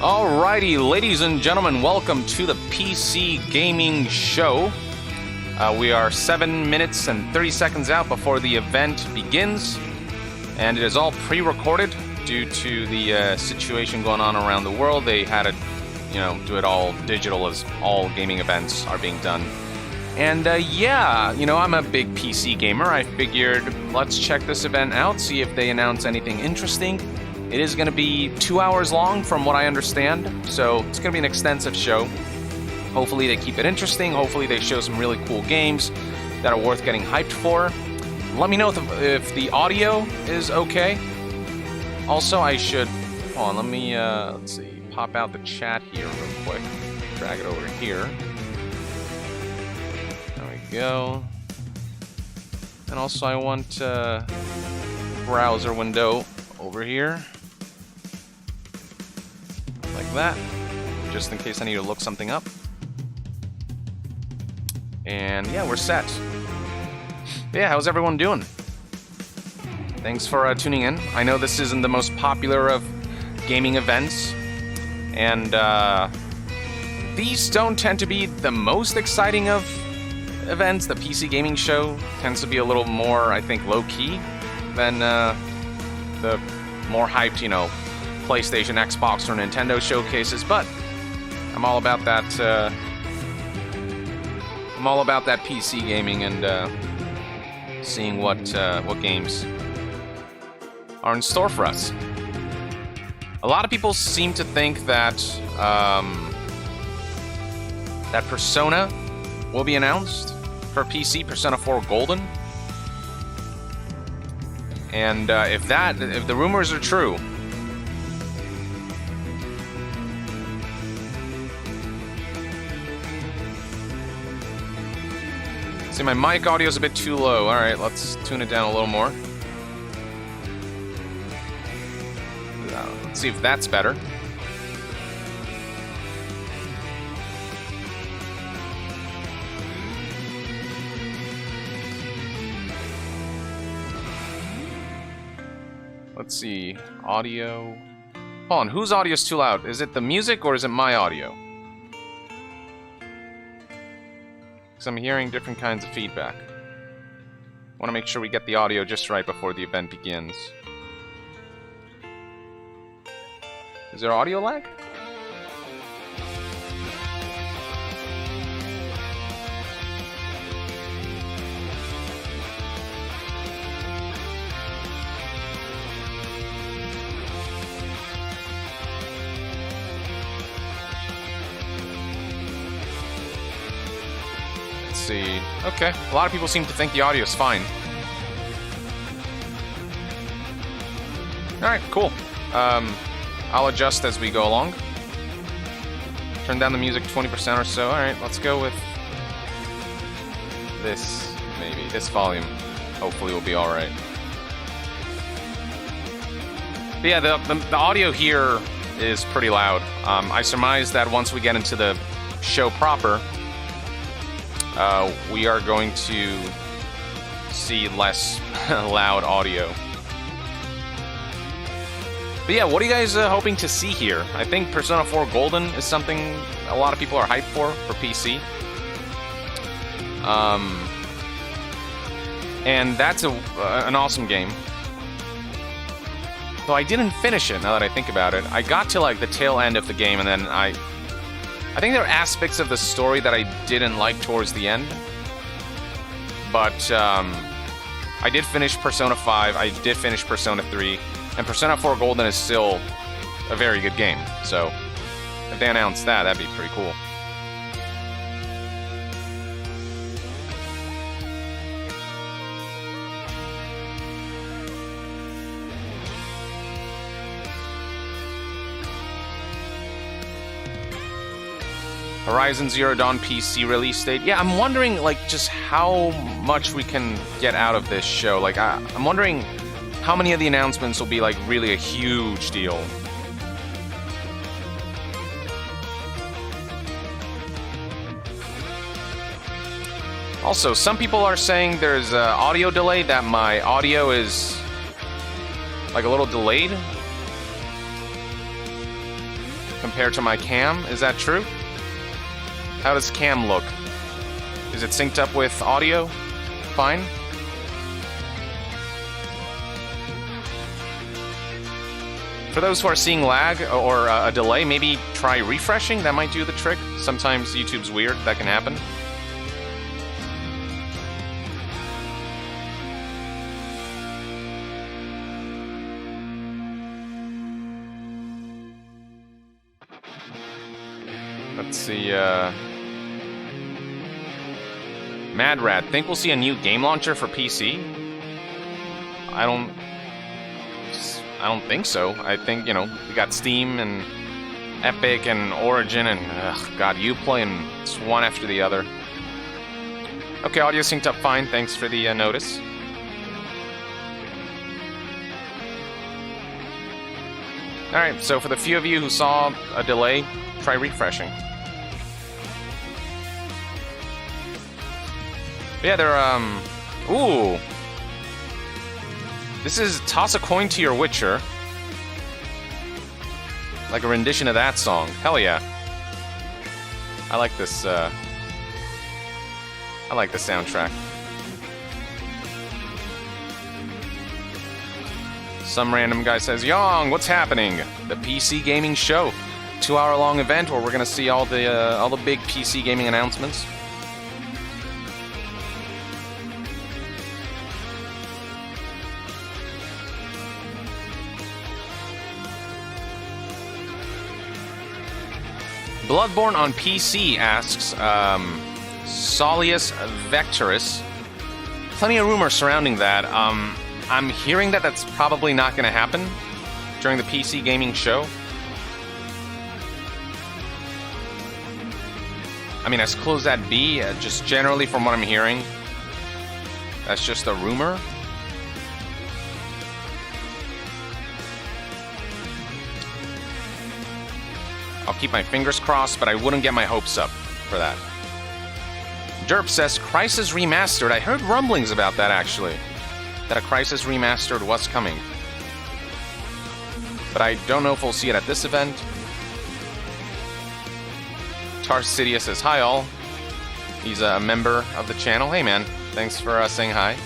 Alrighty, ladies and gentlemen, welcome to the PC Gaming Show. We are 7 minutes and 30 seconds out before the event begins, and it is all pre-recorded due to the situation going on around the world. They had to, do it all digital as all gaming events are being done. And yeah, I'm a big PC gamer. I figured let's check this event out, see if they announce anything interesting. It is going to be 2 hours long from what I understand, so it's going to be an extensive show. Hopefully they keep it interesting. Hopefully they show some really cool games that are worth getting hyped for. Let me know if the audio is okay. Also, I should... Hold on, let me, let's see, pop out the chat here real quick. Drag it over here. There we go. And also I want browser window over here. Like that, just in case I need to look something up. And yeah, we're set. Yeah, how's everyone doing? Thanks for tuning in. I know this isn't the most popular of gaming events, and these don't tend to be the most exciting of events. The PC Gaming Show tends to be a little more, I think, low-key than the more hyped, PlayStation, Xbox, or Nintendo showcases, but I'm all about that. I'm all about that PC gaming and seeing what games are in store for us. A lot of people seem to think that that Persona will be announced for PC, Persona 4 Golden, and if the rumors are true. See, my mic audio is a bit too low. Alright, let's tune it down a little more. Let's see if that's better. Let's see. Audio. Hold on, whose audio is too loud? Is it the music or is it my audio? Because I'm hearing different kinds of feedback. I want to make sure we get the audio just right before the event begins. Is there audio lag? See. Okay, a lot of people seem to think the audio is fine. Alright, cool. I'll adjust as we go along. Turn down the music 20% or so. Alright, let's go with this, maybe. This volume. Hopefully will be alright. But yeah, the audio here is pretty loud. I surmise that once we get into the show proper, we are going to see less loud audio. But yeah, what are you guys hoping to see here? I think Persona 4 Golden is something a lot of people are hyped for PC. And that's an awesome game. Though I didn't finish it, now that I think about it. I got to like the tail end of the game, and then I think there are aspects of the story that I didn't like towards the end. But I did finish Persona 5, I did finish Persona 3, and Persona 4 Golden is still a very good game. So if they announce that, that'd be pretty cool. Horizon Zero Dawn PC release date. Yeah, I'm wondering, just how much we can get out of this show. I'm wondering how many of the announcements will be, really a huge deal. Also, some people are saying there's an audio delay, that my audio is, a little delayed. compared to my cam. Is that true? How does cam look? Is it synced up with audio? Fine. For those who are seeing lag or a delay, maybe try refreshing. That might do the trick. Sometimes YouTube's weird. That can happen. Let's see, Mad Rat, think we'll see a new game launcher for PC? I don't think so. I think, you know, we got Steam and Epic and Origin and, God, Uplay, and it's one after the other. Okay, audio synced up fine. Thanks for the notice. Alright, so for the few of you who saw a delay, try refreshing. Yeah, they're, ooh. This is Toss a Coin to Your Witcher. Like a rendition of that song. Hell yeah. I like this, I like the soundtrack. Some random guy says, Yong, what's happening? The PC Gaming Show. 2-hour-long event where we're gonna see all the big PC gaming announcements. Bloodborne on PC asks, Solius Vectorus. Plenty of rumors surrounding that. I'm hearing that that's probably not going to happen during the PC gaming show. I mean, as cool as that be, just generally from what I'm hearing, that's just a rumor. I'll keep my fingers crossed, but I wouldn't get my hopes up for that. Derp says, Crysis Remastered. I heard rumblings about that, actually. That a Crysis Remastered was coming. But I don't know if we'll see it at this event. Tarsidia says, hi all. He's a member of the channel. Hey man, thanks for saying hi.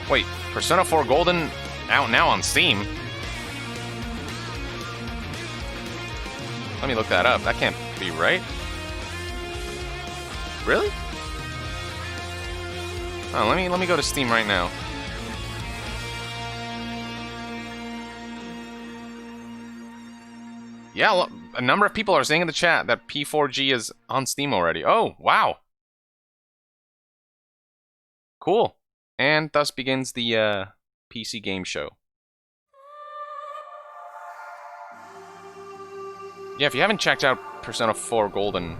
Wait, Persona 4 Golden out now on Steam? Let me look that up. That can't be right. Really? Oh, let me go to Steam right now. Yeah, a number of people are saying in the chat that P4G is on Steam already. Oh, wow. Cool. And thus begins the PC game show. Yeah, if you haven't checked out Persona 4 Golden,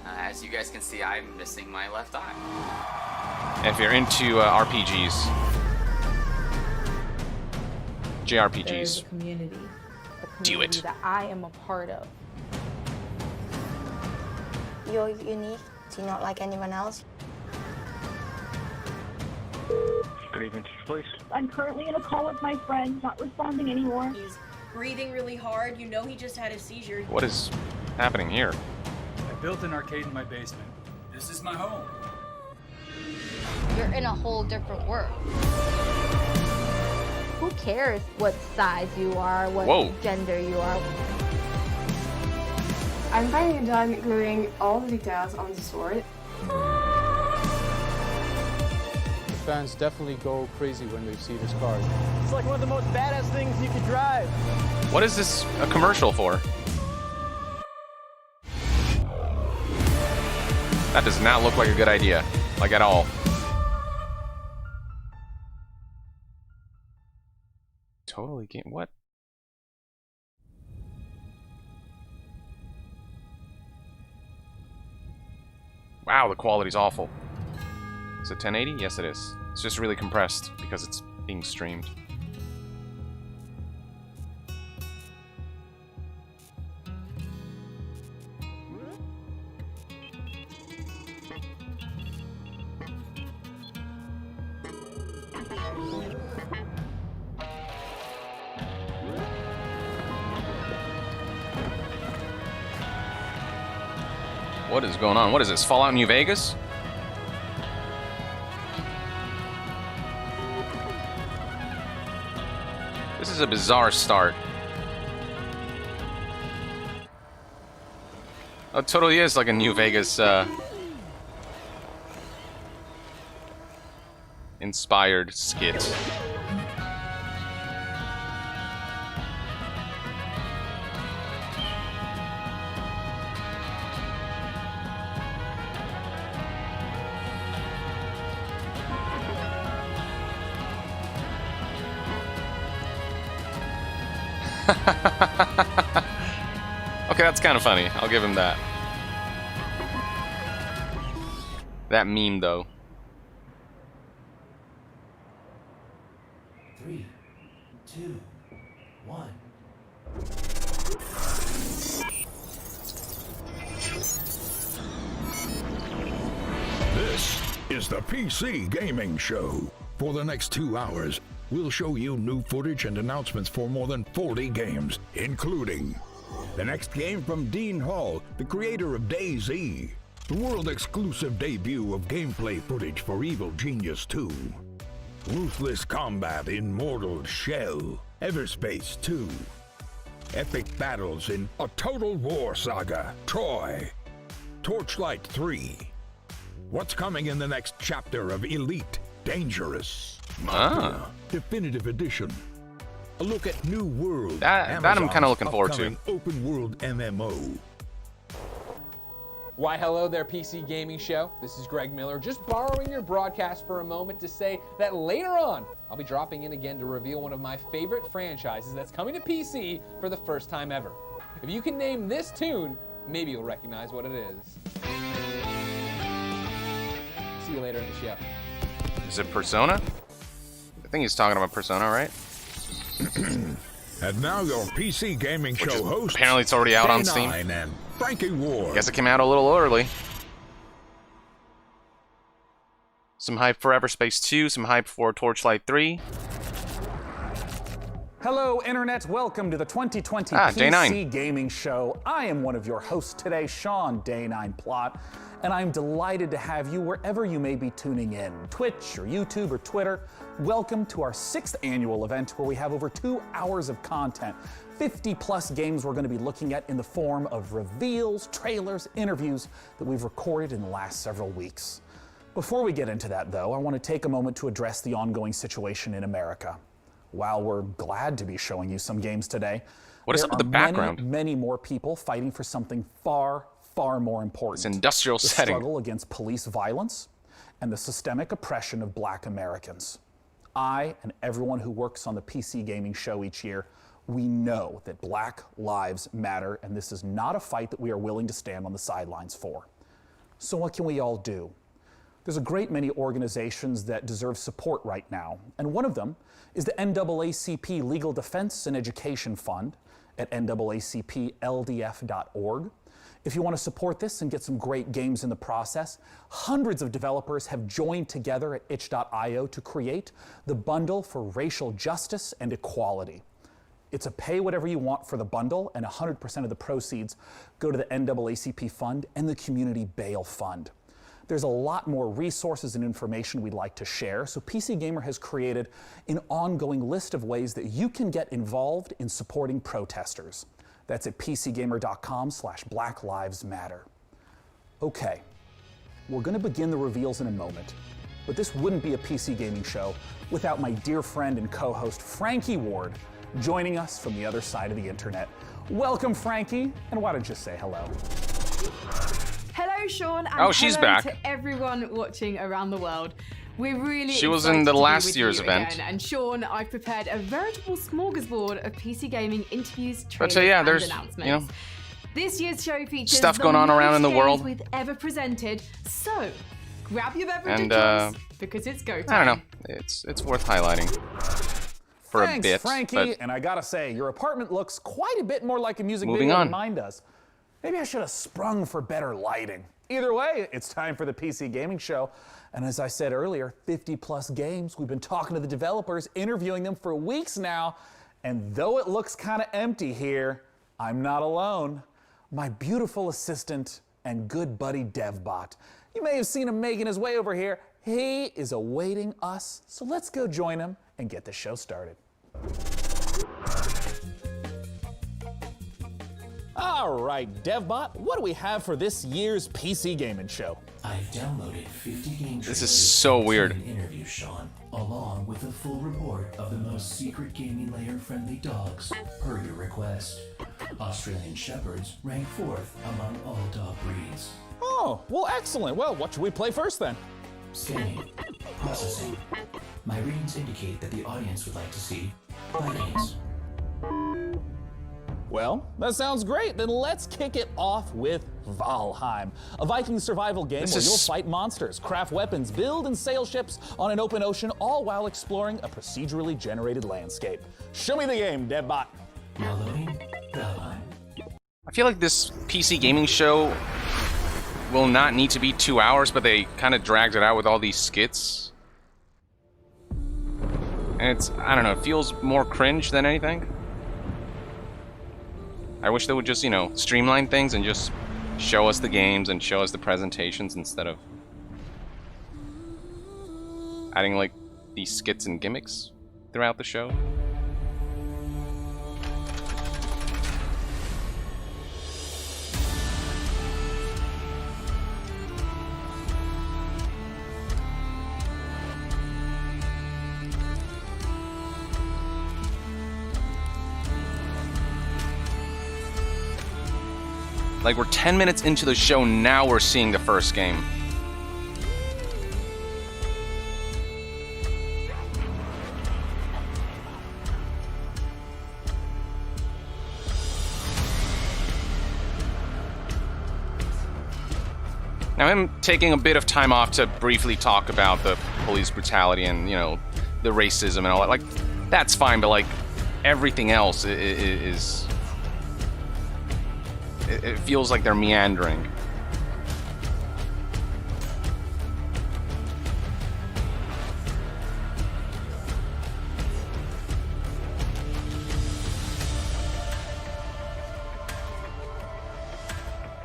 as you guys can see, I'm missing my left eye. if you're into RPGs, JRPGs, a community do it. that I am a part of. You're unique. Do you not like anyone else? Good evening, please. I'm currently in a call with my friend, not responding anymore. He's breathing really hard. You know he just had a seizure. What is happening here? I built an arcade in my basement. This is my home. You're in a whole different world. Who cares what size you are, what gender you are? I'm finding it done gluing all the details on the sword. Fans definitely go crazy when they see this card. It's like one of the most badass things you could drive. What is this a commercial for? That does not look like a good idea, like at all. Totally game. What? Wow, the quality's awful. Is it 1080? Yes, it is. It's just really compressed because it's being streamed. What is going on? What is this? Fallout New Vegas? This is a bizarre start. Oh, it totally is like a New Vegas inspired skit. Okay, that's kind of funny. I'll give him that. That meme, though. 3, 2, 1. This is the PC Gaming Show. For the next 2 hours, we'll show you new footage and announcements for more than 40 games, including the next game from Dean Hall, the creator of DayZ, the world-exclusive debut of gameplay footage for Evil Genius 2, Ruthless Combat in Mortal Shell, Everspace 2, epic battles in A Total War Saga, Troy, Torchlight 3, what's coming in the next chapter of Elite Dangerous, Mafia, Definitive Edition, a look at New World, that I'm kind of looking forward to. Open world MMO. Why, hello there, PC Gaming Show. This is Greg Miller, just borrowing your broadcast for a moment to say that later on, I'll be dropping in again to reveal one of my favorite franchises that's coming to PC for the first time ever. If you can name this tune, maybe you'll recognize what it is. See you later in the show. Is it Persona? I think he's talking about Persona, right? And now your PC Gaming Show host. Apparently it's already out on Steam. And Frankie Ward. Guess it came out a little early. Some hype for Everspace 2, some hype for Torchlight 3. Hello, Internet. Welcome to the 2020 PC Gaming Show. I am one of your hosts today, Sean Day9 Plot, and I'm delighted to have you wherever you may be tuning in, Twitch or YouTube or Twitter. Welcome to our 6th annual event where we have over 2 hours of content, 50+ games we're going to be looking at in the form of reveals, trailers, interviews that we've recorded in the last several weeks. Before we get into that, though, I want to take a moment to address the ongoing situation in America. While we're glad to be showing you some games today, what is up with the background? Many more people fighting for something far more important. It's industrial setting. The struggle against police violence and the systemic oppression of Black Americans. I and everyone who works on the PC Gaming Show each year, we know that Black lives matter, and this is not a fight that we are willing to stand on the sidelines for. So what can we all do? There's a great many organizations that deserve support right now, and one of them is the NAACP Legal Defense and Education Fund at naacpldf.org. If you want to support this and get some great games in the process, hundreds of developers have joined together at itch.io to create the Bundle for Racial Justice and Equality. It's a pay whatever you want for the bundle, and 100% of the proceeds go to the NAACP Fund and the Community Bail Fund. There's a lot more resources and information we'd like to share, so PC Gamer has created an ongoing list of ways that you can get involved in supporting protesters. That's at pcgamer.com/Black Lives Matter. Okay, we're going to begin the reveals in a moment, but this wouldn't be a PC Gaming Show without my dear friend and co-host Frankie Ward joining us from the other side of the internet. Welcome, Frankie, and why don't you say hello? Hello, Sean, and she's hello back. to everyone watching around the world. We're really She was in the last year's event. Again. And Sean, I've prepared a veritable smorgasbord of PC gaming interviews, trailers, and announcements. You know, this year's show features stuff going on around in the world we've ever presented. So, grab your beverage and because it's go time. I don't know. It's worth highlighting for Thanks, a bit. Frankie. But and I gotta say, your apartment looks quite a bit more like a music video than mine does. Maybe I should have sprung for better lighting. Either way, it's time for the PC Gaming Show. And as I said earlier, 50+ games. We've been talking to the developers, interviewing them for weeks now. And though it looks kind of empty here, I'm not alone. My beautiful assistant, and good buddy DevBot. You may have seen him making his way over here. He is awaiting us, so let's go join him and get the show started. All right, DevBot, what do we have for this year's PC gaming show? I've downloaded 50 game This is so weird. Interview, Sean, along with a full report of the most secret gaming layer friendly dogs, per your request. Australian Shepherds rank 4th among all dog breeds. Oh, well, excellent. Well, what should we play first then? Scanning. Processing. My readings indicate that the audience would like to see Vikings. Well, that sounds great. Then let's kick it off with Valheim, a Viking survival game where you'll fight monsters, craft weapons, build and sail ships on an open ocean, all while exploring a procedurally generated landscape. Show me the game, DevBot. Downloading Valheim. I feel like this PC gaming show will not need to be 2 hours, but they kind of dragged it out with all these skits. And it's, I don't know, it feels more cringe than anything. I wish they would just, you know, streamline things and just show us the games and show us the presentations instead of adding, like, these skits and gimmicks throughout the show. Like, we're 10 minutes into the show, now we're seeing the first game. Now, I'm taking a bit of time off to briefly talk about the police brutality and, you know, the racism and all that. Like, that's fine, but, like, everything else is it feels like they're meandering.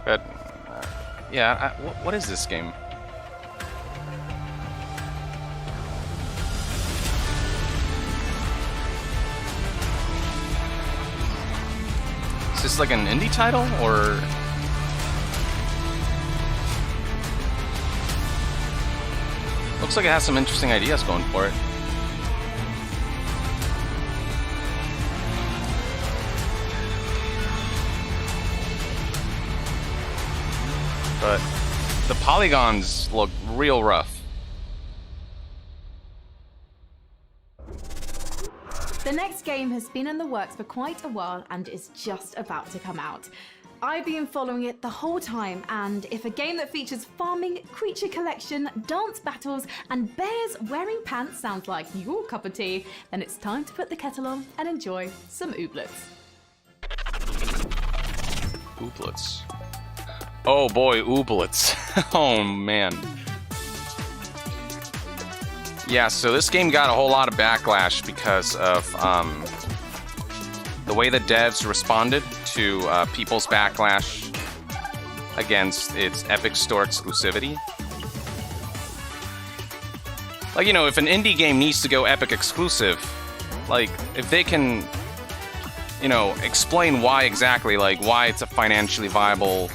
But, yeah, what is this game? Is this like an indie title, or...? Looks like it has some interesting ideas going for it. But the polygons look real rough. The next game has been in the works for quite a while and is just about to come out. I've been following it the whole time, and if a game that features farming, creature collection, dance battles, and bears wearing pants sounds like your cup of tea, then it's time to put the kettle on and enjoy some ooblets. Ooblets. Oh boy, ooblets. Oh man. Yeah, so this game got a whole lot of backlash because of the way the devs responded to people's backlash against its Epic Store exclusivity. Like, you know, if an indie game needs to go Epic exclusive, like, if they can, you know, explain why exactly, like, why it's a financially viable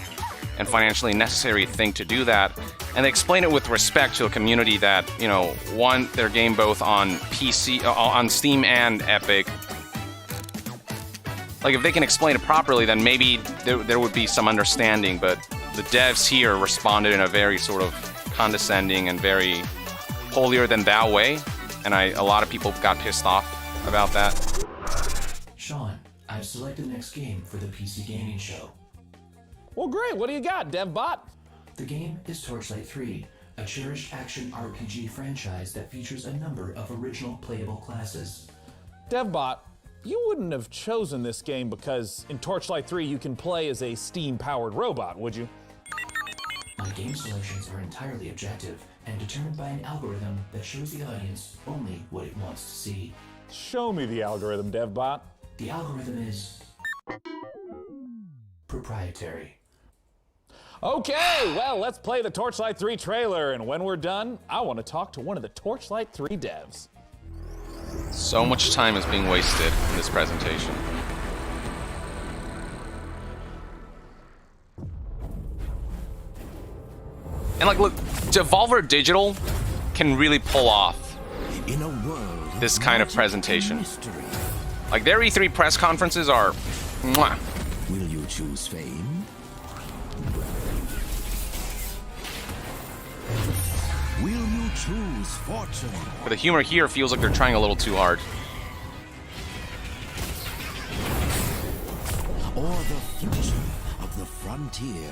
and financially necessary thing to do that, and they explain it with respect to a community that, you know, want their game both on PC, on Steam and Epic. Like, if they can explain it properly, then maybe there would be some understanding, but the devs here responded in a very sort of condescending and very holier-than-thou way, and a lot of people got pissed off about that. Sean, I've selected the next game for the PC Gaming Show. Well, great. What do you got, DevBot? The game is Torchlight 3, a cherished action RPG franchise that features a number of original playable classes. DevBot, you wouldn't have chosen this game because in Torchlight 3 you can play as a steam-powered robot, would you? My game selections are entirely objective and determined by an algorithm that shows the audience only what it wants to see. Show me the algorithm, DevBot. The algorithm is proprietary. Okay, well, let's play the Torchlight 3 trailer, and when we're done, I want to talk to one of the Torchlight 3 devs. So much time is being wasted in this presentation. And like, look, Devolver Digital can really pull off this kind of presentation. Like, their E3 press conferences are mwah. Will you choose fame? Will you choose fortune? But the humor here feels like they're trying a little too hard. Or the future of the frontier?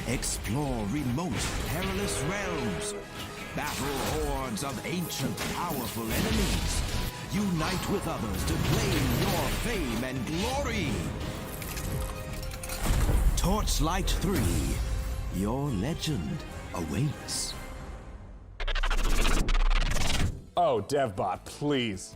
Explore remote, perilous realms. Battle hordes of ancient, powerful enemies. Unite with others to claim your fame and glory. Torchlight 3. Your legend awaits. Oh, DevBot, please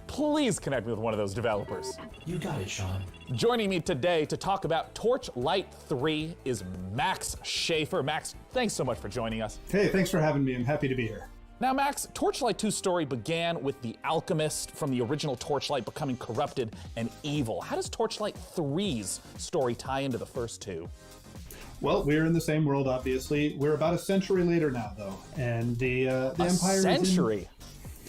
connect me with one of those developers. You got it, Sean. Joining me today to talk about Torchlight 3 is Max Schaefer. Max, thanks so much for joining us. Hey, thanks for having me. I'm happy to be here. Now, Max, Torchlight 2's story began with the alchemist from the original Torchlight becoming corrupted and evil. How does Torchlight 3's story tie into the first two? Well, we're in the same world, obviously. We're about a century later now, though, and the Empire century?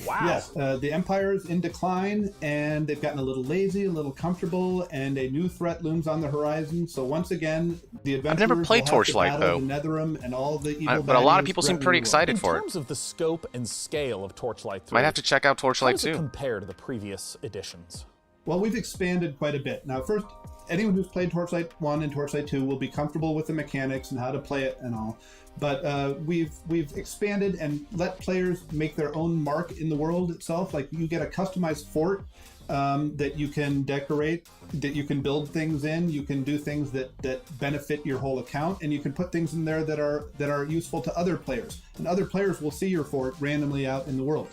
Wow. Yes, the Empire is in decline, and they've gotten a little lazy, a little comfortable, and a new threat looms on the horizon. So once again, the adventurers I've never played Torchlight, though. The Netherim and all the evil but a lot of people seem pretty excited for it. In terms of the scope and scale of Torchlight 3, might have to check out Torchlight 2. How does it compare to the previous editions? Well, we've expanded quite a bit. Now, first, anyone who's played Torchlight 1 and Torchlight 2 will be comfortable with the mechanics and how to play it and all. But we've expanded and let players make their own mark in the world itself. Like, you get a customized fort that you can decorate, that you can build things in. You can do things that benefit your whole account, and you can put things in there that are useful to other players. And other players will see your fort randomly out in the world.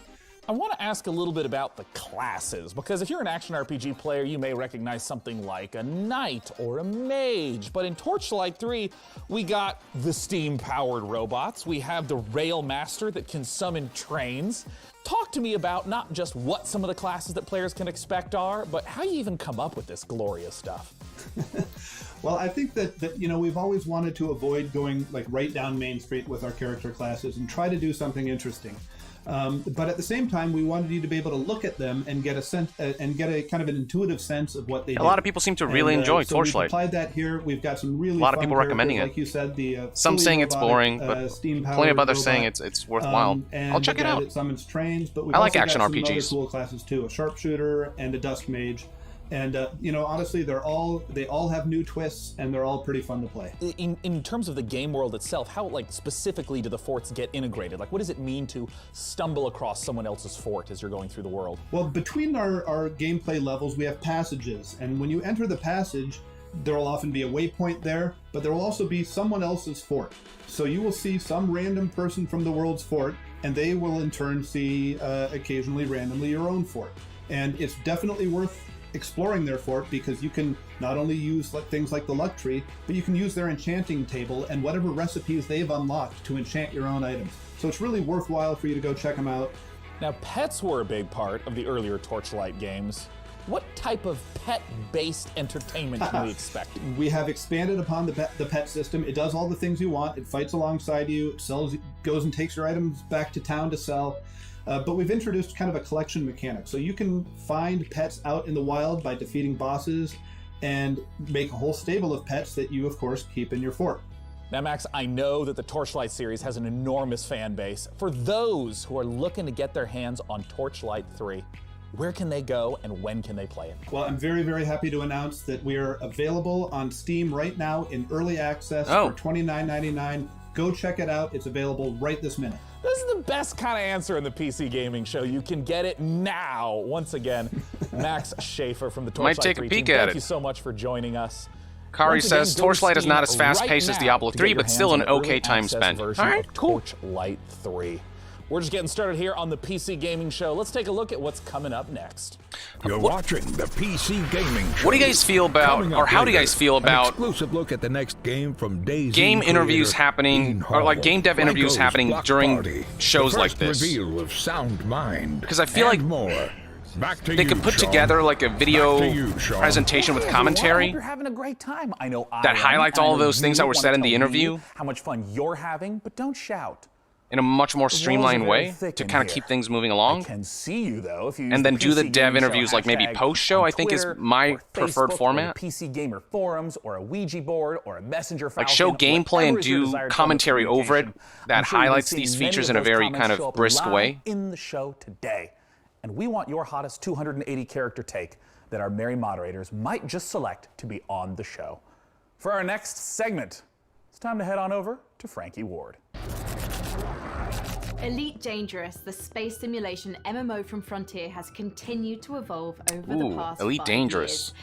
I want to ask a little bit about the classes, because if you're an action RPG player, you may recognize something like a knight or a mage. But in Torchlight 3, we got the steam-powered robots. We have the rail master that can summon trains. Talk to me about not just what some of the classes that players can expect are, but how you even come up with this glorious stuff. Well, I think that you know, we've always wanted to avoid going like right down Main Street with our character classes and try to do something interesting. But at the same time, we wanted you to be able to look at them and get a sense and get a kind of an intuitive sense of what they do. A lot of people seem to really enjoy Torchlight. We've applied that here. We've got some really a lot of people recommending it. Like you said, the some saying it's boring, but plenty of others saying it's worthwhile. And I'll check it out. It summons trains, but we've I like also action got some RPGs. other cool classes too: a sharpshooter and a dusk mage. And you know, honestly, they all have new twists, and they're all pretty fun to play. In terms of the game world itself, how like specifically do the forts get integrated? Like, what does it mean to stumble across someone else's fort as you're going through the world? Well, between our gameplay levels, we have passages, and when you enter the passage, there will often be a waypoint there, but there will also be someone else's fort. So you will see some random person from the world's fort, and they will in turn see occasionally randomly your own fort. And it's definitely worth exploring their fort, because you can not only use things like the luck tree, but you can use their enchanting table and whatever recipes they've unlocked to enchant your own items. So it's really worthwhile for you to go check them out. Now, pets were a big part of the earlier Torchlight games. What type of pet-based entertainment can we expect? We have expanded upon the pet system. It does all the things you want. It fights alongside you. It goes and takes your items back to town to sell. But we've introduced kind of a collection mechanic. So you can find pets out in the wild by defeating bosses and make a whole stable of pets that you, of course, keep in your fort. Now, Max, I know that the Torchlight series has an enormous fan base. For those who are looking to get their hands on Torchlight 3, where can they go and when can they play it? Well, I'm very, very happy to announce that we are available on Steam right now in early access for $29.99. Go check it out. It's available right this minute. This is the best kind of answer in the PC gaming show. You can get it now. Once again, Max Schaefer from the Torchlight 3 Might take a peek team. at Thank it. you so much for joining us. Kari says Torchlight is not as fast-paced as Diablo 3, but still an okay time spent. All right, cool. Torchlight 3. We're just getting started here on the PC Gaming Show. Let's take a look at what's coming up next. You're watching the PC Gaming Show. What do you guys feel about, or how do you guys feel about an exclusive look at the next game from DayZ game interviews happening, or like game dev interviews happening during shows like this? Reveal of Sound Mind. Because I feel like more. They could put together like a video presentation with commentary. I hope you're having a great time. I know that highlights all of those things that were said in the interview. How much fun you're having, but don't shout. In a much more streamlined way to kind of keep things moving along. I can see you though if you and then do the dev interviews like maybe post-show, I think is my preferred format. PC Gamer forums or a Ouija board or a messenger Falcon, like show gameplay and do commentary over it that highlights these features in a very kind of brisk way. In the show today. And we want your hottest 280 character take that our merry moderators might just select to be on the show. For our next segment, it's time to head on over to Frankie Ward. Elite Dangerous, the space simulation MMO from Frontier, has continued to evolve over the past Elite 5 Dangerous. years.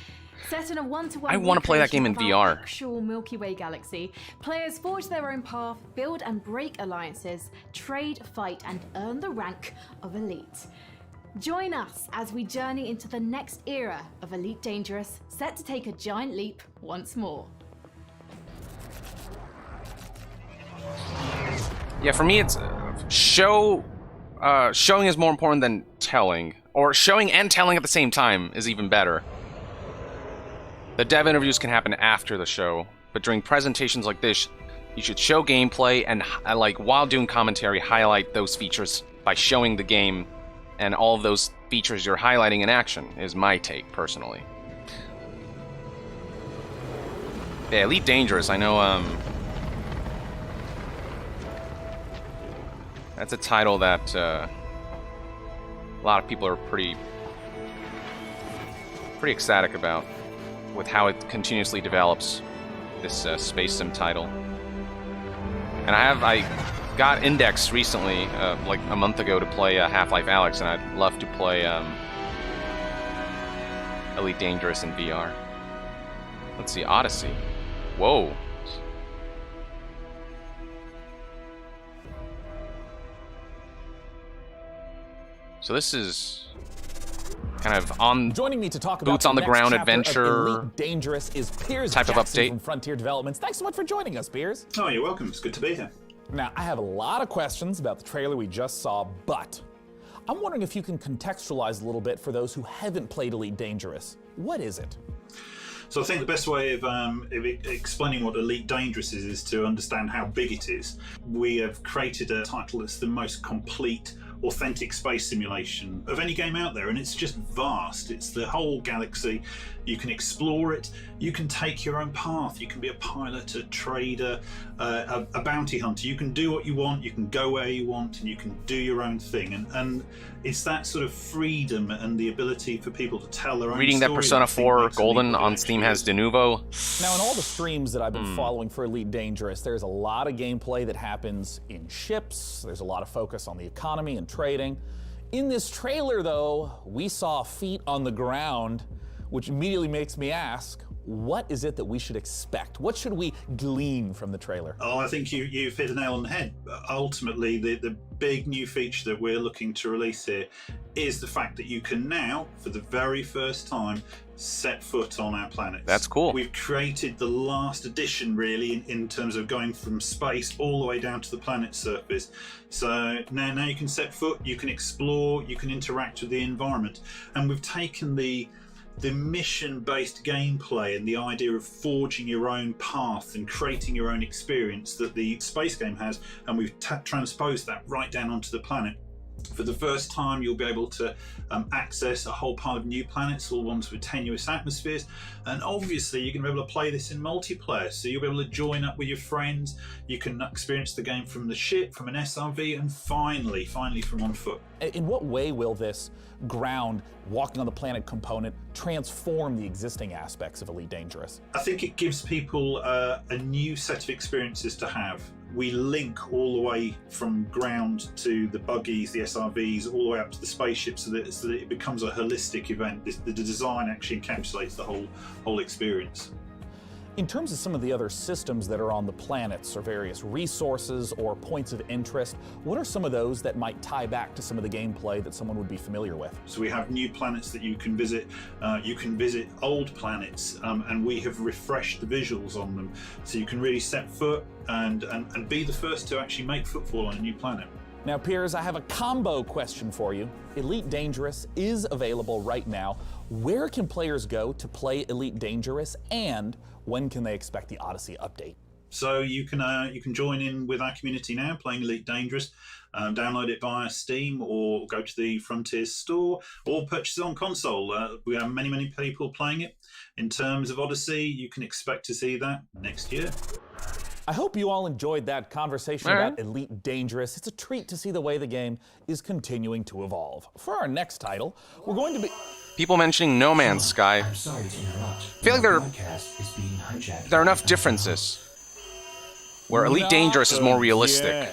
Set in a one-to-one I want to play that game in VR. Actual Milky Way galaxy, players forge their own path, build and break alliances, trade, fight, and earn the rank of Elite. Join us as we journey into the next era of Elite Dangerous, set to take a giant leap once more. Yeah, for me, it's showing is more important than telling, or showing and telling at the same time is even better. The dev interviews can happen after the show, but during presentations like this, you should show gameplay and, like, while doing commentary, highlight those features by showing the game and all of those features you're highlighting in action. Is my take personally. Yeah, Elite Dangerous. I know. That's a title that a lot of people are pretty ecstatic about, with how it continuously develops, this space sim title. And I got Index recently, like a month ago, to play Half-Life Alyx, and I'd love to play Elite Dangerous in VR. Let's see, Odyssey. Whoa. So this is kind of on joining me to talk about boots on the ground adventure Elite Dangerous is Piers type Jackson of update from Frontier Developments. Thanks so much for joining us, Piers. Oh, you're welcome. It's good to be here. Now, I have a lot of questions about the trailer we just saw, but I'm wondering if you can contextualize a little bit for those who haven't played Elite Dangerous. What is it? So I think the best way of explaining what Elite Dangerous is to understand how big it is. We have created a title that's the most complete, authentic space simulation of any game out there, and it's just vast. It's the whole galaxy. You can explore it. You can take your own path. You can be a pilot, a trader, a bounty hunter. You can do what you want. You can go where you want, and you can do your own thing. And it's that sort of freedom and the ability for people to tell their own reading that Persona 4 Golden on Steam has de novo. Now, in all the streams that I've been following for Elite Dangerous, there's a lot of gameplay that happens in ships. There's a lot of focus on the economy and trading. In this trailer, though, we saw feet on the ground, which immediately makes me ask, what is it that we should expect? What should we glean from the trailer? Oh, I think you've hit the nail on the head. Ultimately, the big new feature that we're looking to release here is the fact that you can now, for the very first time, set foot on our planets. That's cool. We've created the last edition, really, in terms of going from space all the way down to the planet's surface. So now you can set foot, you can explore, you can interact with the environment. And we've taken the mission-based gameplay and the idea of forging your own path and creating your own experience that the space game has, and we've transposed that right down onto the planet. For the first time, you'll be able to access a whole pile of new planets, all ones with tenuous atmospheres, and obviously you're going to be able to play this in multiplayer, so you'll be able to join up with your friends. You can experience the game from the ship, from an SRV, and finally from on foot. In what way will this ground, walking on the planet component transform the existing aspects of Elite Dangerous? I think it gives people a new set of experiences to have. We link all the way from ground to the buggies, the SRVs, all the way up to the spaceships, so that it becomes a holistic event. The design actually encapsulates the whole experience. In terms of some of the other systems that are on the planets, or various resources or points of interest, what are some of those that might tie back to some of the gameplay that someone would be familiar with? So we have new planets that you can visit. You can visit old planets, and we have refreshed the visuals on them, so you can really set foot and be the first to actually make footfall on a new planet. Now, Piers, I have a combo question for you. Elite Dangerous is available right now. Where can players go to play Elite Dangerous, and when can they expect the Odyssey update? So you can join in with our community now, playing Elite Dangerous. Download it via Steam, or go to the Frontiers store, or purchase it on console. We have many people playing it. In terms of Odyssey, you can expect to see that next year. I hope you all enjoyed that conversation about Elite Dangerous. It's a treat to see the way the game is continuing to evolve. For our next title, we're going to be... People mentioning No Man's Sky. I'm sorry to interrupt. I feel like there are enough differences. Where Elite Dangerous is more realistic.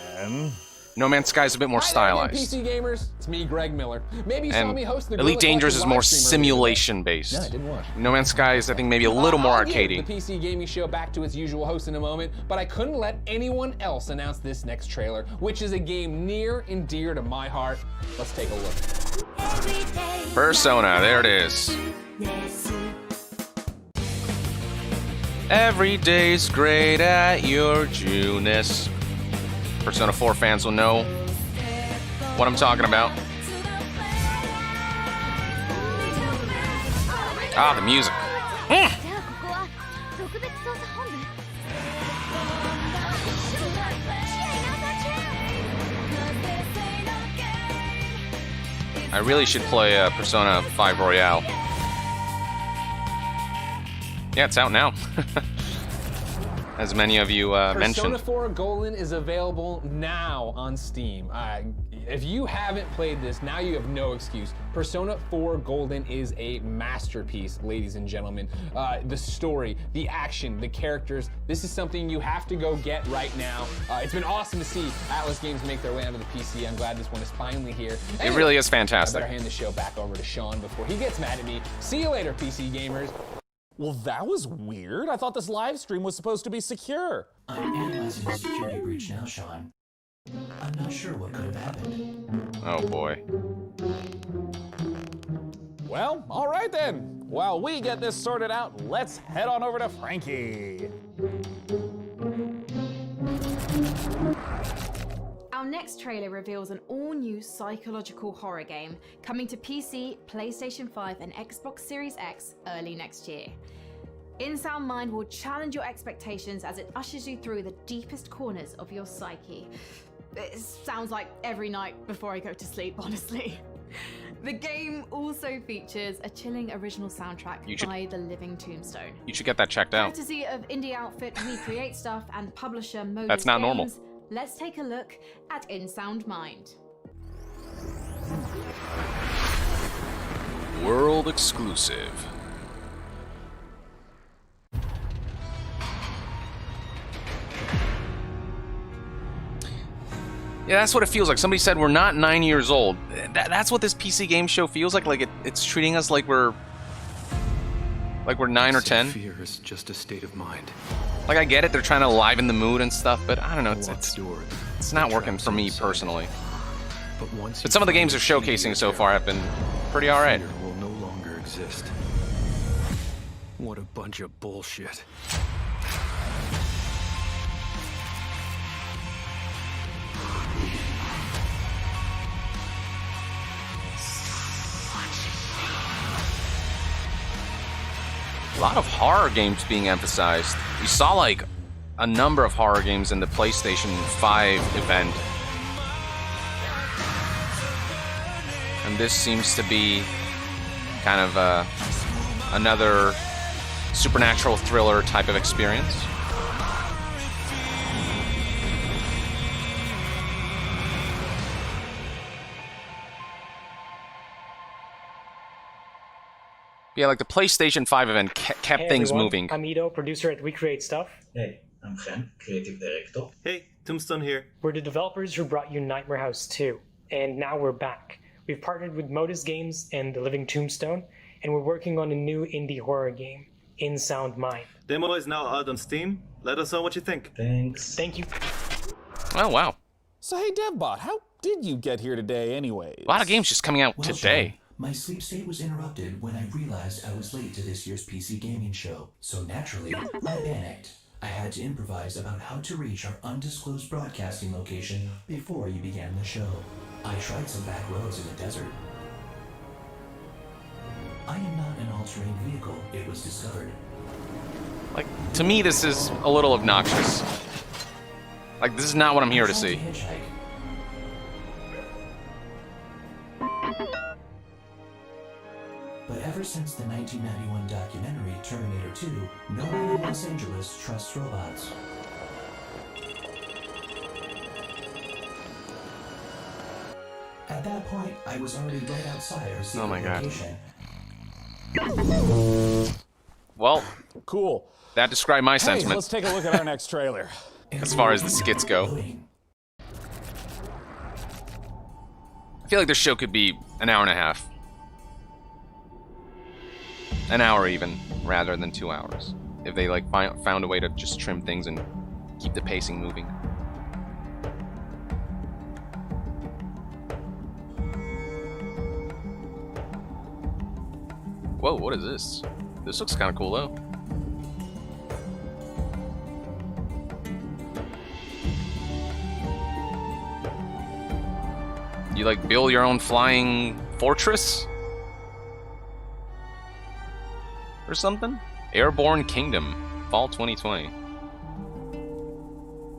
No Man's Sky is a bit more stylized. PC gamers, it's me, Greg Miller. Maybe you saw me host the Elite Dangerous is more simulation-based. Yeah, I did watch. No Man's Sky is, I think, maybe a little more arcadey. The PC Gaming Show back to its usual host in a moment, but I couldn't let anyone else announce this next trailer, which is a game near and dear to my heart. Let's take a look. Persona, there it is. Every day's great at your Juness. Persona 4 fans will know what I'm talking about. Ah, the music. I really should play Persona 5 Royale. Yeah, it's out now. As many of you mentioned. Persona 4 Golden is available now on Steam. If you haven't played this, now you have no excuse. Persona 4 Golden is a masterpiece, ladies and gentlemen. The story, the action, the characters, this is something you have to go get right now. It's been awesome to see Atlas Games make their way onto the PC. I'm glad this one is finally here. It really is fantastic. I better hand the show back over to Sean before he gets mad at me. See you later, PC gamers. Well, that was weird. I thought this live stream was supposed to be secure. I'm analyzing the security breach now, Sean. I'm not sure what could have happened. Oh boy. Well, all right then. While we get this sorted out, let's head on over to Frankie. Our next trailer reveals an all-new psychological horror game coming to PC, PlayStation 5 and Xbox Series X early next year. In-Sound Mind will challenge your expectations as it ushers you through the deepest corners of your psyche. It sounds like every night before I go to sleep, honestly. The game also features a chilling original soundtrack by The Living Tombstone. You should get that checked out. Courtesy of indie outfit We Create Stuff and publisher Modus That's not normal. Games, let's take a look at In-Sound Mind. World exclusive. Yeah, that's what it feels like. Somebody said we're not 9 years old. That's what this PC game show feels like. Like it's treating us like we're 9 or 10. Fear is just a state of mind. Like, I get it, they're trying to liven the mood and stuff, but I don't know, it's not working for me personally. But some of the games they're showcasing so far have been pretty alright. Fear will no longer exist. What a bunch of bullshit. A lot of horror games being emphasized. We saw like a number of horror games in the PlayStation 5 event. And this seems to be kind of another supernatural thriller type of experience. Yeah, like the PlayStation 5 event kept things moving. I'm Ido, producer at We Create Stuff. Hey, I'm Gen, creative director. Hey, Tombstone here. We're the developers who brought you Nightmare House 2, and now we're back. We've partnered with Modus Games and The Living Tombstone, and we're working on a new indie horror game. in sound mind. Demo is now out on Steam. Let us know what you think. Thanks. Thank you. Oh, wow. So hey, DevBot, how did you get here today anyway? A lot of games just coming out today. Sean, my sleep state was interrupted when I realized I was late to this year's PC gaming show. So naturally, I panicked. I had to improvise about how to reach our undisclosed broadcasting location before you began the show. I tried some back roads in the desert. I am not an all-terrain vehicle, it was discovered. Like, to me, this is a little obnoxious. Like, this is not what I'm here to see. But ever since the 1991 documentary Terminator 2, no one in Los Angeles trusts robots. At that point, I was already right outside our secret location. Well, cool. That described my Hey, sentiment. let's take a look at our next trailer. As far as the skits go. I feel like this show could be an hour and a half. An hour even, rather than 2 hours. If they like found a way to just trim things and keep the pacing moving. Whoa, what is this? This looks kind of cool though. You like build your own flying fortress? Or something? Airborne Kingdom, Fall 2020.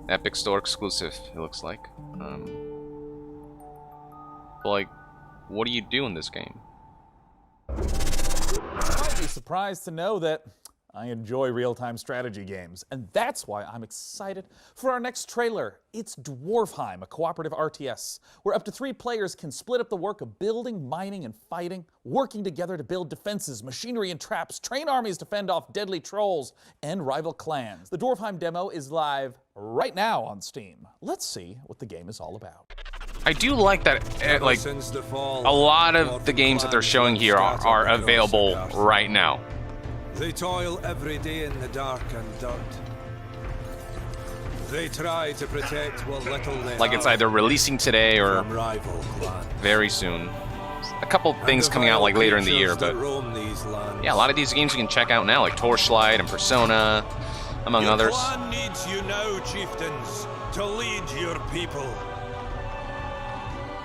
Epic Store exclusive, it looks like. But like, what do you do in this game? You might be surprised to know that I enjoy real-time strategy games, and that's why I'm excited for our next trailer. It's Dwarfheim, a cooperative RTS, where up to 3 players can split up the work of building, mining, and fighting, working together to build defenses, machinery, and traps, train armies to fend off deadly trolls and rival clans. The Dwarfheim demo is live right now on Steam. Let's see what the game is all about. I do like that, like, a lot of the games that they're showing here are available right now. They toil every day in the dark and dirt. They try to protect what little they Like it's either releasing today or very soon. A couple things coming out like later in the year, but yeah, a lot of these games you can check out now, like Torchlight and Persona, among others. Your clan needs you now, chieftains, to lead your people.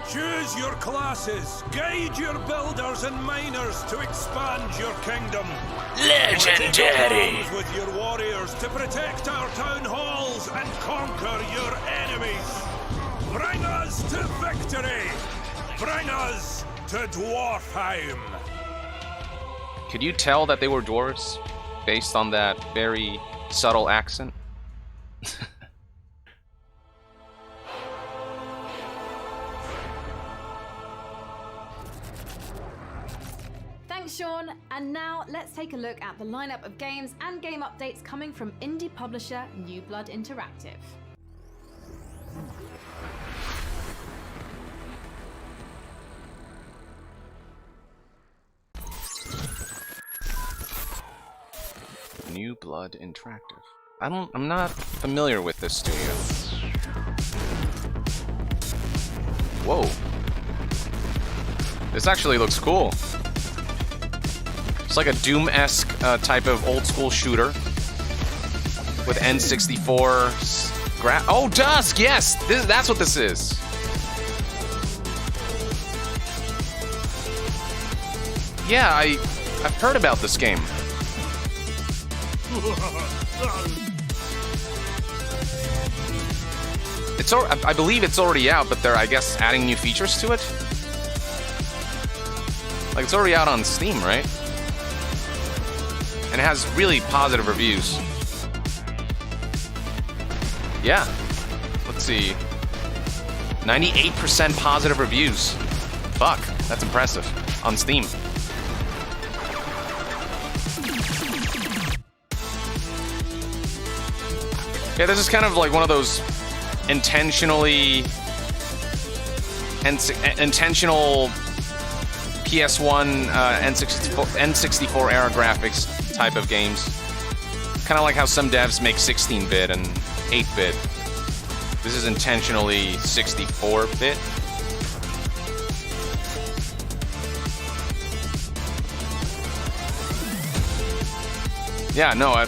Choose your classes, guide your builders and miners to expand your kingdom. Legendary! With your warriors to protect our town halls and conquer your enemies. Bring us to victory! Bring us to Dwarfheim! Could you tell that they were dwarves based on that very subtle accent? Thanks, Sean. And now let's take a look at the lineup of games and game updates coming from indie publisher New Blood Interactive. New Blood Interactive. I'm not familiar with this studio. Whoa. This actually looks cool. It's like a Doom-esque type of old-school shooter with N64 oh, Dusk! Yes! That's what this is. Yeah, I've heard about this game. I believe it's already out, but they're, I guess, adding new features to it? Like, it's already out on Steam, right? And it has really positive reviews. Yeah. Let's see. 98% positive reviews. Fuck, that's impressive. On Steam. Yeah, this is kind of like one of those intentional PS1, N64 era graphics type of games. Kind of like how some devs make 16-bit and 8-bit. This is intentionally 64-bit. Yeah, no,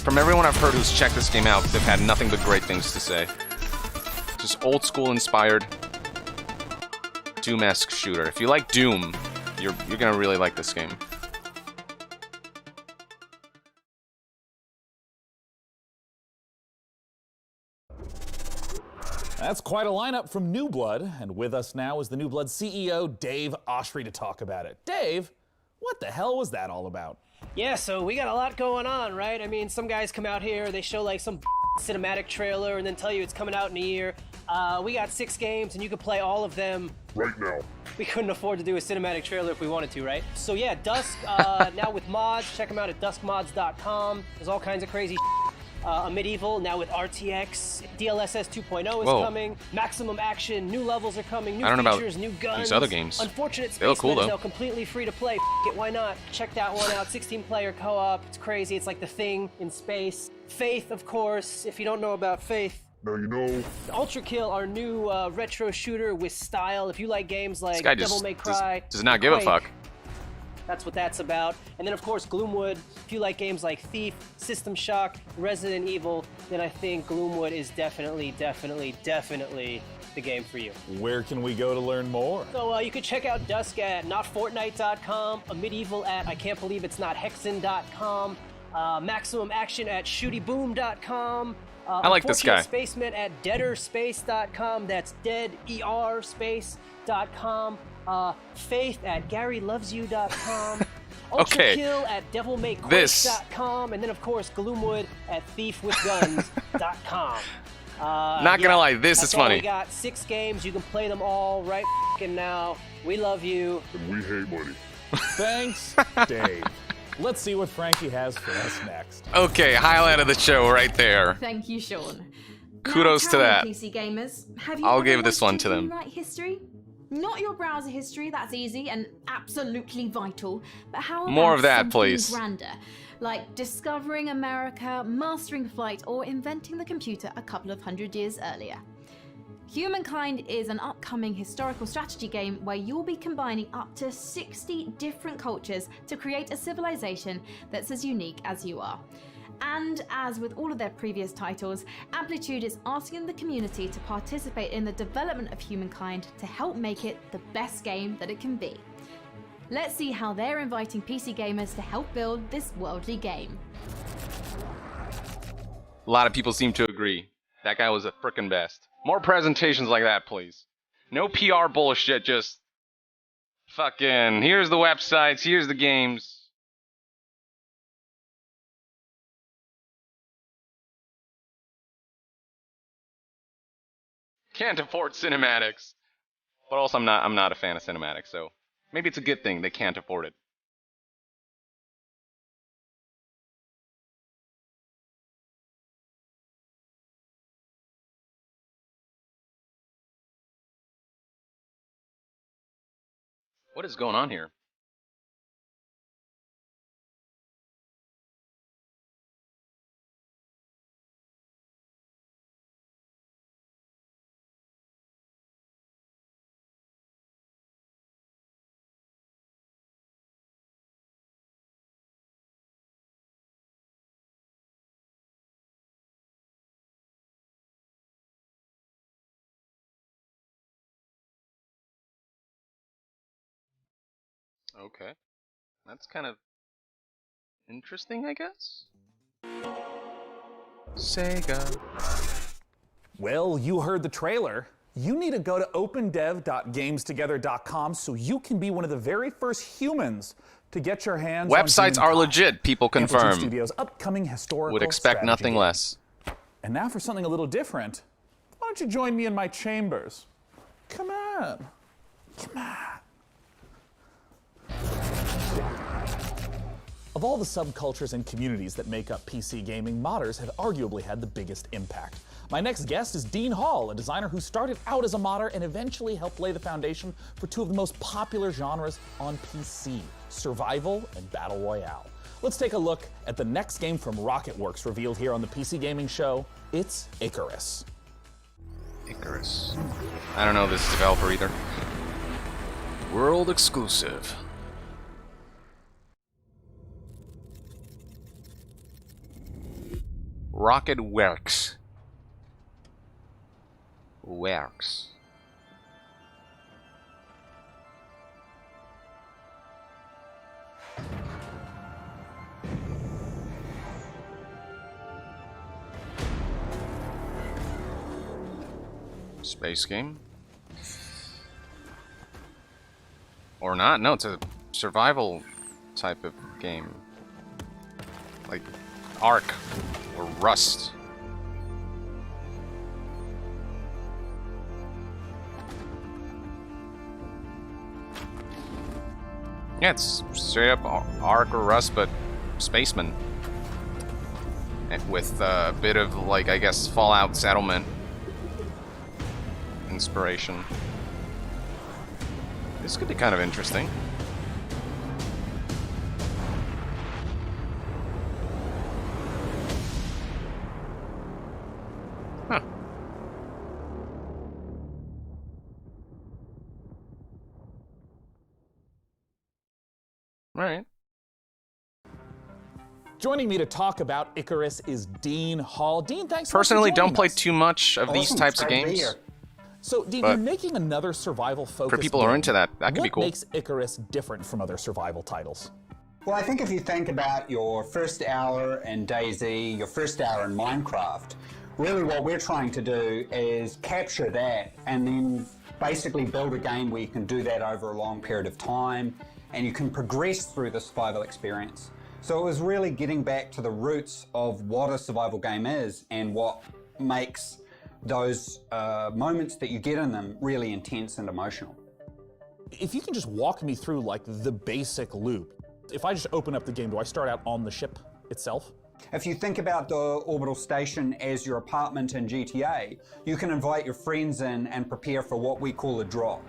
from everyone I've heard who's checked this game out, they've had nothing but great things to say. Just old school inspired Doom-esque shooter. If you like Doom, you're gonna really like this game. That's quite a lineup from New Blood, and with us now is the New Blood CEO, Dave Oshry, to talk about it. Dave, what the hell was that all about? Yeah, so we got a lot going on, right? I mean, some guys come out here, they show like some cinematic trailer and then tell you it's coming out in a year. We got 6 games and you can play all of them right now. We couldn't afford to do a cinematic trailer if we wanted to, right? So yeah, Dusk, now with mods, check them out at duskmods.com. There's all kinds of crazy a Medieval, now with RTX, DLSS 2.0 is coming, Maximum Action, new levels are coming, new features, new guns. These other games. Unfortunate They look cool, Spaceman is though. now completely free to play. F it, why not? Check that one out, 16-player co-op, it's crazy, it's like The Thing in space. Faith, of course, if you don't know about Faith. Now you know. Ultra Kill, our new retro shooter with style. If you like games like Devil May Cry, does not give a fuck. That's what that's about. And then, of course, Gloomwood. If you like games like Thief, System Shock, Resident Evil, then I think Gloomwood is definitely the game for you. Where can we go to learn more? So you could check out Dusk at notfortnite.com, a Medieval at I can't believe it's not Hexen.com, Maximum Action at shootyboom.com. I like this guy. Spaceman at deaderspace.com. That's deaderspace.com. Faith at GaryLovesYou.com. Okay. Ultrakill at DevilMayQuake.com. And then, of course, Gloomwood at ThiefWithGuns.com. Not gonna lie, this is funny. We got 6 games. You can play them all right now. We love you. And we hate money. Thanks, Dave. Let's see what Frankie has for us next. Okay, highlight of the show right there. Thank you, Sean. Kudos now, to that. PC gamers, have you I'll ever give this wanted one to them. rewrite history? Not your browser history, that's easy and absolutely vital, but how about More of that, something please. grander, like discovering America, mastering flight, or inventing the computer a couple of 100 years earlier? Humankind is an upcoming historical strategy game where you'll be combining up to 60 different cultures to create a civilization that's as unique as you are. And as with all of their previous titles, Amplitude is asking the community to participate in the development of Humankind to help make it the best game that it can be. Let's see how they're inviting PC gamers to help build this worldly game. A lot of people seem to agree. That guy was the frickin' best. More presentations like that, please. No PR bullshit, just fucking, here's the websites, here's the games. Can't afford cinematics. But also I'm not a fan of cinematics, so maybe it's a good thing they can't afford it. What is going on here? Okay. That's kind of interesting, I guess? Sega. Well, you heard the trailer. You need to go to opendev.gamestogether.com so you can be one of the very first humans to get your hands on Websites are legit, people confirm. Amplitude Studios' upcoming historical Would expect strategy nothing game. less. And now for something a little different. Why don't you join me in my chambers? Come on. Come on. Of all the subcultures and communities that make up PC gaming, modders have arguably had the biggest impact. My next guest is Dean Hall, a designer who started out as a modder and eventually helped lay the foundation for two of the most popular genres on PC, survival and battle royale. Let's take a look at the next game from Rocketworks revealed here on the PC Gaming Show. It's Icarus. Icarus. I don't know this developer either. World exclusive. Rocketworks. Works. Space game? Or not? No, it's a survival type of game. Like Ark or Rust. Yeah, it's straight up Ark or Rust, but spaceman. And with a bit of, like, I guess, Fallout Settlement inspiration. This could be kind of interesting. Huh. All right. Joining me to talk about Icarus is Dean Hall. Dean, thanks Personally, for don't play us. too much of these types of games. So, Dean, But you're making another survival-focused for people who are into that could be cool. What makes Icarus different from other survival titles? Well, I think if you think about your first hour in DayZ, your first hour in Minecraft, really what we're trying to do is capture that and then basically build a game where you can do that over a long period of time and you can progress through the survival experience. So it was really getting back to the roots of what a survival game is and what makes those moments that you get in them really intense and emotional. If you can just walk me through like the basic loop. If I just open up the game, do I start out on the ship itself? If you think about the orbital station as your apartment in GTA, you can invite your friends in and prepare for what we call a drop.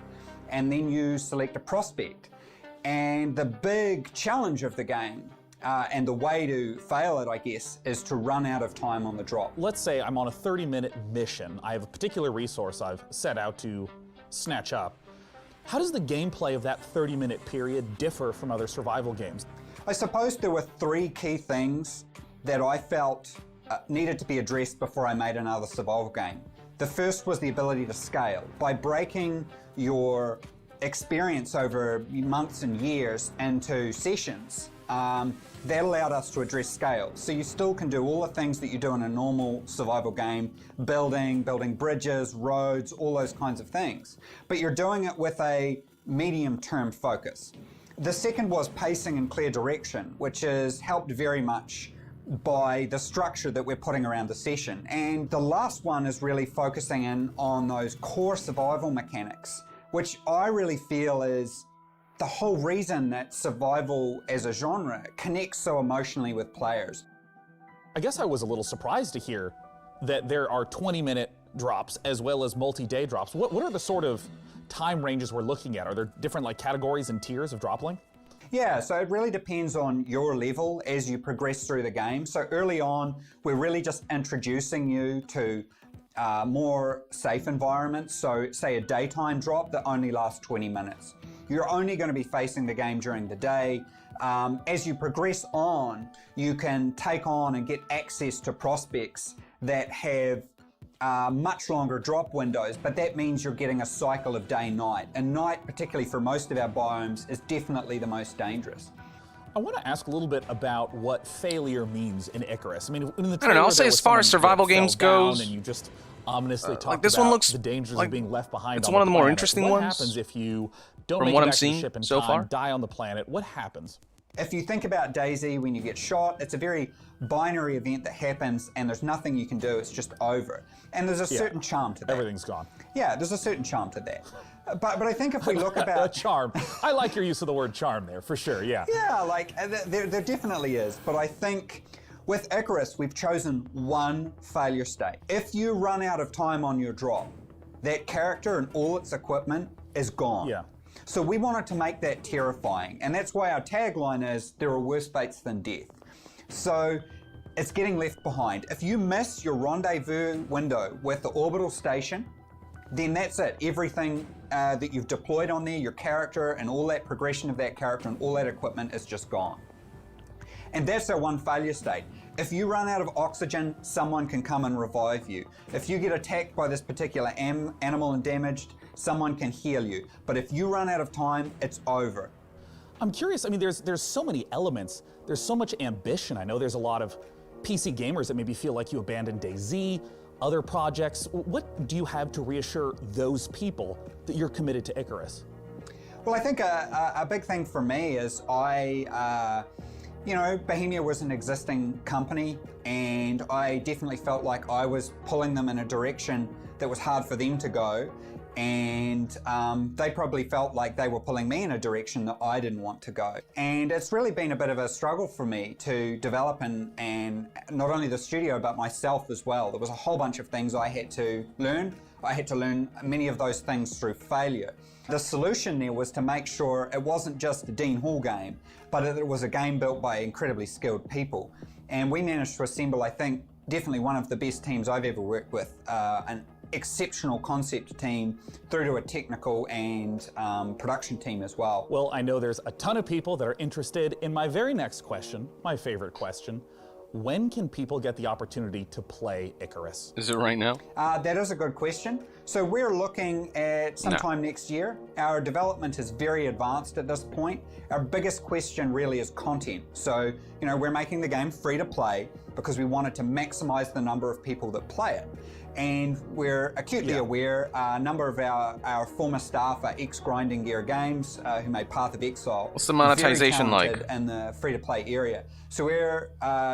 And then you select a prospect. And the big challenge of the game, and the way to fail it, I guess, is to run out of time on the drop. Let's say I'm on a 30-minute mission. I have a particular resource I've set out to snatch up. How does the gameplay of that 30-minute period differ from other survival games? I suppose there were three key things that I felt needed to be addressed before I made another survival game. The first was the ability to scale. By breaking your experience over months and years into sessions, that allowed us to address scale. So you still can do all the things that you do in a normal survival game, building bridges, roads, all those kinds of things. But you're doing it with a medium-term focus. The second was pacing and clear direction, which is helped very much by the structure that we're putting around the session. And the last one is really focusing in on those core survival mechanics, which I really feel is the whole reason that survival as a genre connects so emotionally with players. I guess I was a little surprised to hear that there are 20-minute drops as well as multi-day drops. What are the sort of time ranges we're looking at? Are there different like categories and tiers of drop length? Yeah, so it really depends on your level as you progress through the game. So early on, we're really just introducing you to more safe environments. So say a daytime drop that only lasts 20 minutes. You're only going to be facing the game during the day. As you progress on, you can take on and get access to prospects that have much longer drop windows, but that means you're getting a cycle of day-night. And night, particularly for most of our biomes, is definitely the most dangerous. I want to ask a little bit about what failure means in Icarus. I mean, in the I don't know. I'll say as far as survival games goes, and you just ominously talk like this about one looks the dangers like of being left behind. It's on one of the more planet. interesting what ones. What happens if you don't from make what it I'm back to seeing the ship in so time, far? die on the planet? What happens? If you think about DayZ, when you get shot, it's a very binary event that happens and there's nothing you can do, it's just over. And there's a certain charm to that. Everything's gone. Yeah, there's a certain charm to that. But I think if we look about... charm. I like your use of the word charm there, for sure, yeah. Yeah, like, there definitely is. But I think With Icarus, we've chosen one failure state. If you run out of time on your drop, that character and all its equipment is gone. Yeah. So we wanted to make that terrifying, and that's why our tagline is, there are worse fates than death. So it's getting left behind. If you miss your rendezvous window with the orbital station, then that's it. Everything that you've deployed on there, your character and all that progression of that character and all that equipment is just gone. And that's our one failure state. If you run out of oxygen, someone can come and revive you. If you get attacked by this particular animal and damaged, someone can heal you. But if you run out of time, it's over. I'm curious, I mean, there's so many elements. There's so much ambition. I know there's a lot of PC gamers that maybe feel like you abandoned DayZ, other projects. What do you have to reassure those people that you're committed to Icarus? Well, I think a big thing for me is you know, Bohemia was an existing company, and I definitely felt like I was pulling them in a direction that was hard for them to go, and they probably felt like they were pulling me in a direction that I didn't want to go. And it's really been a bit of a struggle for me to develop and not only the studio, but myself as well. There was a whole bunch of things I had to learn. I had to learn many of those things through failure. The solution there was to make sure it wasn't just a Dean Hall game, but it was a game built by incredibly skilled people. And we managed to assemble, I think, definitely one of the best teams I've ever worked with, an exceptional concept team through to a technical and production team as well. Well, I know there's a ton of people that are interested in my very next question, my favorite question. When can people get the opportunity to play Icarus? Is it right now? That is a good question. So we're looking at sometime next year. Our development is very advanced at this point. Our biggest question really is content. So, you know, we're making the game free to play because we wanted to maximize the number of people that play it. And we're acutely aware a number of our former staff are ex-Grinding Gear Games who made Path of Exile. What's the monetization like? In the free-to-play area. So we're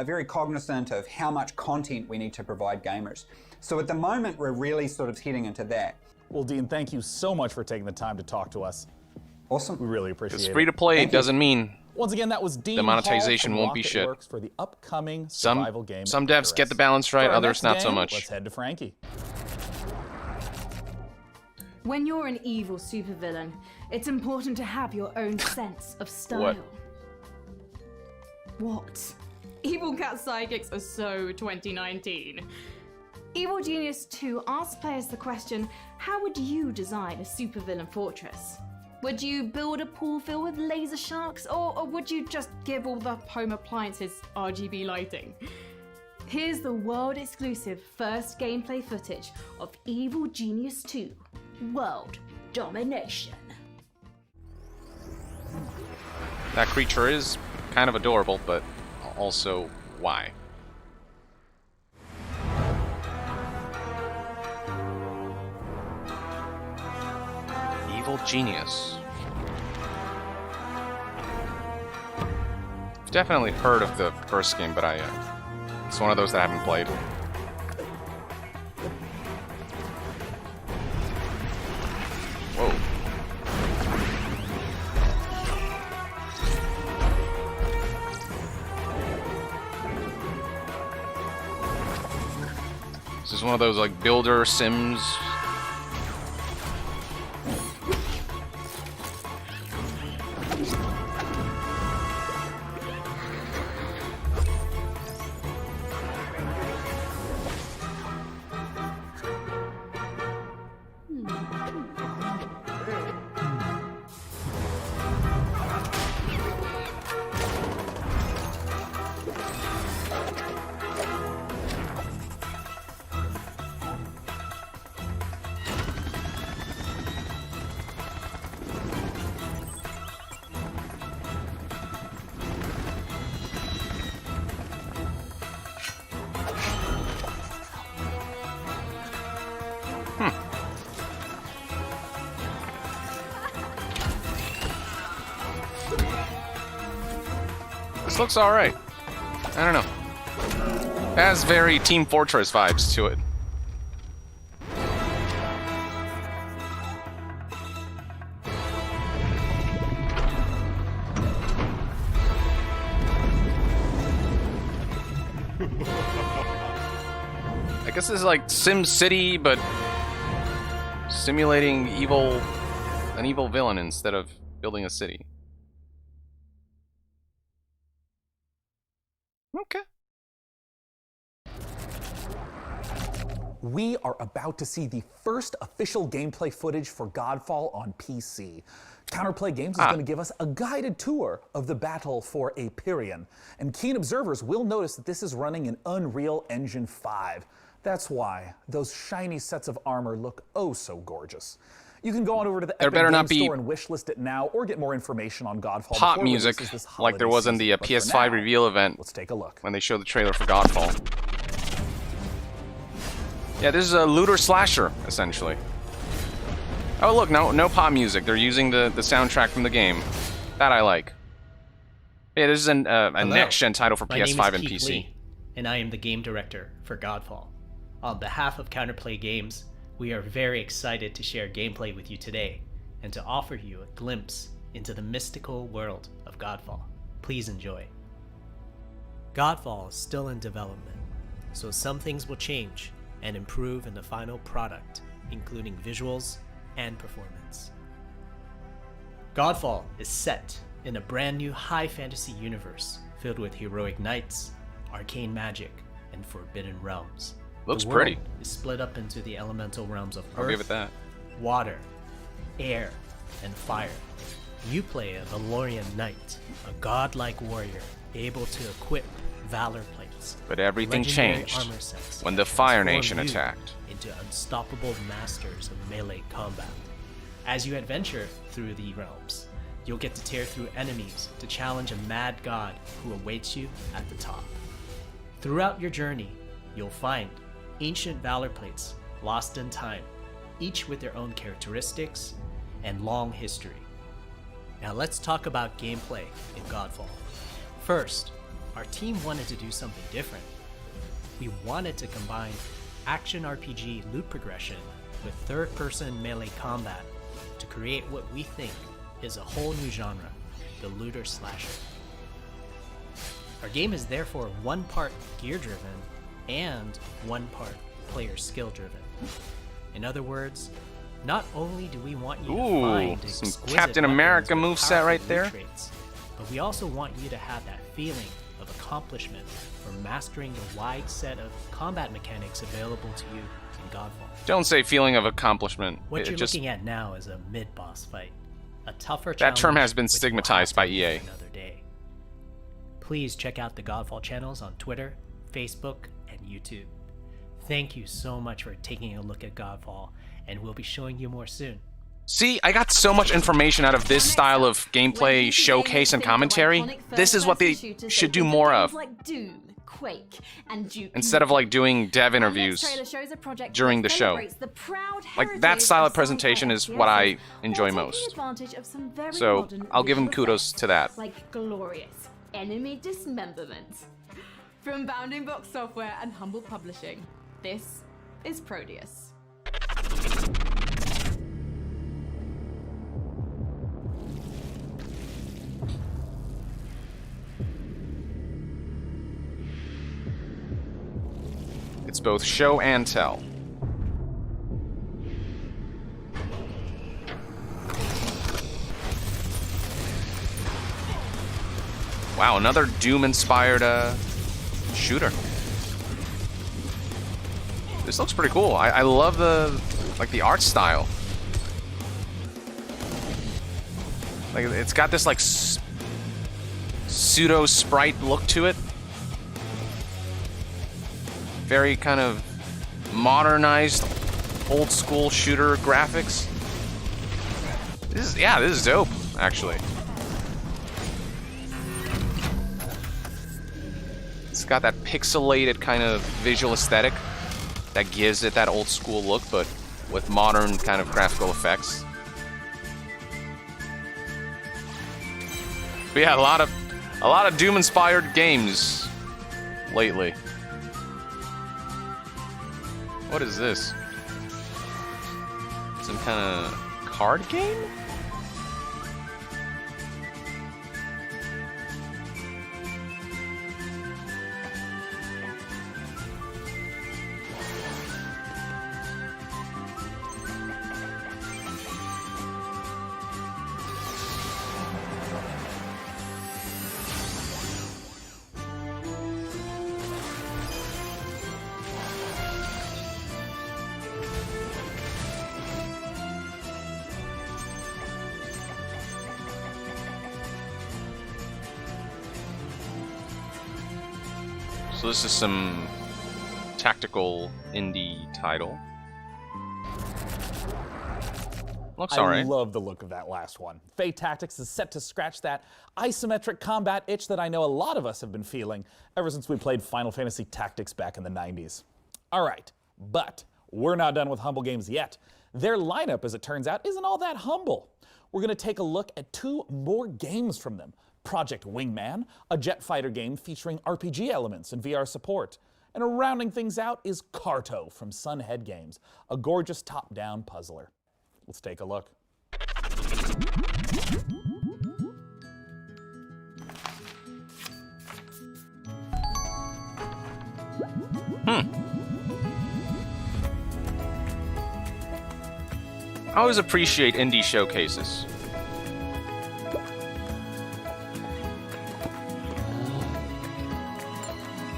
very cognizant of how much content we need to provide gamers. So at the moment, we're really sort of heading into that. Well, Dean, thank you so much for taking the time to talk to us. Awesome. We really appreciate it. It's free-to-play doesn't mean once again, that was Dean the monetization Hall won't be shit. Works for the upcoming survival game. Some devs get the balance right, others not so much. Let's head to Frankie. When you're an evil supervillain, it's important to have your own sense of style. What? Evil Cat Psychics are so 2019. Evil Genius 2 asks players the question, how would you design a supervillain fortress? Would you build a pool filled with laser sharks, or would you just give all the home appliances RGB lighting? Here's the world-exclusive first gameplay footage of Evil Genius 2, World Domination. That creature is kind of adorable, but also why? Evil Genius. I've definitely heard of the first game, but it's one of those that I haven't played. Whoa. This is one of those like builder sims. This looks alright. I don't know. It has very Team Fortress vibes to it. guess this is like Sim City, but simulating an evil villain instead of building a city. Okay. We are about to see the first official gameplay footage for Godfall on PC. Counterplay Games is going to give us a guided tour of the battle for Aperion, and keen observers will notice that this is running in Unreal Engine 5. That's why those shiny sets of armor look oh so gorgeous. You can go on over to the Epic Games Store and wishlist it now, or get more information on Godfall. Pop music, like there was in the PS5 reveal event. Let's take a look. When they showed the trailer for Godfall. Yeah, this is a looter slasher, essentially. Oh look, no pop music. They're using the soundtrack from the game. That I like. Yeah, this is a next-gen title for PS5 and PC. Lee, and I am the game director for Godfall. On behalf of Counterplay Games, we are very excited to share gameplay with you today, and to offer you a glimpse into the mystical world of Godfall. Please enjoy. Godfall is still in development, so some things will change and improve in the final product, including visuals and performance. Godfall is set in a brand new high fantasy universe filled with heroic knights, arcane magic, and forbidden realms. Looks pretty. The world is split up into the elemental realms of I'll give earth, it that. water, air, and fire. You play a Valorian knight, a godlike warrior able to equip valor plates. But everything legendary changed armor sets when that the Fire transform Nation you attacked. into unstoppable masters of melee combat. As you adventure through the realms, you'll get to tear through enemies to challenge a mad god who awaits you at the top. Throughout your journey, you'll find ancient valor plates lost in time, each with their own characteristics and long history. Now let's talk about gameplay in Godfall. First, our team wanted to do something different. We wanted to combine action RPG loot progression with third-person melee combat to create what we think is a whole new genre, the looter slasher. Our game is therefore one part gear-driven and one part player skill-driven. In other words, not only do we want you to find some exquisite Captain America moveset right there. traits, but we also want you to have that feeling of accomplishment for mastering the wide set of combat mechanics available to you in Godfall. Don't say feeling of accomplishment. What you're looking at now is a mid-boss fight, a tougher that term challenge has been which we'll stigmatized have by to EA. do another day. Please check out the Godfall channels on Twitter, Facebook, and YouTube. Thank you so much for taking a look at Godfall, and we'll be showing you more soon. See, I got so much information out of this style of gameplay showcase and commentary. This is what they should do more of. Instead of like doing dev interviews during the show. Like that style of presentation is what I enjoy most. So I'll give them kudos to that. Like glorious enemy dismemberment. From Bounding Box Software and Humble Publishing, this is Proteus. It's both show and tell. Wow, another Doom-inspired shooter. This looks pretty cool. I love the art style. Like it's got this like pseudo sprite look to it. Very kind of modernized, old school shooter graphics. This is dope, actually. It's got that pixelated kind of visual aesthetic that gives it that old school look, but with modern kind of graphical effects. But yeah, a lot of Doom-inspired games lately. What is this? Some kind of card game? So this is some tactical indie title. Looks alright. I love the look of that last one. Fae Tactics is set to scratch that isometric combat itch that I know a lot of us have been feeling ever since we played Final Fantasy Tactics back in the 90s. Alright, but we're not done with humble games yet. Their lineup, as it turns out, isn't all that humble. We're going to take a look at 2 more games from them. Project Wingman, a jet fighter game featuring RPG elements and VR support. And rounding things out is Carto from Sunhead Games, a gorgeous top-down puzzler. Let's take a look. I always appreciate indie showcases.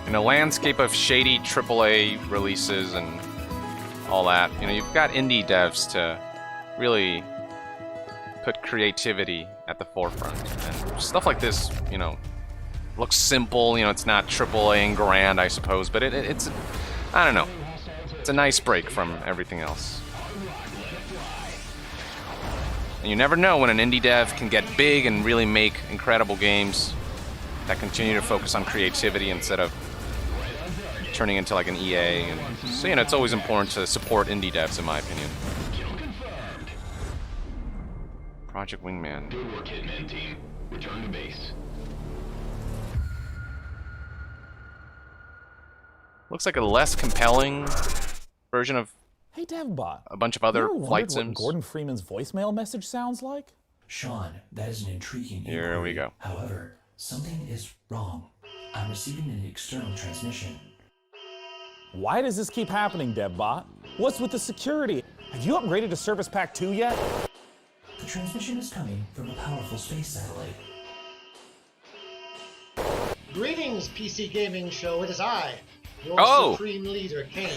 In a landscape of shady AAA releases and all that, you know, you've got indie devs to really put creativity at the forefront. And stuff like this, you know, looks simple, you know, it's not AAA and grand, I suppose, but it's, I don't know, it's a nice break from everything else. And you never know when an indie dev can get big and really make incredible games that continue to focus on creativity instead of turning into like an EA. And so, you know, it's always important to support indie devs, in my opinion. Project Wingman. Good work, Hitman team. Return to base. Looks like a less compelling version of Hey, DevBot. A bunch of other flight sims. What Gordon Freeman's voicemail message sounds like? Sean, that is an intriguing inquiry. Here we go. However, something is wrong. I'm receiving an external transmission. Why does this keep happening, DevBot? What's with the security? Have you upgraded to Service Pack 2 yet? The transmission is coming from a powerful space satellite. Greetings, PC Gaming Show. It is I, your supreme leader, Kane.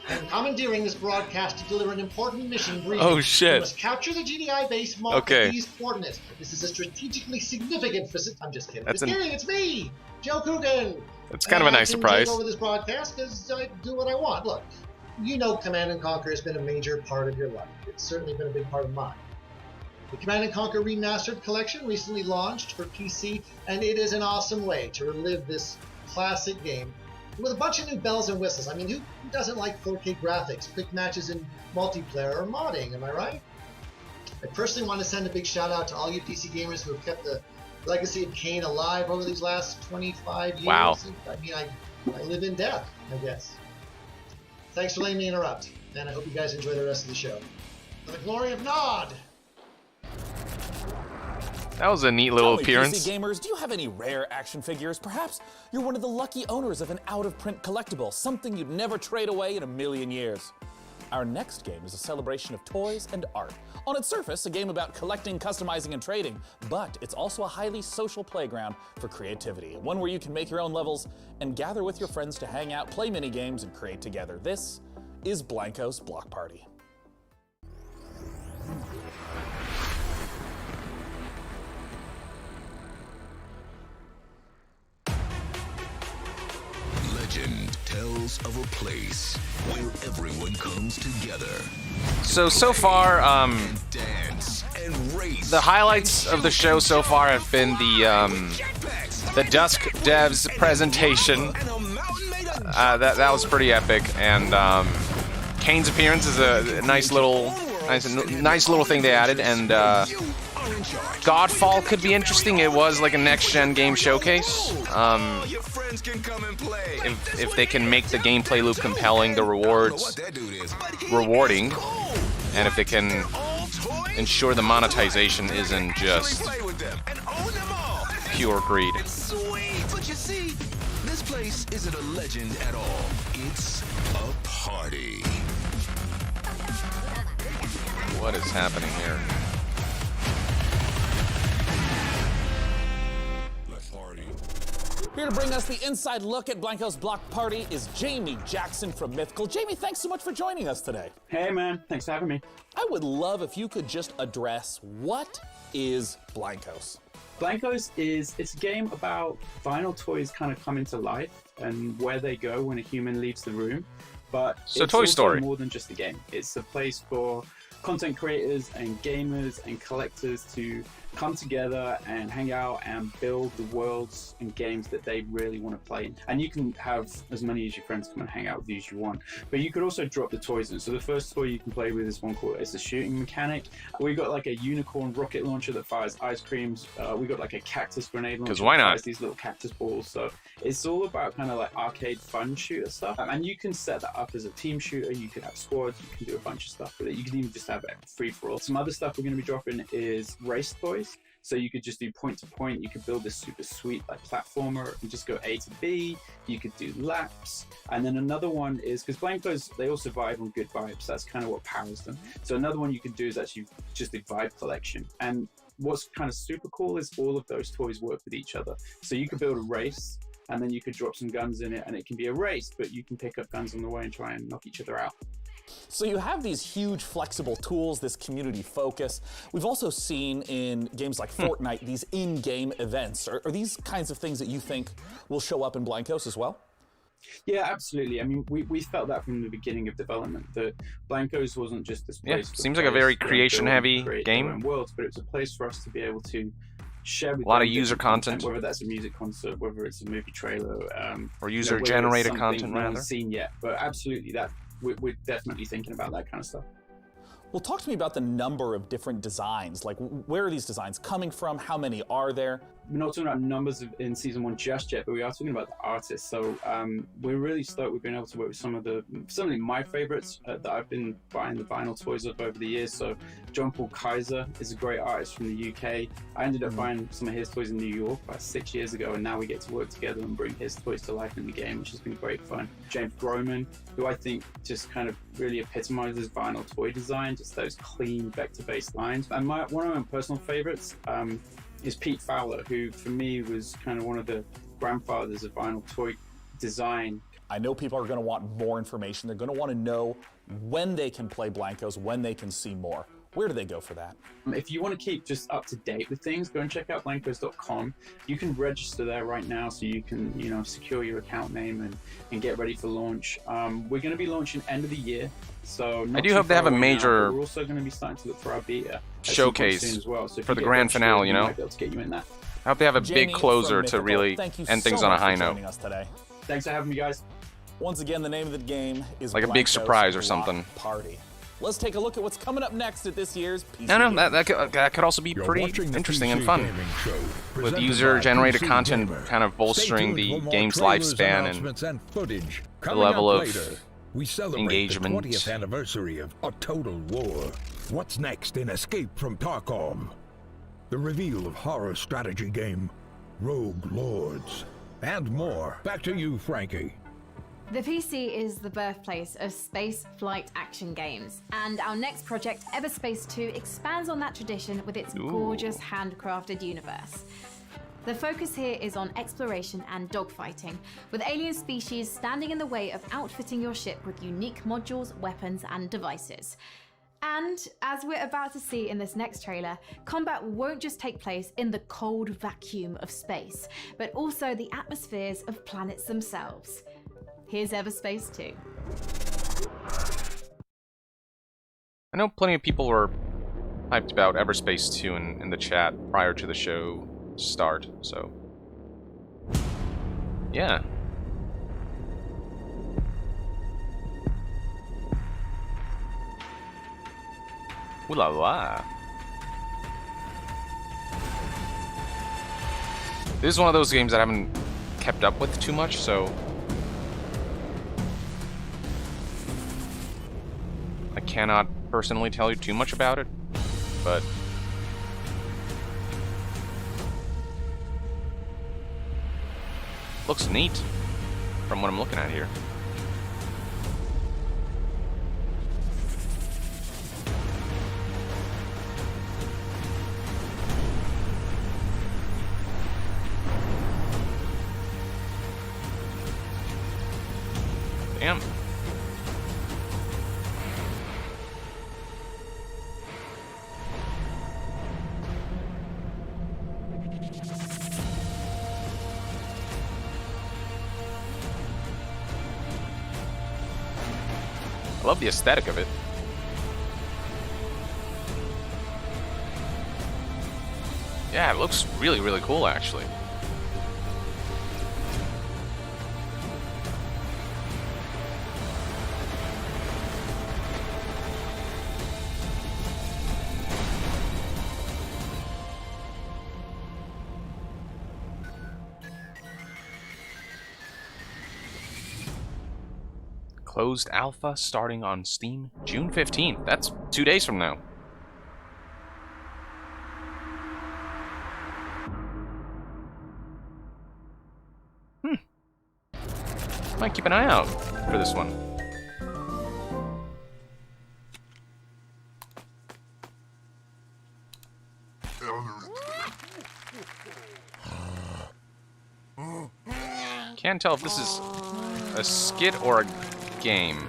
I'm commandeering this broadcast to deliver an important mission briefing. Oh, shit. You must capture the GDI base marked at these coordinates. This is a strategically significant visit. I'm just kidding. It's me, Joe Coogan. It's kind of a nice surprise. I take over this broadcast because I do what I want. Look, you know Command & Conquer has been a major part of your life. It's certainly been a big part of mine. The Command & Conquer Remastered collection recently launched for PC, and it is an awesome way to relive this classic game with a bunch of new bells and whistles. I mean, who doesn't like 4K graphics, quick matches in multiplayer, or modding, am I right? I personally want to send a big shout out to all you PC gamers who have kept the legacy of Kane alive over these last 25 years. Wow. I mean, I live in death, I guess. Thanks for letting me interrupt, and I hope you guys enjoy the rest of the show. For the glory of Nod! That was a neat little appearance. PC gamers, do you have any rare action figures? Perhaps you're one of the lucky owners of an out-of-print collectible, something you'd never trade away in a million years. Our next game is a celebration of toys and art. On its surface, a game about collecting, customizing, and trading, but it's also a highly social playground for creativity, one where you can make your own levels and gather with your friends to hang out, play mini-games, and create together. This is Blancos Block Party. Legend tells of a place where everyone comes together. So far, Dance and race. the highlights of the show so far have been the Dusk Devs presentation. That was pretty epic, and Kane's appearance is a nice little thing they added, and Godfall could be interesting. It was like a next-gen game showcase. If they can make the gameplay loop compelling, the rewards rewarding, and if they can ensure the monetization isn't just pure greed. Sweet, but you see, this place isn't a legend at all. It's a party. What is happening here? Here to bring us the inside look at Blancos Block Party is Jamie Jackson from Mythical. Jamie, thanks so much for joining us today. Hey man, thanks for having me. I would love if you could just address what is Blancos. Blancos it's a game about vinyl toys kind of coming to life and where they go when a human leaves the room. But So it's Toy also Story. more than just a game. It's a place for content creators and gamers and collectors to come together and hang out and build the worlds and games that they really want to play in. And you can have as many of your friends come and hang out with you as you want. But you could also drop the toys in. So the first toy you can play with is one called it's a shooting mechanic. We got like a unicorn rocket launcher that fires ice creams. We got like a cactus grenade launcher. 'Cause why that not? fires these little cactus balls. So it's all about kind of like arcade fun shooter stuff. And you can set that up as a team shooter. You could have squads. You can do a bunch of stuff with it. You can even just have it free for all. Some other stuff we're going to be dropping is race toys. So you could just do point to point. You could build this super sweet like platformer and just go A to B. You could do laps. And then another one is, because Blancos, they all survive on good vibes. That's kind of what powers them. So another one you can do is actually just a vibe collection. And what's kind of super cool is all of those toys work with each other. So you could build a race and then you could drop some guns in it and it can be a race, but you can pick up guns on the way and try and knock each other out. So you have these huge flexible tools, this community focus. We've also seen in games like Fortnite, these in-game events. Are these kinds of things that you think will show up in Blancos as well? Yeah, absolutely. I mean, we felt that from the beginning of development, that Blancos wasn't just this place. Yeah, seems like a very creation-heavy game. Worlds, but it was a place for us to be able to share with a lot them of user different content, whether that's a music concert, whether it's a movie trailer, or whether user-generated it's content, something no rather. one's seen yet. But absolutely, that we're definitely thinking about that kind of stuff. Well, talk to me about the number of different designs. Like, where are these designs coming from? How many are there? We're not talking about numbers in season 1 just yet, but we are talking about the artists. So we're really stoked we've been able to work with some of my favorites that I've been buying the vinyl toys of over the years. So John Paul Kaiser is a great artist from the UK. I ended up buying some of his toys in New York about 6 years ago, and now we get to work together and bring his toys to life in the game, which has been great fun. James Groman, who I think just kind of really epitomizes vinyl toy design, just those clean vector-based lines. And one of my personal favorites is Pete Fowler, who for me was kind of one of the grandfathers of vinyl toy design. I know people are going to want more information. They're going to want to know when they can play Blancos, when they can see more. Where do they go for that? If you want to keep just up to date with things, go and check out blancos.com. You can register there right now, so you can secure your account name and get ready for launch. We're going to be launching end of the year, so I do hope they have a major we're also going to be starting to look for our beta showcase as well. So for the grand finale. You know, might be able to get you in that. I hope they have a Jamie big closer to from really Thank you end things so on a much for high note. joining us today. Thanks for having me, guys. Once again, the name of the game is Like a big Blancos surprise or Block something. Party. Let's take a look at what's coming up next at this year's PC No, Gaming. that could also be You're pretty watching the interesting and PC fun. Gaming Show, With presented user-generated by PC content Gamer. kind of bolstering Stay tuned the for more game's trailers, lifespan announcements, and footage. the Coming level up of later, we celebrate engagement. the 20th anniversary of A Total War. What's next in Escape from Tarkov? The reveal of horror strategy game Rogue Lords, and more. Back to you, Frankie. The PC is the birthplace of space flight action games, and our next project, Everspace 2, expands on that tradition with its gorgeous handcrafted universe. The focus here is on exploration and dogfighting, with alien species standing in the way of outfitting your ship with unique modules, weapons, and devices. And, as we're about to see in this next trailer, combat won't just take place in the cold vacuum of space, but also the atmospheres of planets themselves. Here's Everspace 2. I know plenty of people were hyped about Everspace 2 in the chat prior to the show start, so yeah. Ooh la la. This is one of those games that I haven't kept up with too much, so I cannot personally tell you too much about it, but looks neat from what I'm looking at here. Damn. love the aesthetic of it. Yeah, it looks really, really cool, actually. Closed alpha starting on Steam June 15th. That's 2 days from now. Might keep an eye out for this one. Can't tell if this is a skit or a game.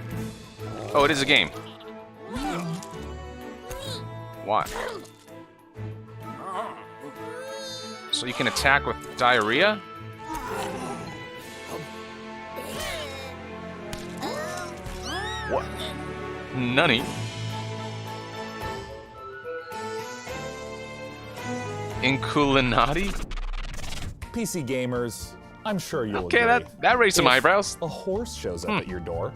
Oh, it is a game. Why? So you can attack with diarrhea? What? Nunny. Inculinati? PC gamers, I'm sure you'll Okay, agree. that raised some eyebrows. A horse shows up at your door,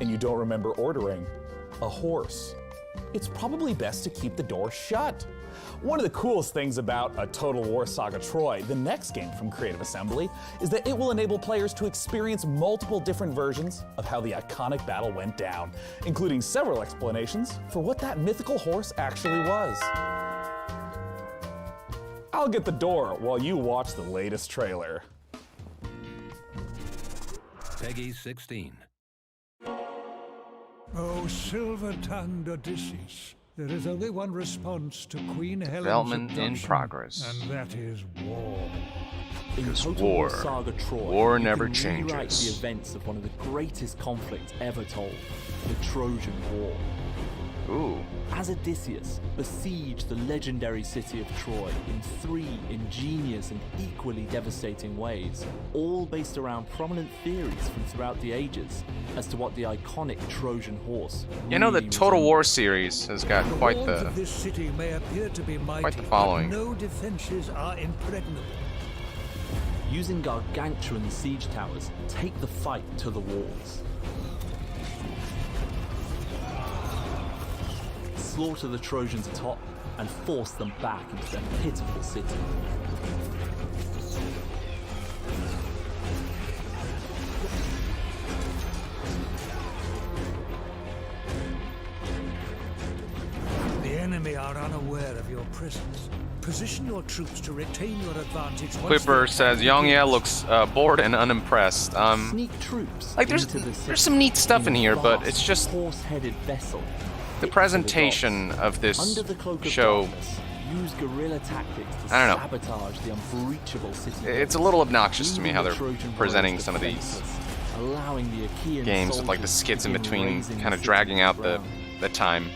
and you don't remember ordering a horse. It's probably best to keep the door shut. One of the coolest things about a Total War Saga Troy, the next game from Creative Assembly, is that it will enable players to experience multiple different versions of how the iconic battle went down, including several explanations for what that mythical horse actually was. I'll get the door while you watch the latest trailer. Peggy 16. Oh, silver-tongued Odysseus. There is only one response to Queen Helen's Development in abduction, progress. and that is war. Because Total war. Saga Troy, War you never can rewrite changes. the events of one of the greatest conflicts ever told, the Trojan War. Ooh. As Odysseus besieged the legendary city of Troy in 3 ingenious and equally devastating ways, all based around prominent theories from throughout the ages as to what the iconic Trojan horse You know, the really Total resembled. War series has got quite walls the of this city may appear to be mighty, quite the following. but no defenses are impregnable. Using gargantuan siege towers, take the fight to the walls. Slaughter the Trojans atop and force them back into their pitiful city. The enemy are unaware of your presence. Position your troops to retain your advantage. once Clipper they- says YongYea looks bored and unimpressed. Sneak troops like there's into the city some neat stuff in here, but vast it's just horse-headed vessel. the presentation of this Under the cloak of show. darkness, use guerrilla tactics to I don't know. sabotage the unbreachable city. It's a little obnoxious to me how they're Leaving the Trojan presenting warriors some of these defenseless, allowing the Achaean games with like the soldiers skits in to begin between, razing kind the of city dragging to out the the ground. time.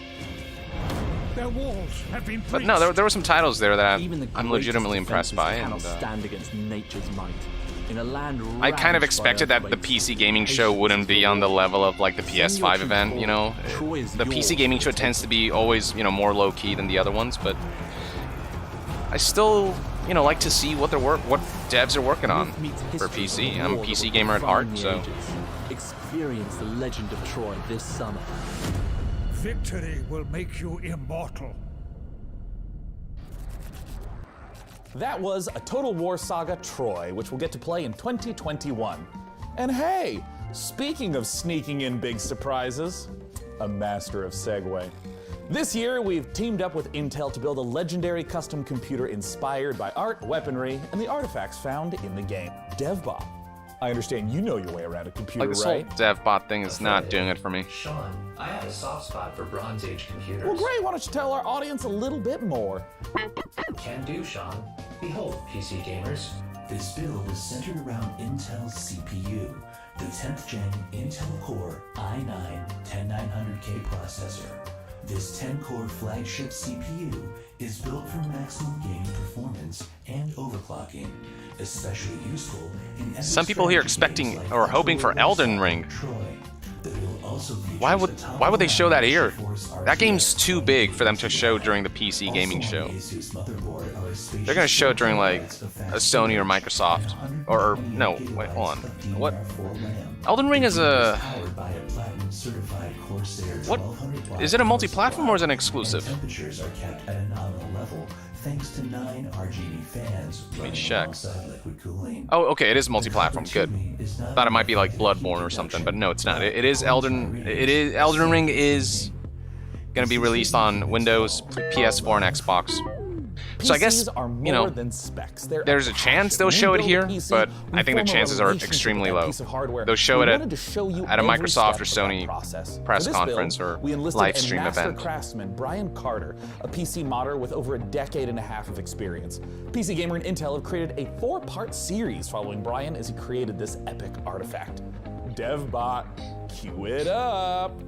Their walls have been But no, there were some titles there that Even the I'm greatest legitimately impressed defenses by, cannot and stand against nature's might. In a land I kind of ravaged by expected that the earthquakes, PC gaming show wouldn't be on the level of like the PS5 event, you know. Troy is The PC yours gaming for show the tends to be always, you know, more low key than the other ones, but I still, you know, like to see what what devs are working on for PC. I'm a PC gamer at heart, so Experience the legend of Troy this summer. Victory will make you immortal. That was a Total War Saga Troy, which we'll get to play in 2021. And hey, speaking of sneaking in big surprises, a master of segue. This year, we've teamed up with Intel to build a legendary custom computer inspired by art, weaponry, and the artifacts found in the game. DevBot, I understand you know your way around a computer, like this whole right? DevBot thing is not doing it for me. Sean, I have a soft spot for Bronze Age computers. Well, great. Why don't you tell our audience a little bit more? Can do, Sean. Behold, PC gamers. This build is centered around Intel's CPU, the 10th gen Intel Core i9-10900K processor. This 10-core flagship CPU is built for maximum gaming performance and overclocking, especially useful in Some people here expecting or hoping for Elden Ring. Troy, that will Why would they show that here? That game's too big for them to show during the PC gaming show. They're gonna show it during like a Sony or Microsoft, or no, wait, hold on. What? Elden Ring is a what? Is it a multi-platform or is it an exclusive? Temperatures are kept at a nominal level thanks to 9 RGB fans. Let me check. Oh, okay, it is multi-platform. Good. Thought it might be like Bloodborne or something, but no, it's not. It is Elden. Elden Ring is gonna be released on Windows, PS4, and Xbox. So I guess, you know, there's a chance they'll show it here, but I think the chances are extremely low. They'll show it at a Microsoft or Sony press conference or live stream event. Craftsman Brian Carter, a PC modder with over a decade and a half of experience. PC Gamer and Intel have created a 4-part series following Brian as he created this epic artifact. DevBot, cue it up!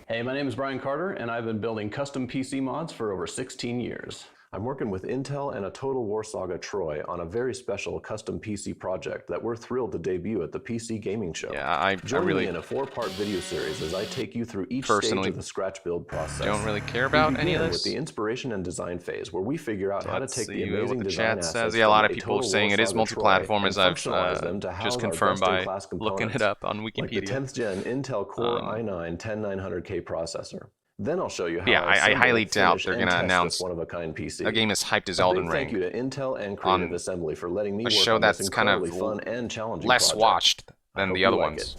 Hey, my name is Brian Carter, and I've been building custom PC mods for over 16 years. I'm working with Intel and a Total War Saga Troy on a very special custom PC project that we're thrilled to debut at the PC Gaming Show. Yeah, Join really me in a 4-part video series as I take you through each stage of the scratch build process. Don't really care about any of this. With the inspiration and design phase, where we figure out how to take the amazing what the design chat assets says. Yeah, a lot of from people Total saying War it is Saga multi-platform, Troy as and I've functionalize them to house just our confirmed by best-in-class looking it components, up on Wikipedia. like the 10th gen Intel Core i9 10900K processor. Then I'll show you how I highly doubt they're going gonna announce one-of-a-kind PC. a game as hyped as Elden Ring. Thank you to Intel and Creative Assembly for letting me a work show on that's this kind of incredibly fun and challenging less project. watched than the other you like ones.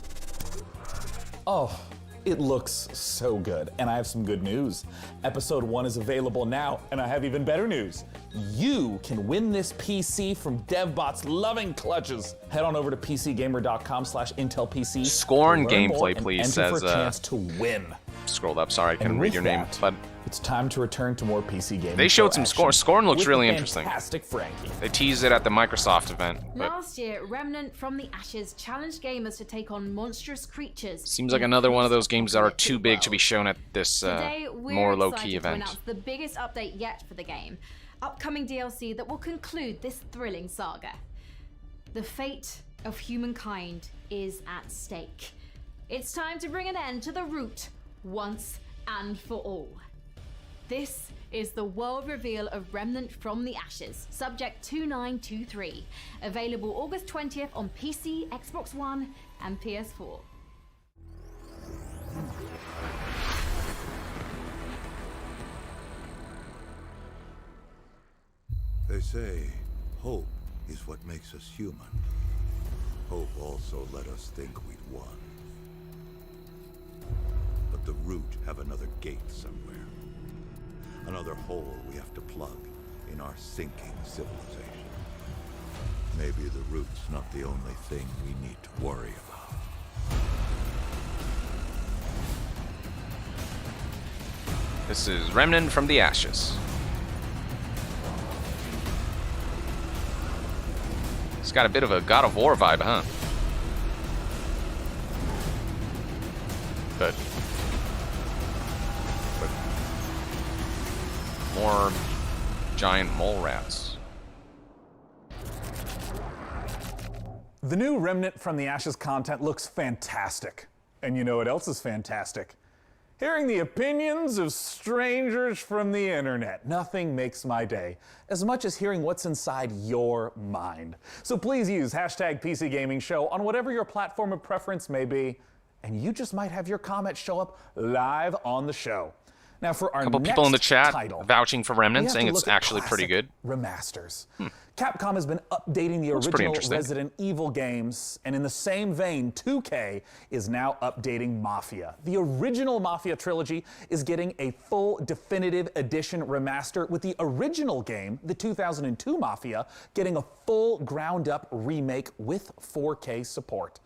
Oh, it looks so good, and I have some good news. Episode 1 is available now, and I have even better news. You can win this PC from DevBot's loving clutches. Head on over to PCGamer.com/IntelPC. Scorn gameplay, please, enter for says. a chance to win. Scrolled up. Sorry, I couldn't read your name, but it's time to return to more PC gaming. they showed some action. Scorn looks with really the interesting. Fantastic Frankie. They teased it at the Microsoft event. But Last year, Remnant from the Ashes challenged gamers to take on monstrous creatures. seems like another one of those games that are too big to be shown at this Today, we're more excited low-key to event. announce the biggest update yet for the game. Upcoming DLC that will conclude this thrilling saga. The fate of humankind is at stake. It's time to bring an end to the root once and for all. This is the world reveal of Remnant from the Ashes, Subject 2923, available August 20th on PC, Xbox One, and PS4. They say hope is what makes us human. Hope also let us think we'd won. But the root have another gate somewhere. Another hole we have to plug in our sinking civilization. Maybe the root's not the only thing we need to worry about. This is Remnant from the Ashes. It's got a bit of a God of War vibe, huh? But more giant mole rats. The new Remnant from the Ashes content looks fantastic. And you know what else is fantastic? Hearing the opinions of strangers from the internet. Nothing makes my day as much as hearing what's inside your mind. So please use hashtag PC Gaming Show on whatever your platform of preference may be, and you just might have your comment show up live on the show. Now for our couple next people in the chat title, vouching for Remnant, we have saying to it's look at actually pretty good. Remasters. Capcom has been updating the Looks pretty original interesting. Resident Evil games, and in the same vein, 2K is now updating Mafia. The original Mafia trilogy is getting a full definitive edition remaster, with the original game, the 2002 Mafia, getting a full ground-up remake with 4K support.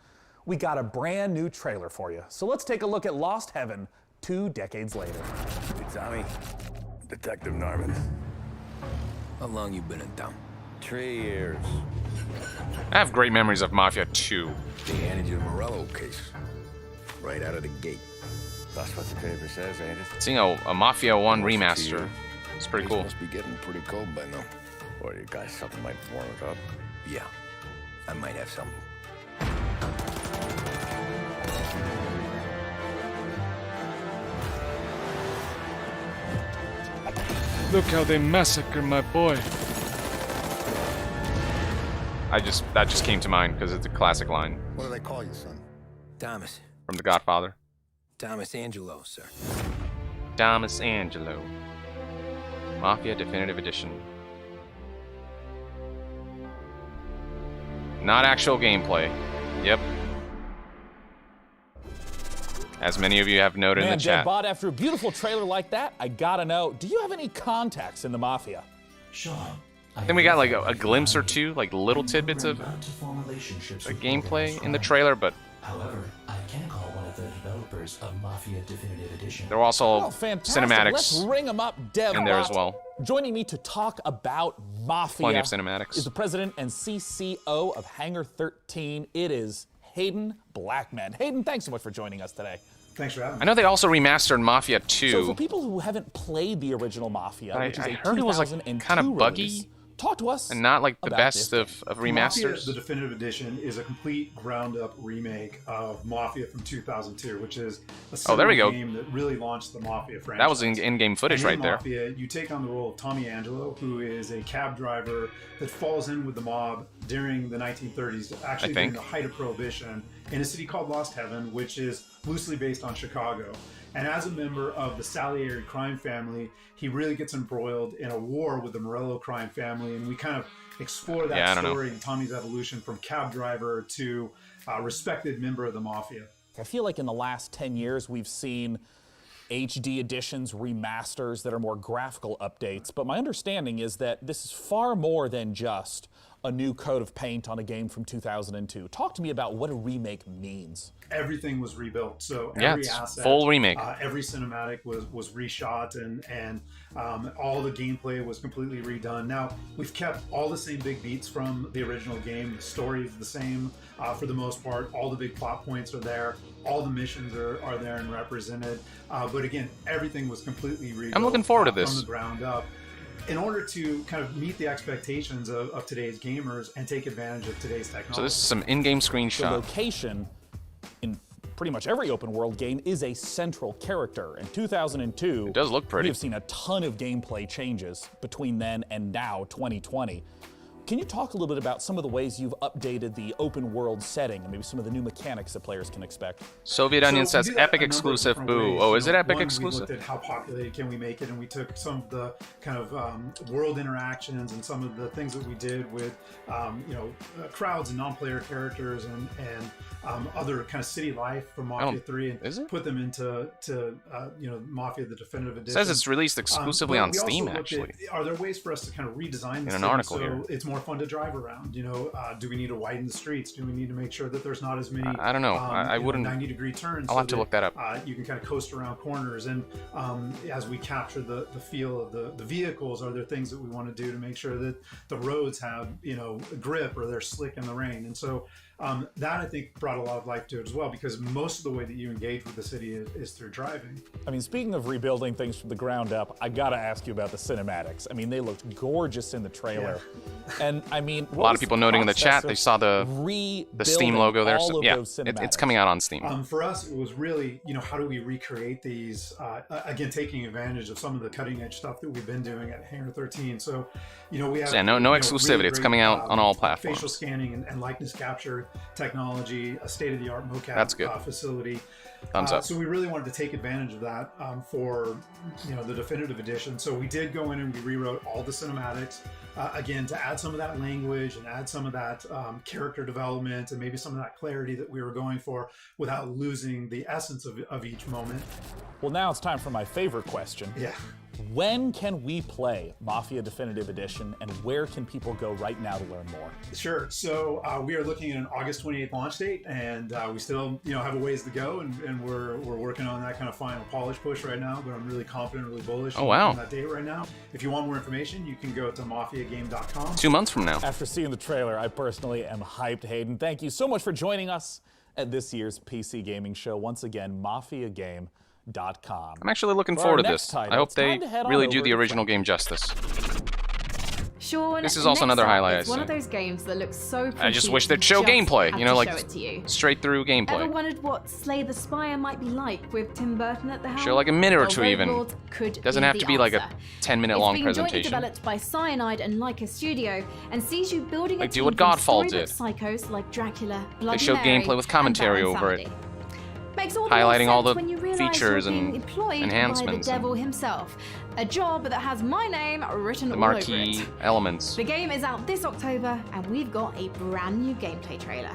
We got a brand new trailer for you, so let's take a look at Lost Heaven 2 decades later. Hey, Tommy. Detective Norman. How long you been in town? 3 years. I have great memories of Mafia 2. They handed you the Morello case. Right out of the gate. That's what the paper says, ain't it? Seeing a Mafia 1 remaster, it's pretty cool. Must be getting pretty cold by now. Or you got something might warm it up? Yeah, I might have something. Look how they massacre my boy. That just came to mind because it's a classic line. What do they call you, son? Thomas. From The Godfather. Thomas Angelo, sir. Thomas Angelo. Mafia Definitive Edition. Not actual gameplay. Yep. As many of you have noted in the chat. Bot, after a beautiful trailer like that, I gotta know, do you have any contacts in the Mafia? Sean, I think we got like a glimpse or two, like little tidbits of gameplay in the trailer, but however, I can call one of the developers of Mafia Definitive Edition. there were also Fantastic. cinematics Let's ring 'em up, Dev in there Bot. as well. Joining me to talk about Mafia Plenty of cinematics. is the president and CCO of Hangar 13. It is Hayden Blackman. Hayden, thanks so much for joining us today. Thanks for having me. I know they also remastered Mafia 2. So for people who haven't played the original Mafia, which is I a heard it was like 2002 kind of buggy. release, talk to us And not like the about best this. of Mafia, remasters. the Definitive Edition, is a complete ground-up remake of Mafia from 2002, which is a there we go. game that really launched the Mafia franchise. That was in-game footage And in right there. Mafia, you take on the role of Tommy Angelo, who is a cab driver that falls in with the mob during the 1930s, actually during the height of Prohibition, in a city called Lost Heaven, which is loosely based on Chicago. And as a member of the Salieri crime family, he really gets embroiled in a war with the Morello crime family, and we kind of explore that story and Tommy's evolution from cab driver to respected member of the Mafia. I feel like in the last 10 years, we've seen HD editions, remasters that are more graphical updates, but my understanding is that this is far more than just a new coat of paint on a game from 2002. Talk to me about what a remake means. Everything was rebuilt, so Yeah, every it's asset, full remake. every cinematic was reshot, and all the gameplay was completely redone. Now we've kept all the same big beats from the original game. The story is the same for the most part. All the big plot points are there. All the missions are there and represented. But again, everything was completely rebuilt. I'm looking forward to this. From the ground up, in order to kind of meet the expectations of today's gamers and take advantage of today's technology. So this is some in-game The screenshot. location in pretty much every open world game is a central character. In 2002, It does look pretty. we have seen a ton of gameplay changes between then and now, 2020. Can you talk a little bit about some of the ways you've updated the open world setting and maybe some of the new mechanics that players can expect? Soviet Onion So we says do that Epic a number of exclusive. different Boo. ways. Oh, You is it know, Epic one, exclusive? We looked at how populated can we make it, and we took some of the kind of world interactions and some of the things that we did with crowds and non-player characters and other kind of city life from Mafia 3 and put them into Mafia the Definitive Edition. It says it's released exclusively But on we also Steam, looked at, actually. are there ways for us to kind of redesign the In an city article so here. it's more fun to drive around? Do we need to widen the streets? Do we need to make sure that there's not as many I don't know. I wouldn't. 90-degree turns? I'll have to look that up. You can kind of coast around corners, and as we capture the feel of the vehicles, are there things that we want to do to make sure that the roads have grip or they're slick in the rain? And so that I think brought a lot of life to it as well, because most of the way that you engage with the city is through driving. I mean, speaking of rebuilding things from the ground up, I gotta ask you about the cinematics. I mean, they looked gorgeous in the trailer. And I mean, A lot of people noting in the chat they saw the Steam logo there. So, yeah, it's coming out on Steam. For us, it was really, how do we recreate these? Again, taking advantage of some of the cutting edge stuff that we've been doing at Hangar 13. So, we have no exclusivity. Really it's coming out on all platforms. Facial scanning and likeness capture technology, a state-of-the-art mocap That's good. Facility. Thumbs up. So we really wanted to take advantage of that for the Definitive Edition. So we did go in and we rewrote all the cinematics again to add some of that language and add some of that character development and maybe some of that clarity that we were going for without losing the essence of each moment. Well, now it's time for my favorite question. Yeah. When can we play Mafia Definitive Edition, and where can people go right now to learn more? Sure. So we are looking at an August 28th launch date, and we still, have a ways to go, and we're working on that kind of final polish push right now. But I'm really confident, really bullish on that date right now. If you want more information, you can go to mafiagame.com. 2 months from now. After seeing the trailer, I personally am hyped, Hayden. Thank you so much for joining us at this year's PC Gaming Show. Once again, mafiagame.com. I'm actually looking forward to this. I hope they really do the original game justice. Sean, This is also next another up, highlight, It's one of those games that looks so pretty. I just wish they'd show just gameplay, have you know, to like show it to you. straight through Ever gameplay. wondered what Slay the Spire might be like with Tim Burton at the helm? Show like a minute or Well, two even. Roguelord could Doesn't be have the to be like a answer. 10-minute long It's been jointly presentation. developed by Cyanide and Leica Studio and sees you building Like, a do team what from Godfall storybook did. psychos like Dracula, Bloody They showed Mary, gameplay with commentary and over it, Baron Makes all the highlighting more all sense the when you realize features you're being and employed enhancements by the and devil himself. A job that has my name written the all over marquee it. elements. The game is out this October, and we've got a brand new gameplay trailer.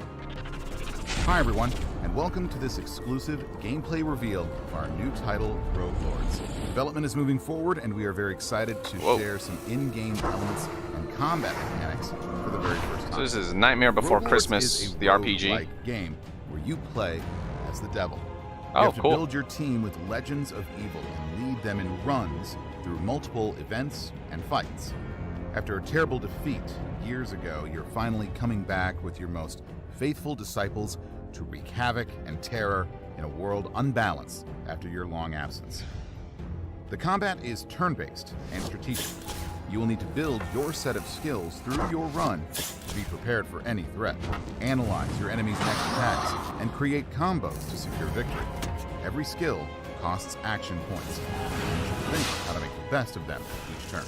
Hi everyone, and welcome to this exclusive gameplay reveal of our new title, Roguelords. Development is moving forward, and we are very excited to share some in-game elements and combat mechanics for the very first time. So this is Nightmare Before Roguelords Christmas, is a the RPG. roguelike game where you play as the devil. Oh, You have to cool. build your team with legends of evil and lead them in runs through multiple events and fights. After a terrible defeat years ago, you're finally coming back with your most faithful disciples to wreak havoc and terror in a world unbalanced after your long absence. The combat is turn-based and strategic. You will need to build your set of skills through your run to be prepared for any threat, analyze your enemy's next attacks, and create combos to secure victory. Every skill costs action points. You should think how to make the best of them each turn.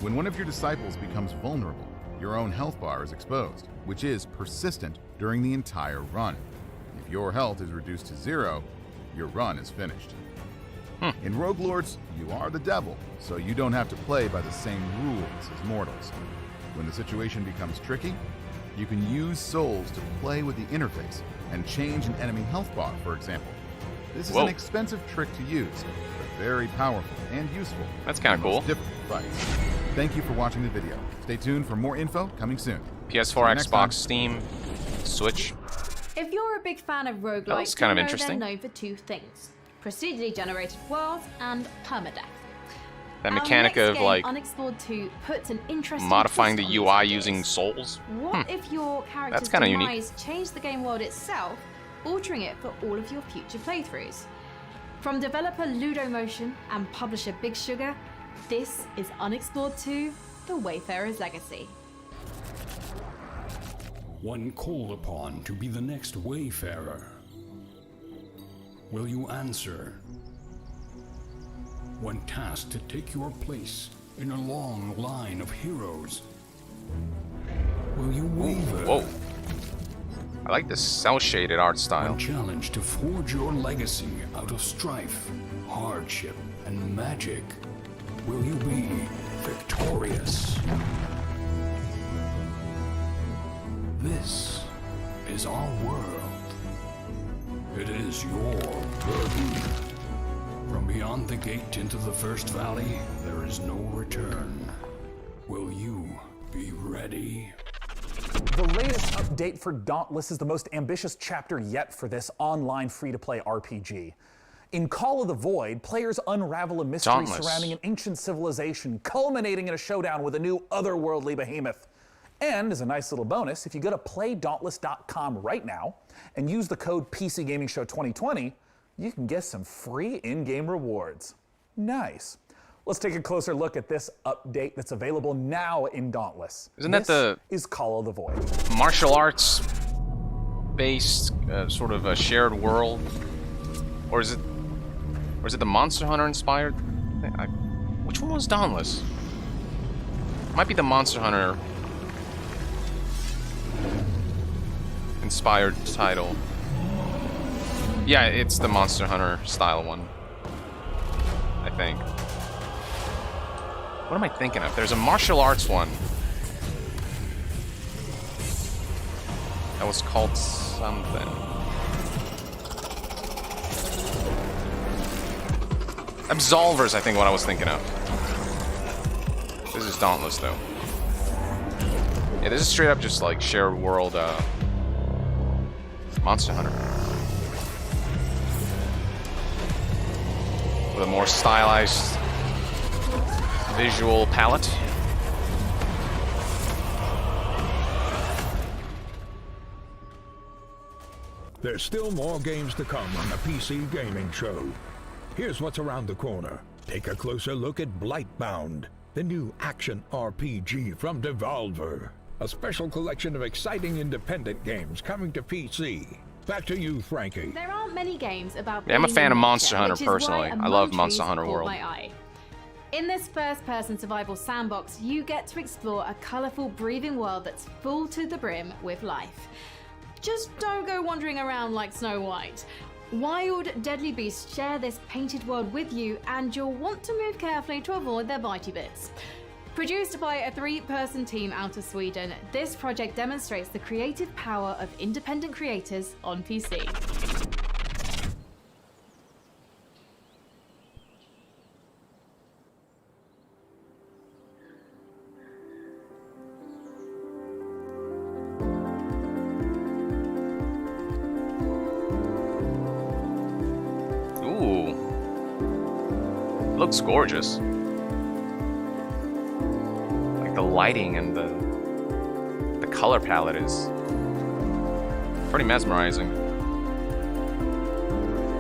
When one of your disciples becomes vulnerable, your own health bar is exposed, which is persistent during the entire run. If your health is reduced to 0, your run is finished. In Roguelords, you are the devil, so you don't have to play by the same rules as mortals. When the situation becomes tricky, you can use souls to play with the interface and change an enemy health bar, for example. This is an expensive trick to use, but very powerful and useful. That's kind of in the cool. most difficult fights. Thank you for watching the video. Stay tuned for more info coming soon. PS4, See you next Xbox, time. Steam, Switch. If you're a big fan of roguelikes, looks kind of you know interesting. they're known for two things: procedurally generated worlds and permadeath. That Our mechanic next of game, like Unexplored 2, puts an interesting modifying the twist on UI these using ideas. souls. What if your character's kinda unique. demise changed the game world itself, altering it for all of your future playthroughs? From developer Ludo Motion and publisher Big Sugar, this is Unexplored 2: The Wayfarer's Legacy. When called upon to be the next Wayfarer, will you answer? When tasked to take your place in a long line of heroes, will you waver? Whoa. I like this cel-shaded art style. When challenged to forge your legacy out of strife, hardship, and magic, will you be victorious? This is our world. It is your burden. From beyond the gate into the First Valley, there is no return. Will you be ready? The latest update for Dauntless is the most ambitious chapter yet for this online free-to-play RPG. In Call of the Void, players unravel a mystery Dauntless. surrounding an ancient civilization, culminating in a showdown with a new otherworldly behemoth. And as a nice little bonus, if you go to playdauntless.com right now and use the code PCGamingShow2020, you can get some free in-game rewards. Nice. Let's take a closer look at this update that's available now in Dauntless. Isn't that the is Call of the Void. martial arts based sort of a shared world? Or is it the Monster Hunter inspired? Which one was Dauntless? Might be the Monster Hunter inspired title. Yeah, it's the Monster Hunter style one, I think. What am I thinking of? There's a martial arts one that was called something. Absolvers, I think, what I was thinking of. This is Dauntless, though. Yeah, this is straight up just like shared world Monster Hunter. With a more stylized visual palette. There's still more games to come on the PC Gaming Show. Here's what's around the corner. Take a closer look at Blightbound, the new action RPG from Devolver. A special collection of exciting independent games coming to PC. Back to you, Frankie. There aren't many games about Yeah, I'm a being fan in of Monster nature, Hunter which is personally. why I love Among Monster Trees Hunter caught World. my eye. In this first-person survival sandbox, you get to explore a colourful, breathing world that's full to the brim with life. Just don't go wandering around like Snow White. Wild, deadly beasts share this painted world with you, and you'll want to move carefully to avoid their bitey bits. Produced by a 3-person team out of Sweden, this project demonstrates the creative power of independent creators on PC. Ooh. Looks gorgeous. Like the lighting and the color palette is pretty mesmerizing.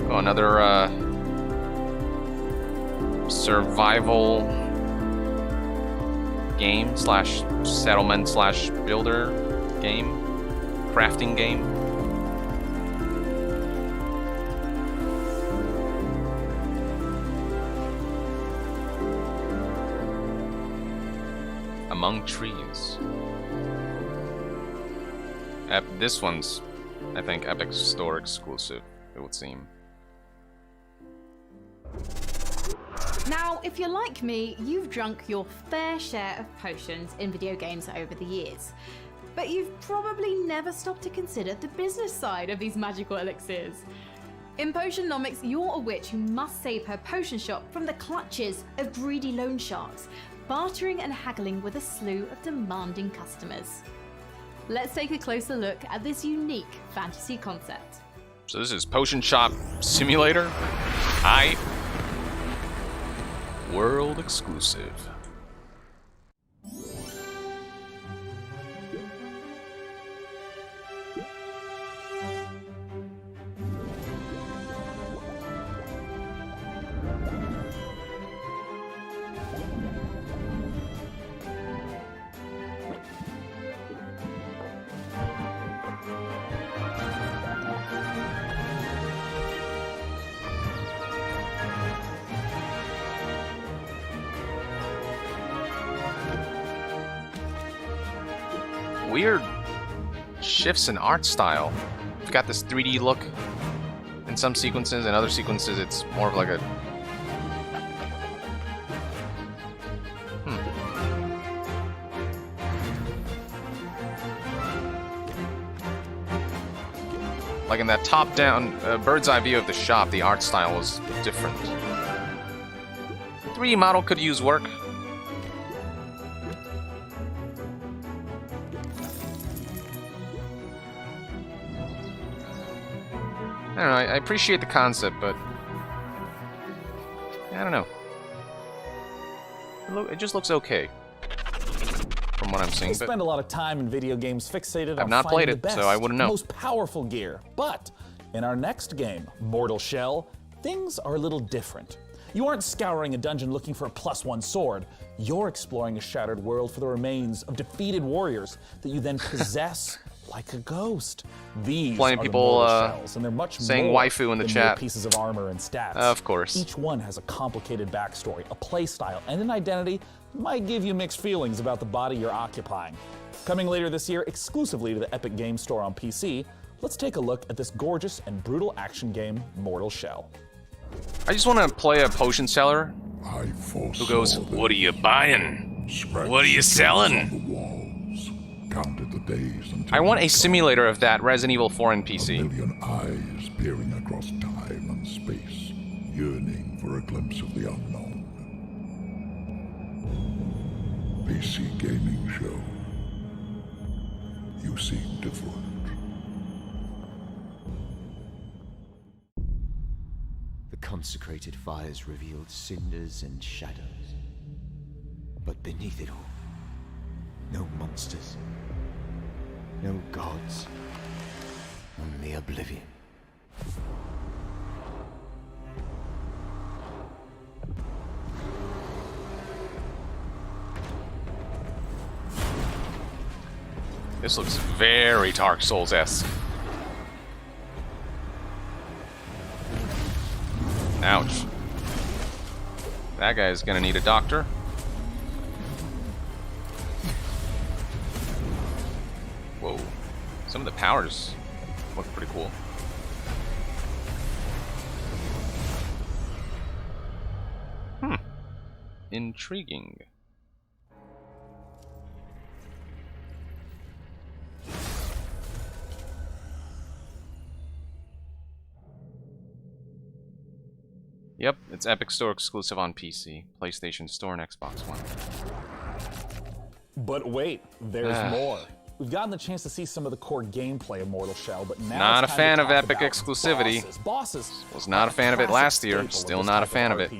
Oh, another survival game slash settlement slash builder game, crafting game. Among Trees. This one's, I think, Epic Store exclusive, it would seem. Now, if you're like me, you've drunk your fair share of potions in video games over the years. But you've probably never stopped to consider the business side of these magical elixirs. In Potionomics, you're a witch who must save her potion shop from the clutches of greedy loan sharks, bartering and haggling with a slew of demanding customers. Let's take a closer look at this unique fantasy concept. So this is Potion Shop Simulator. Hi. World exclusive. Weird shifts in art style. We've got this 3D look in some sequences, and other sequences it's more of like a... Like in that top-down bird's eye view of the shop, the art style was different. 3D model could use work. I don't know, I appreciate the concept, but I don't know. It just looks okay from what I'm seeing. I spend a lot of time in video games fixated I've on not played finding it, the best, so I wouldn't know. the most powerful gear. But in our next game, Mortal Shell, things are a little different. You aren't scouring a dungeon looking for a +1 sword. You're exploring a shattered world for the remains of defeated warriors that you then possess like a ghost. These Plenty of are people the Mortal Shells, and they're much saying more waifu in the than chat. mere pieces of armor and stats. Of course. Each one has a complicated backstory, a play style, and an identity that might give you mixed feelings about the body you're occupying. Coming later this year exclusively to the Epic Games Store on PC, let's take a look at this gorgeous and brutal action game, Mortal Shell. I just want to play a potion seller who goes, "What are you buying? What are you selling?" Counted the days until I want a simulator of that Resident Evil 4 in PC. A million eyes peering across time and space, yearning for a glimpse of the unknown. PC Gaming Show. You seem different. The consecrated fires revealed cinders and shadows. But beneath it all, no monsters. No gods. Only oblivion. This looks very Dark Souls-esque. Ouch. That guy's gonna need a doctor. Whoa. Some of the powers look pretty cool. Intriguing. Yep, it's Epic Store exclusive on PC, PlayStation Store, and Xbox One. But wait, there's more. We've gotten the chance to see some of the core gameplay of Mortal Shell, but now not a it's time fan to of talk Epic about exclusivity. Bosses. Was not a fan of it last year. Still not a fan of it.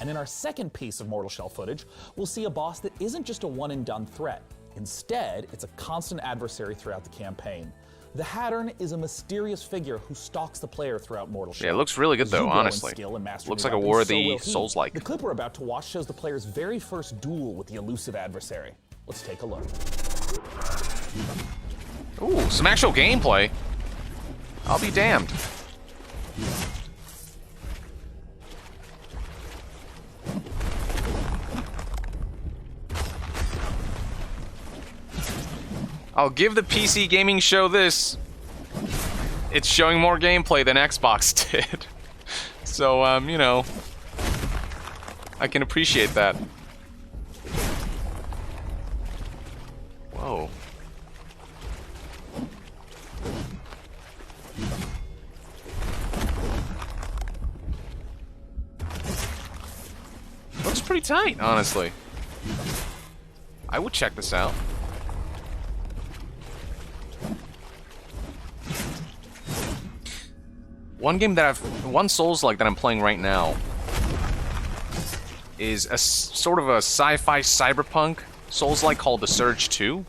And in our second piece of Mortal Shell footage, we'll see a boss that isn't just a one-and-done threat. Instead, it's a constant adversary throughout the campaign. The Hattern is a mysterious figure who stalks the player throughout Mortal Shell. Yeah, it looks really good though, honestly. Looks like a worthy Souls-like. The clip we're about to watch shows the player's very first duel with the elusive adversary. Let's take a look. Ooh, some actual gameplay. I'll be damned. I'll give the PC gaming show this. It's showing more gameplay than Xbox did. So, you know, I can appreciate that. Whoa. Looks pretty tight, honestly. I would check this out. One Souls-like that I'm playing right now is a sort of a sci-fi cyberpunk Souls-like called The Surge 2,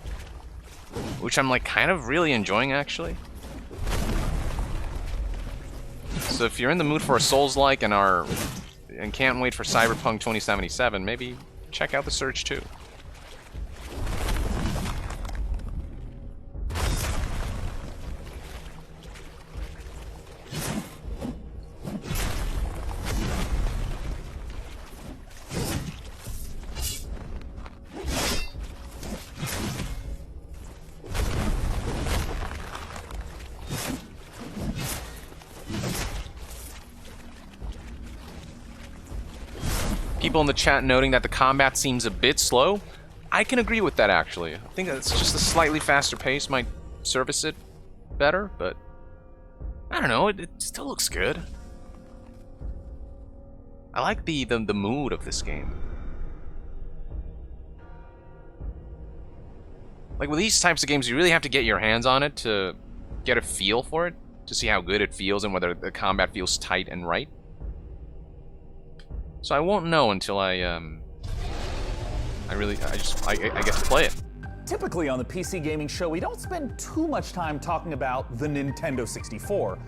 which I'm like kind of really enjoying actually. So if you're in the mood for a Souls-like and can't wait for Cyberpunk 2077, maybe check out The Surge 2. People in the chat noting that the combat seems a bit slow. I can agree with that, actually. I think that's just a slightly faster pace might service it better, but I don't know, it still looks good. I like the mood of this game. Like with these types of games, you really have to get your hands on it to get a feel for it, to see how good it feels and whether the combat feels tight and right. So I won't know until I get to play it. Typically on the PC Gaming Show, we don't spend too much time talking about the Nintendo 64.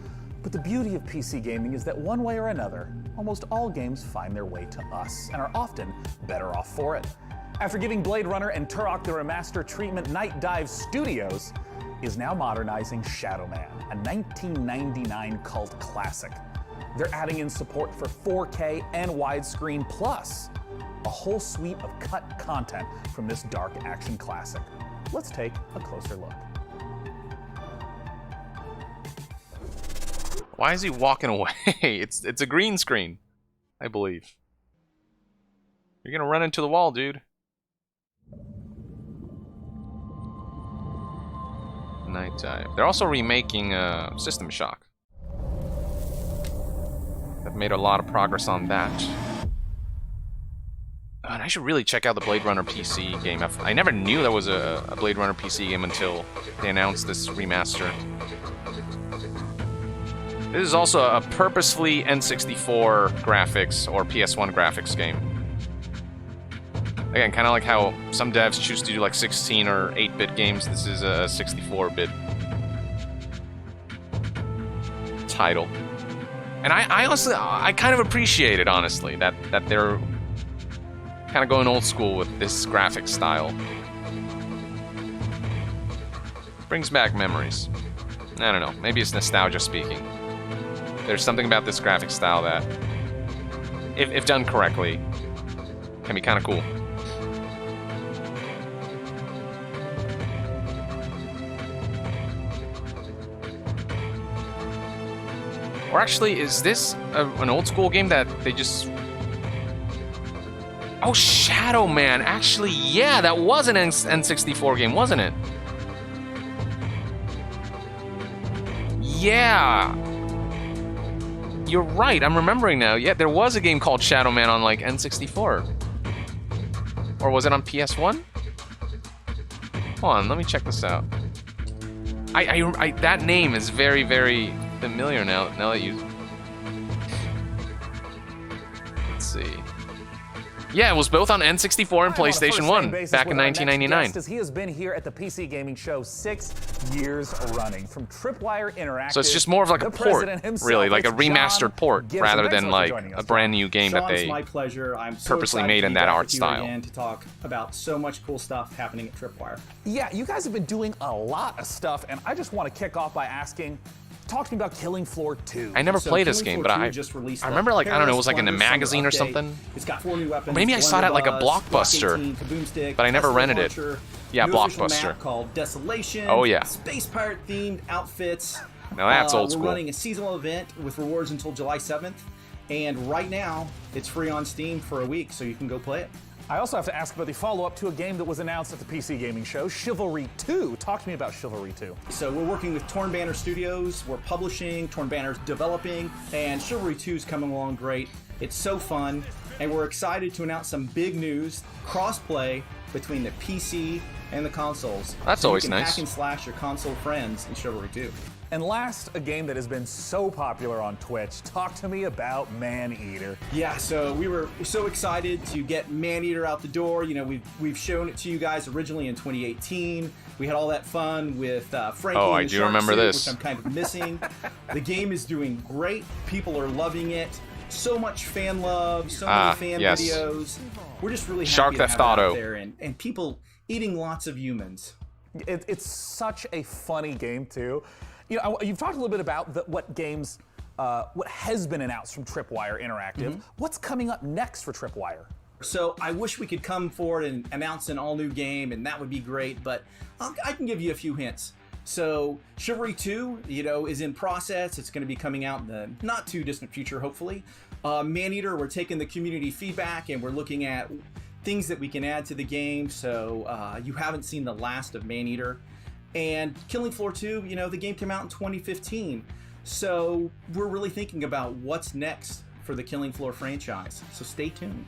But the beauty of PC gaming is that one way or another, almost all games find their way to us and are often better off for it. After giving Blade Runner and Turok the Remastered treatment, Night Dive Studios is now modernizing Shadow Man, a 1999 cult classic. They're adding in support for 4K and widescreen, plus a whole suite of cut content from this dark action classic. Let's take a closer look. Why is he walking away? It's a green screen, I believe. You're gonna run into the wall, dude. Night Dive. They're also remaking System Shock. I've made a lot of progress on that. And I should really check out the Blade Runner PC game. I never knew there was a Blade Runner PC game until they announced this remaster. This is also a purposefully N64 graphics or PS1 graphics game. Again, kind of like how some devs choose to do like 16 or 8-bit games. This is a 64-bit title. And I honestly, I kind of appreciate it, honestly, that they're kind of going old school with this graphic style. Brings back memories. I don't know. Maybe it's nostalgia speaking. There's something about this graphic style that, if done correctly, can be kind of cool. Or actually, is this an old school game that they just... Oh, Shadow Man. Actually, yeah, that was an N64 game, wasn't it? Yeah. You're right, I'm remembering now. Yeah, there was a game called Shadow Man on, like, N64. Or was it on PS1? Hold on, let me check this out. That name is very, very familiar now that you... Let's see. Yeah, it was both on N64 and PlayStation 1 back in 1999. He has been here at the PC Gaming Show 6 years running, from Tripwire Interactive. So it's just more of like a port, really, like a remastered port, rather than like a brand new game that they my pleasure. I'm so purposely made in that art style. Again to talk about so much cool stuff happening at Tripwire. Yeah, you guys have been doing a lot of stuff, and I just want to kick off by asking, talk to me about Killing Floor 2. I never played this game, but I remember, like, I don't know, it was like in a magazine or something. It's got 4 new weapons. Maybe I saw it at like a Blockbuster, but I never rented it. Yeah, Blockbuster. Map called Desolation. Oh yeah. Space pirate themed outfits. Now that's old school. We're running a seasonal event with rewards until July 7th, and right now it's free on Steam for a week, so you can go play it. I also have to ask about the follow-up to a game that was announced at the PC Gaming Show, Chivalry 2. Talk to me about Chivalry 2. So we're working with Torn Banner Studios, we're publishing, Torn Banner's developing, and Chivalry 2 is coming along great. It's so fun, and we're excited to announce some big news, cross-play between the PC and the consoles. That's so always you can nice. Hack and slash your console friends in Chivalry 2. And last, a game that has been so popular on Twitch. Talk to me about Maneater. Yeah, so we were so excited to get Maneater out the door. You know, we've shown it to you guys originally in 2018. We had all that fun with Frankie. Oh, I and the do Shark remember Suit, this. Which I'm kind of missing. The game is doing great. People are loving it. So much fan love. So many fan videos. We're just really happy Shark to have Theft it out Auto. there, and people eating lots of humans. It's such a funny game too. You know, you've talked a little bit about what games, what has been announced from Tripwire Interactive. What's coming up next for Tripwire? So I wish we could come forward and announce an all-new game, and that would be great, but I can give you a few hints. So Chivalry 2, you know, is in process. It's going to be coming out in the not too distant future, hopefully. Maneater, we're taking the community feedback and we're looking at things that we can add to the game. So you haven't seen the last of Maneater. And Killing Floor 2, you know, the game came out in 2015. So we're really thinking about what's next for the Killing Floor franchise. So stay tuned.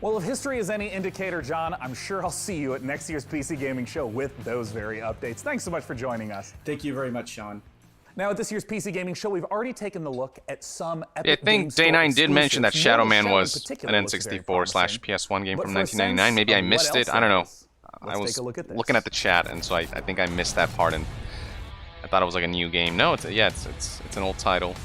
Well, if history is any indicator, John, I'm sure I'll see you at next year's PC Gaming Show with those very updates. Thanks so much for joining us. Thank you very much, Sean. Now, at this year's PC Gaming Show, we've already taken a look at some epic Yeah, I think Game Day9 Store did mention that exclusives. Shadow One Man show was in an particular looks very promising. N64/PS1 game But from for a 1999. sense Maybe I of what missed it. else I don't know. is, I let's was take a look at this. looking at the chat, and so I think I missed that part, and I thought it was like a new game. No, it's an old title.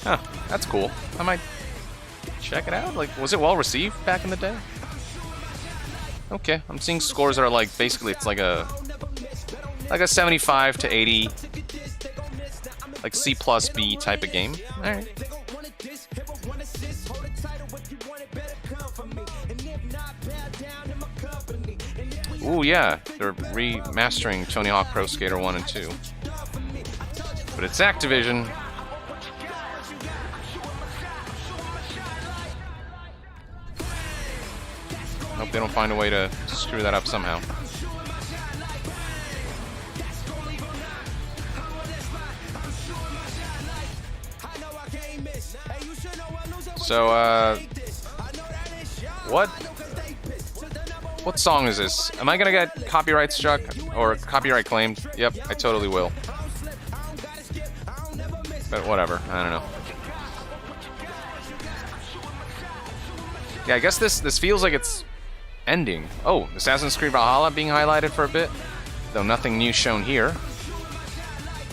Huh, that's cool. I might check it out. Like, was it well received back in the day? Okay, I'm seeing scores that are like basically it's like a 75 to 80, like C+B type of game. All right. Ooh yeah, they're remastering Tony Hawk Pro Skater 1 and 2, but it's Activision. Hope they don't find a way to screw that up somehow. So, what song is this? Am I gonna get copyright struck or copyright claimed? Yep, I totally will. But whatever, I don't know. Yeah, I guess this feels like it's ending. Oh, Assassin's Creed Valhalla being highlighted for a bit, though nothing new shown here.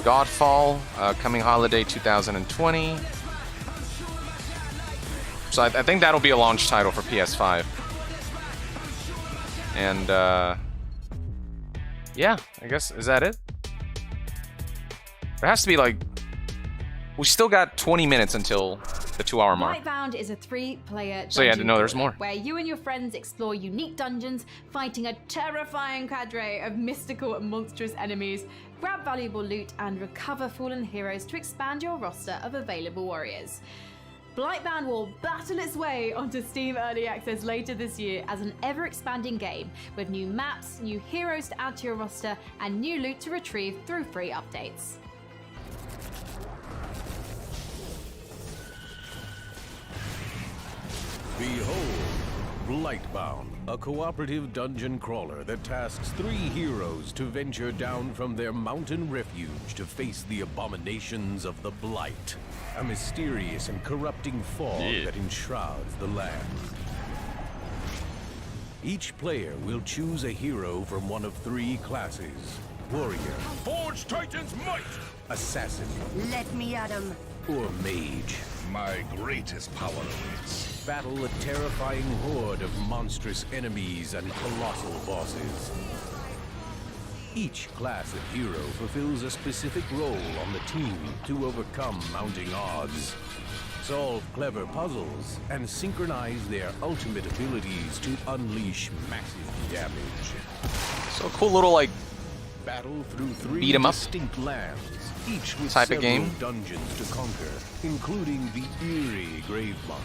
Godfall, coming holiday 2020. So I think that'll be a launch title for PS5. And yeah, I guess, is that it? There has to be like, we still got 20 minutes until the 2-hour mark. Blightbound is a 3-player So yeah, no, there's more. where you and your friends explore unique dungeons, fighting a terrifying cadre of mystical and monstrous enemies, grab valuable loot, and recover fallen heroes to expand your roster of available warriors. Blightbound will battle its way onto Steam Early Access later this year as an ever-expanding game, with new maps, new heroes to add to your roster, and new loot to retrieve through free updates. Behold, Blightbound, a cooperative dungeon crawler that tasks 3 heroes to venture down from their mountain refuge to face the abominations of the Blight, a mysterious and corrupting fog that enshrouds the land. Each player will choose a hero from one of 3 classes: warrior, Forge Titan's might! assassin, Let me at him. or mage. My greatest power awaits. Battle a terrifying horde of monstrous enemies and colossal bosses. Each class of hero fulfills a specific role on the team to overcome mounting odds, solve clever puzzles, and synchronize their ultimate abilities to unleash massive damage. So a cool little like battle through 3 beat 'em up distinct lands, each with type of several game. dungeons to conquer, including the eerie Gravemont,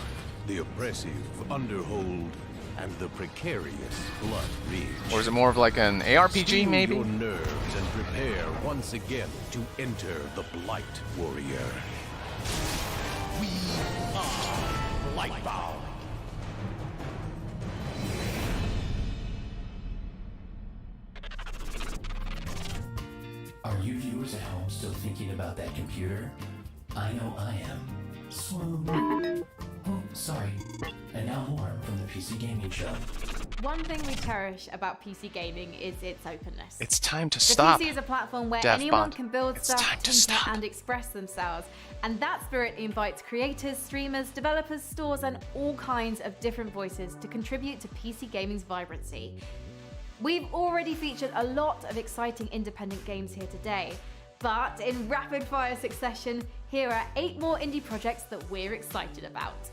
the oppressive Underhold, and the precarious Blood Ridge. Or is it more of like an ARPG, Steel maybe? your nerves and prepare once again to enter the Blight Warrior. We are Blightbound. Are you viewers at home still thinking about that computer? I know I am. Swoon. Oh, sorry. And now more from the PC Gaming Show. One thing we cherish about PC gaming is its openness. It's time to The stop. PC is a platform where Death anyone Bond. can build It's stuff, time to tinker, stop. and express themselves. And that spirit invites creators, streamers, developers, stores, and all kinds of different voices to contribute to PC gaming's vibrancy. We've already featured a lot of exciting independent games here today, but in rapid fire succession, here are 8 more indie projects that we're excited about.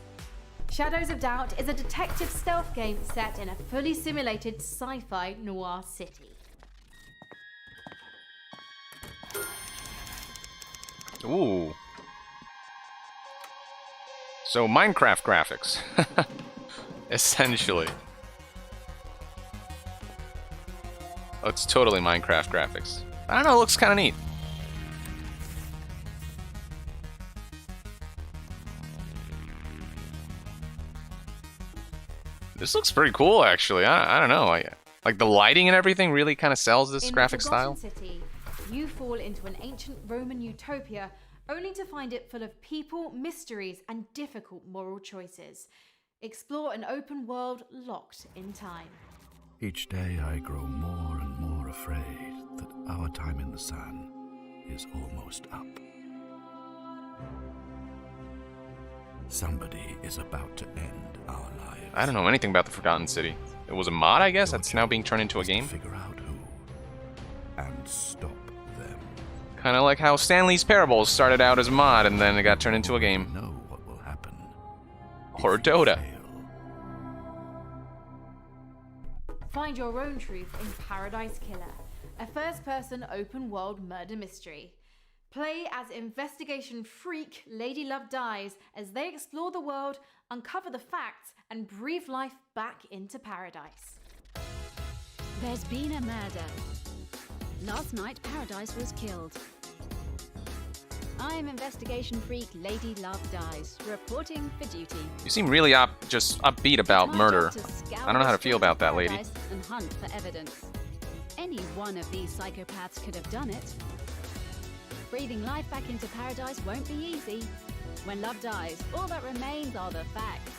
Shadows of Doubt is a detective stealth game set in a fully simulated sci-fi noir city. Ooh. So Minecraft graphics. Essentially. Oh, it's totally Minecraft graphics. I don't know, it looks kind of neat. This looks pretty cool, actually. I don't know. Like the lighting and everything really kind of sells this graphic style. In the Forgotten City, you fall into an ancient Roman utopia, only to find it full of people, mysteries, and difficult moral choices. Explore an open world locked in time. Each day I grow more and more afraid that our time in the sun is almost up. Somebody is about to end our lives. I don't know anything about the Forgotten City. It was a mod, I guess, that's now being turned into a game. Figure out who and stop them. Kind of like how Stanley's Parables started out as a mod and then it got turned into a game. Know what will happen. Or Dota. Find your own truth in Paradise Killer, a first-person open-world murder mystery. Play as investigation freak Lady Love Dies as they explore the world, uncover the facts, and breathe life back into paradise. There's been a murder. Last night, Paradise was killed. I'm investigation freak Lady Love Dies, reporting for duty. You seem really just upbeat about murder. I don't know how to feel about that, lady. And hunt for evidence. Any one of these psychopaths could have done it. Breathing life back into paradise won't be easy. When love dies, all that remains are the facts.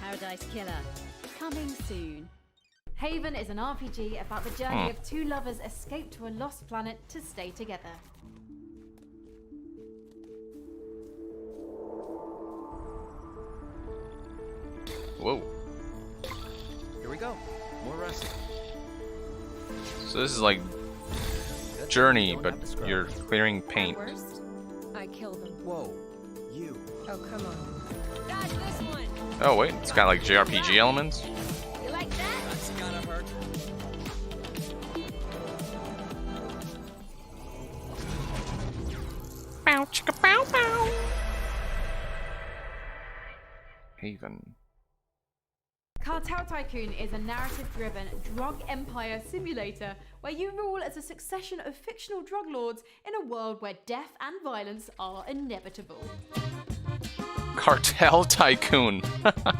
Paradise Killer, coming soon. Haven is an RPG about the journey of 2 lovers escape to a lost planet to stay together. Whoa. Here we go. So this is like Journey, but you're clearing paint. Worst, I kill them. Whoa, you. Oh, come on. Dodge this one. Oh wait, it's got like JRPG elements. You like that? That's gotta hurt. Bow chicka bow bow. Haven. Cartel Tycoon is a narrative-driven drug empire simulator where you rule as a succession of fictional drug lords in a world where death and violence are inevitable. Cartel Tycoon.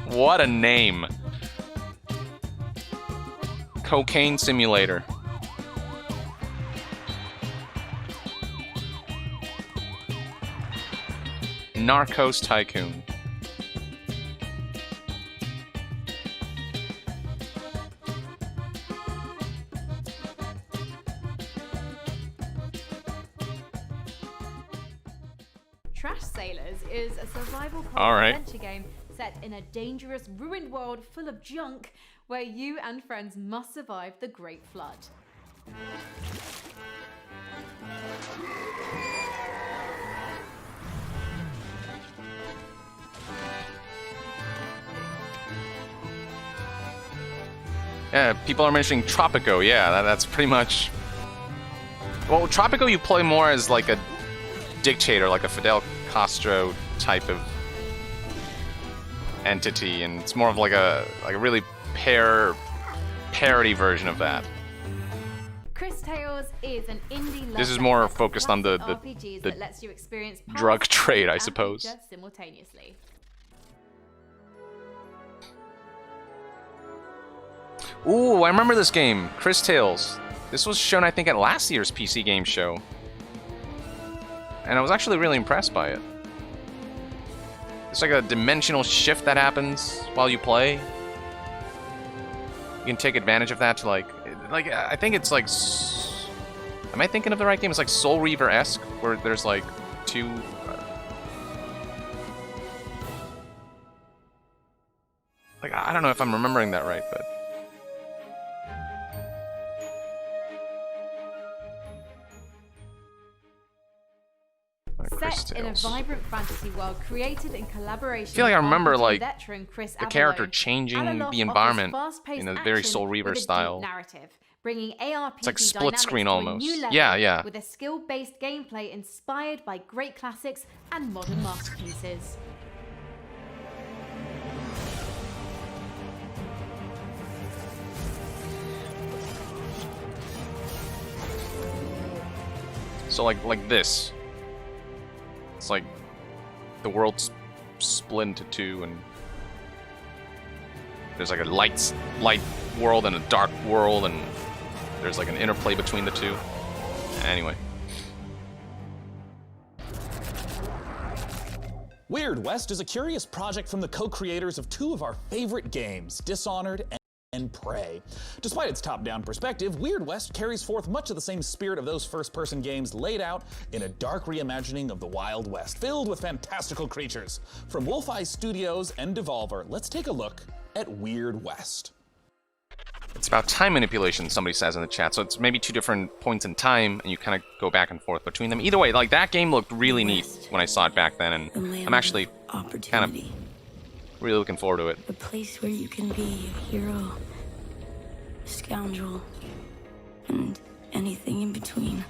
What a name. Cocaine simulator. Narcos Tycoon. Trash Sailors is a survival adventure game set in a dangerous, ruined world full of junk where you and friends must survive the Great Flood. Yeah, people are mentioning Tropico. Yeah, that's pretty much. Well, Tropico you play more as like a dictator, like a Fidel Castro type of entity, and it's more of like a really parody version of that. Chris Tales is an indie. This is more focused on the RPGs that lets you experience drug past, trade, present, I and suppose. future simultaneously. Ooh, I remember this game, Chris Tales. This was shown, I think, at last year's PC Game Show. And I was actually really impressed by it. It's like a dimensional shift that happens while you play. You can take advantage of that to like I think it's like, am I thinking of the right game? It's like Soul Reaver-esque, where there's like two. Like I don't know if I'm remembering that right, but. Set in a vibrant fantasy world created in collaboration. I feel like I remember like veteran Chris the character Avalo. changing Analog the environment offers in a fast-paced very action Soul Reaver with a deep style. narrative, bringing ARPG It's like split dynamics screen to a almost. new level Yeah. with a skill-based gameplay inspired by great classics and modern masterpieces. So like this. It's like the world's split into two, and there's like a light world and a dark world, and there's like an interplay between the two. Anyway. Weird West is a curious project from the co-creators of two of our favorite games, Dishonored and Prey. Despite its top-down perspective, Weird West carries forth much of the same spirit of those first-person games laid out in a dark reimagining of the Wild West, filled with fantastical creatures. From Wolf Eye Studios and Devolver, let's take a look at Weird West. It's about time manipulation, somebody says in the chat, so it's maybe two different points in time, and you kind of go back and forth between them. Either way, like, that game looked really neat when I saw it back then, and I'm actually kind of really looking forward to it. A place where you can be a hero, a scoundrel, and anything in between.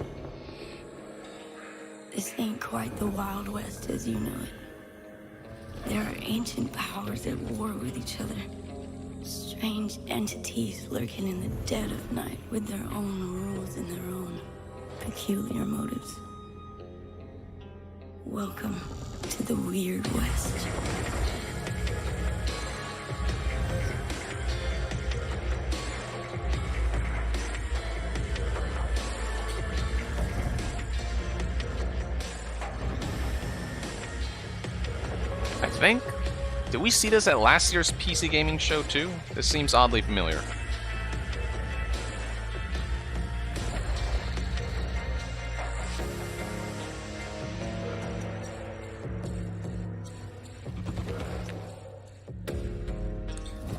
This ain't quite the Wild West as you know it. There are ancient powers at war with each other. Strange entities lurking in the dead of night with their own rules and their own peculiar motives. Welcome to the Weird West. I think. Did we see this at last year's PC Gaming Show too? This seems oddly familiar.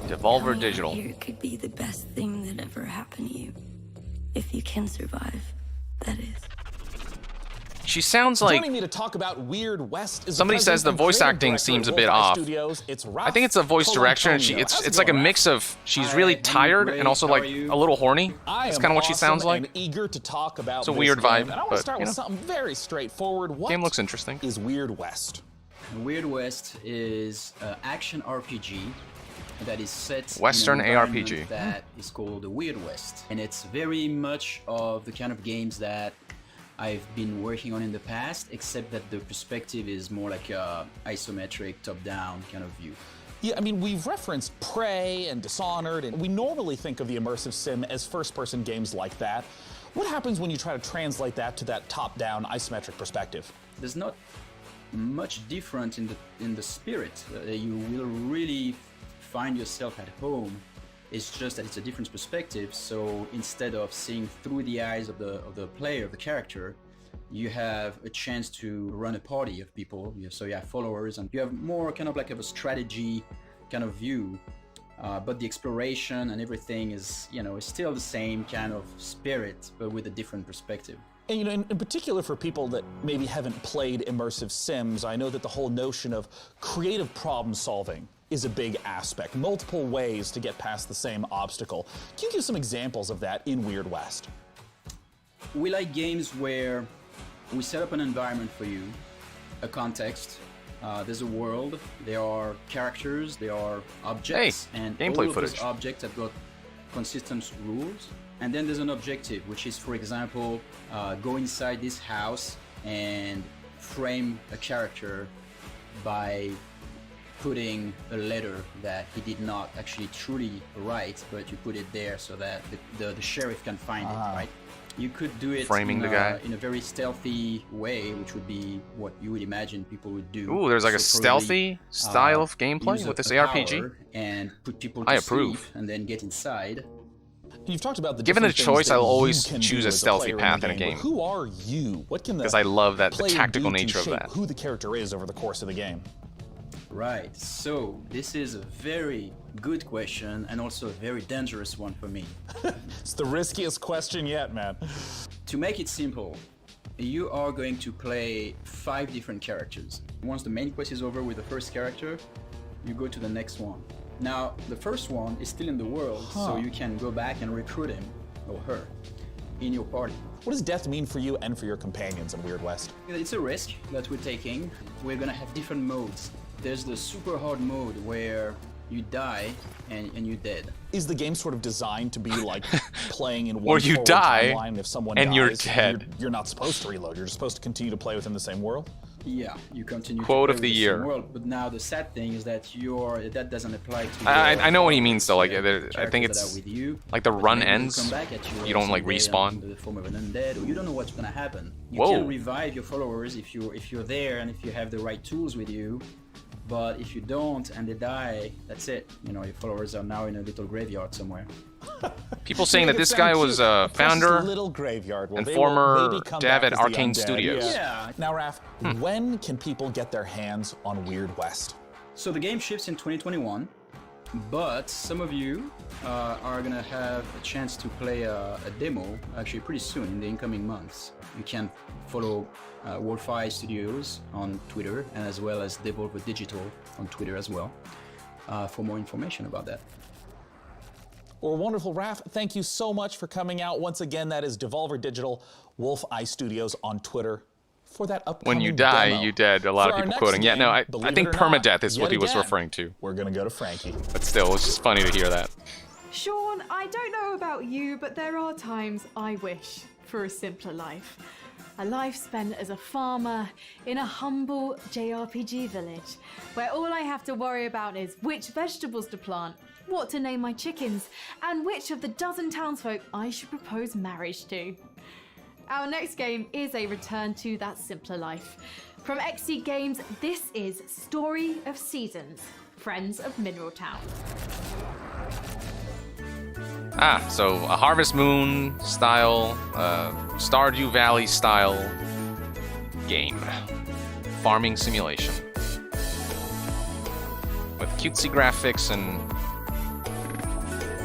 Devolver Digital. Here could be the best thing If you can survive, that is. She sounds like Joining me to talk about Weird West is somebody says the voice acting seems a bit off. I think it's a voice direction. It's like a mix of she's really tired and also like a little horny. That's kind of what she sounds like. Eager to talk about it's a weird vibe. And I want to start with something very straightforward. What game looks interesting. Is Weird West? Weird West is an action RPG that is set Western in an environment ARPG that is called the Weird West, and it's very much of the kind of games that I've been working on in the past, except that the perspective is more like a isometric, top-down kind of view. Yeah, I mean, we've referenced Prey and Dishonored, and we normally think of the immersive sim as first-person games like that. What happens when you try to translate that to that top-down isometric perspective? There's not much different in the spirit. You will really find yourself at home. It's just that it's a different perspective. So instead of seeing through the eyes of the player, of the character, you have a chance to run a party of people. So you have followers, and you have more kind of like a strategy kind of view. But the exploration and everything is, is still the same kind of spirit, but with a different perspective. And in particular for people that maybe haven't played immersive sims, I know that the whole notion of creative problem solving is a big aspect, multiple ways to get past the same obstacle. Can you give some examples of that in Weird West? We like games where we set up an environment for you, a context, there's a world, there are characters, there are objects, and gameplay all of footage. those objects have got consistent rules. And then there's an objective, which is, for example, go inside this house and frame a character by putting a letter that he did not actually truly write, but you put it there so that the sheriff can find it, right? You could do it Framing the guy in a very stealthy way, which would be what you would imagine people would do. Ooh, there's like a So stealthy probably, style of gameplay use with this a ARPG. power and put people I to approve. sleep and then get inside. You've talked about the Given a different choice, things that I'll you always can choose do a as stealthy player path in a but game. Who are you? What can the Because I love that the player tactical do to nature of shape that. who the character is over the course of the game? Right, so this is a very good question and also a very dangerous one for me. It's the riskiest question yet, man. To make it simple, you are going to play 5 different characters. Once the main quest is over with the first character, you go to the next one. Now, the first one is still in the world, so you can go back and recruit him or her in your party. What does death mean for you and for your companions in Weird West? It's a risk that we're taking. We're gonna have different modes. There's the super hard mode where you die and you're dead. Is the game sort of designed to be like playing in one Where you forward die timeline, and if someone and dies, you're dead? You're not supposed to reload. You're just supposed to continue to play within the same world? Yeah, you continue Quote to of play the with year. same world, but now the sad thing is that that doesn't apply to I know what he means though. Like I think characters it's that are with you, like the but run maybe they ends. come back at You don't like someday respawn. in the form of an undead, or you don't know what's gonna happen. You Whoa. can revive your followers if you're there and if you have the right tools with you. But if you don't and they die, that's it. Your followers are now in a little graveyard somewhere. People saying that this guy was a founder little graveyard. Well, and they former will maybe come dev back at as the Arcane undead. Studios. Yeah. Now, Raph, when can people get their hands on Weird West? So the game ships in 2021, but some of you are gonna have a chance to play a demo actually pretty soon in the incoming months. You can follow Wolfeye Studios on Twitter and as well as Devolver Digital on Twitter as well for more information about that. Well, wonderful, Raph. Thank you so much for coming out. Once again, that is Devolver Digital, Wolfeye Studios on Twitter for that upcoming When you die, demo. you dead. A lot For of our people next quoting. Yeah, game, no, I believe think it or not, permadeath is what yet he was again, referring to. We're gonna go to Frankie. But still, it's just funny to hear that. Sean, I don't know about you, but there are times I wish for a simpler life. A life spent as a farmer in a humble JRPG village, where all I have to worry about is which vegetables to plant, what to name my chickens, and which of the dozen townsfolk I should propose marriage to. Our next game is a return to that simpler life. From XC Games, this is Story of Seasons, Friends of Mineral Town. So a Harvest Moon style, Stardew Valley style game. Farming simulation. With cutesy graphics and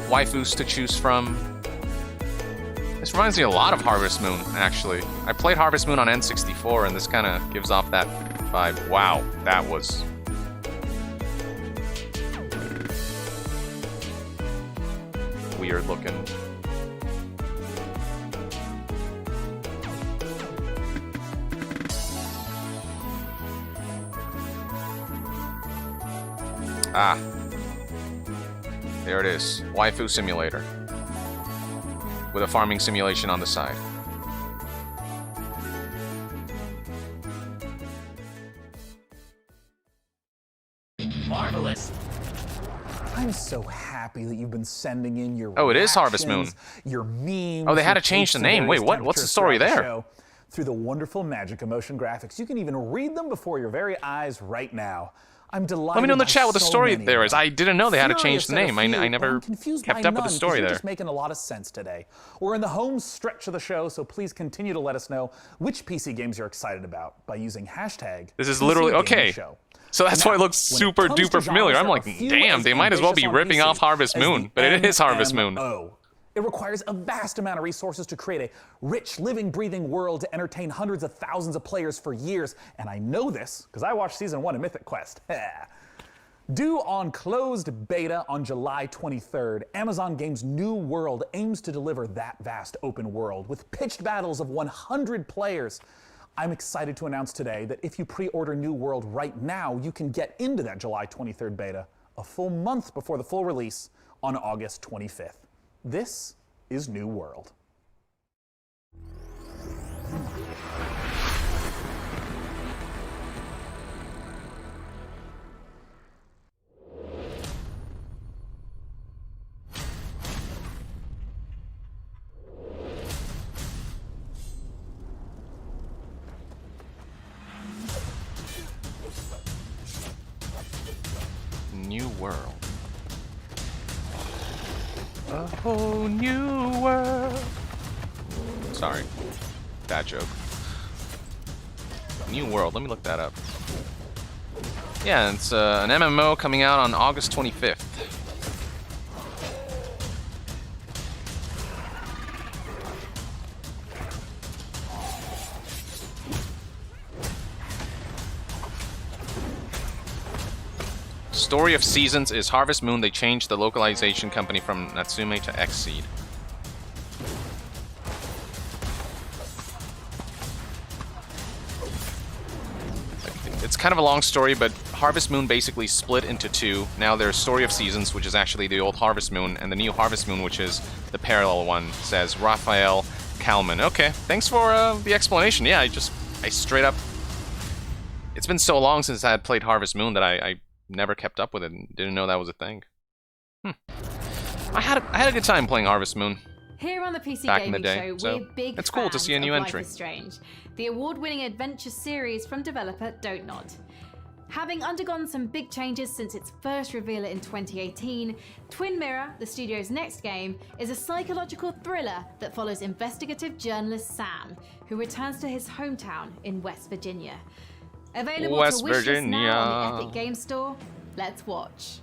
waifus to choose from. This reminds me a lot of Harvest Moon, actually. I played Harvest Moon on N64, and this kind of gives off that vibe. Wow, that was... weird looking. Ah. There it is. Waifu Simulator. With a farming simulation on the side. Marvelous. I'm so happy that you've been sending in your Oh, it is Harvest Moon. Your memes. Oh, they had to change the name. Wait, what's the story there? Through the wonderful magic emotion graphics. You can even read them before your very eyes right now. I'm delighted. Let me know in the chat what the so story many there is. I didn't know they had to Furious change the at a name. few, I never I'm confused kept by up with the none, story you're there. just making a lot of sense today. We're in the home stretch of the show, so please continue to let us know which PC games you're excited about by using hashtag This is PC literally Gaming okay. Show. So that's Now, why it looks when super comes to duper familiar. genres, I'm there like, are few damn, as they might as well be ambitious on ripping PC off Harvest as Moon, the but it is Harvest Moon. MMO. It requires a vast amount of resources to create a rich, living, breathing world to entertain hundreds of thousands of players for years, and I know this because I watched Season 1 of Mythic Quest. Due on closed beta on July 23rd, Amazon Games' New World aims to deliver that vast open world with pitched battles of 100 players. I'm excited to announce today that if you pre-order New World right now, you can get into that July 23rd beta a full month before the full release on August 25th. This is New World. New World. A whole new world. Sorry. Bad joke. New World. Let me look that up. Yeah, it's an MMO coming out on August 25th. Story of Seasons is Harvest Moon. They changed the localization company from Natsume to Xseed. It's kind of a long story, but Harvest Moon basically split into two. Now there's Story of Seasons, which is actually the old Harvest Moon, and the new Harvest Moon, which is the parallel one, says Raphael Kalman. Okay, thanks for the explanation. Yeah, I straight up... It's been so long since I had played Harvest Moon that I never kept up with it and didn't know that was a thing. I had a good time playing Harvest Moon. Here on the PC Back in Gaming the day, Show, so we're big it's cool to see a fans new of entry. Life is Strange, the award-winning adventure series from developer Dauntless. Having undergone some big changes since its first reveal in 2018, Twin Mirror, the studio's next game, is a psychological thriller that follows investigative journalist Sam, who returns to his hometown in West Virginia. Available West to wishlist Virginia. now on the Epic Game Store. Let's watch.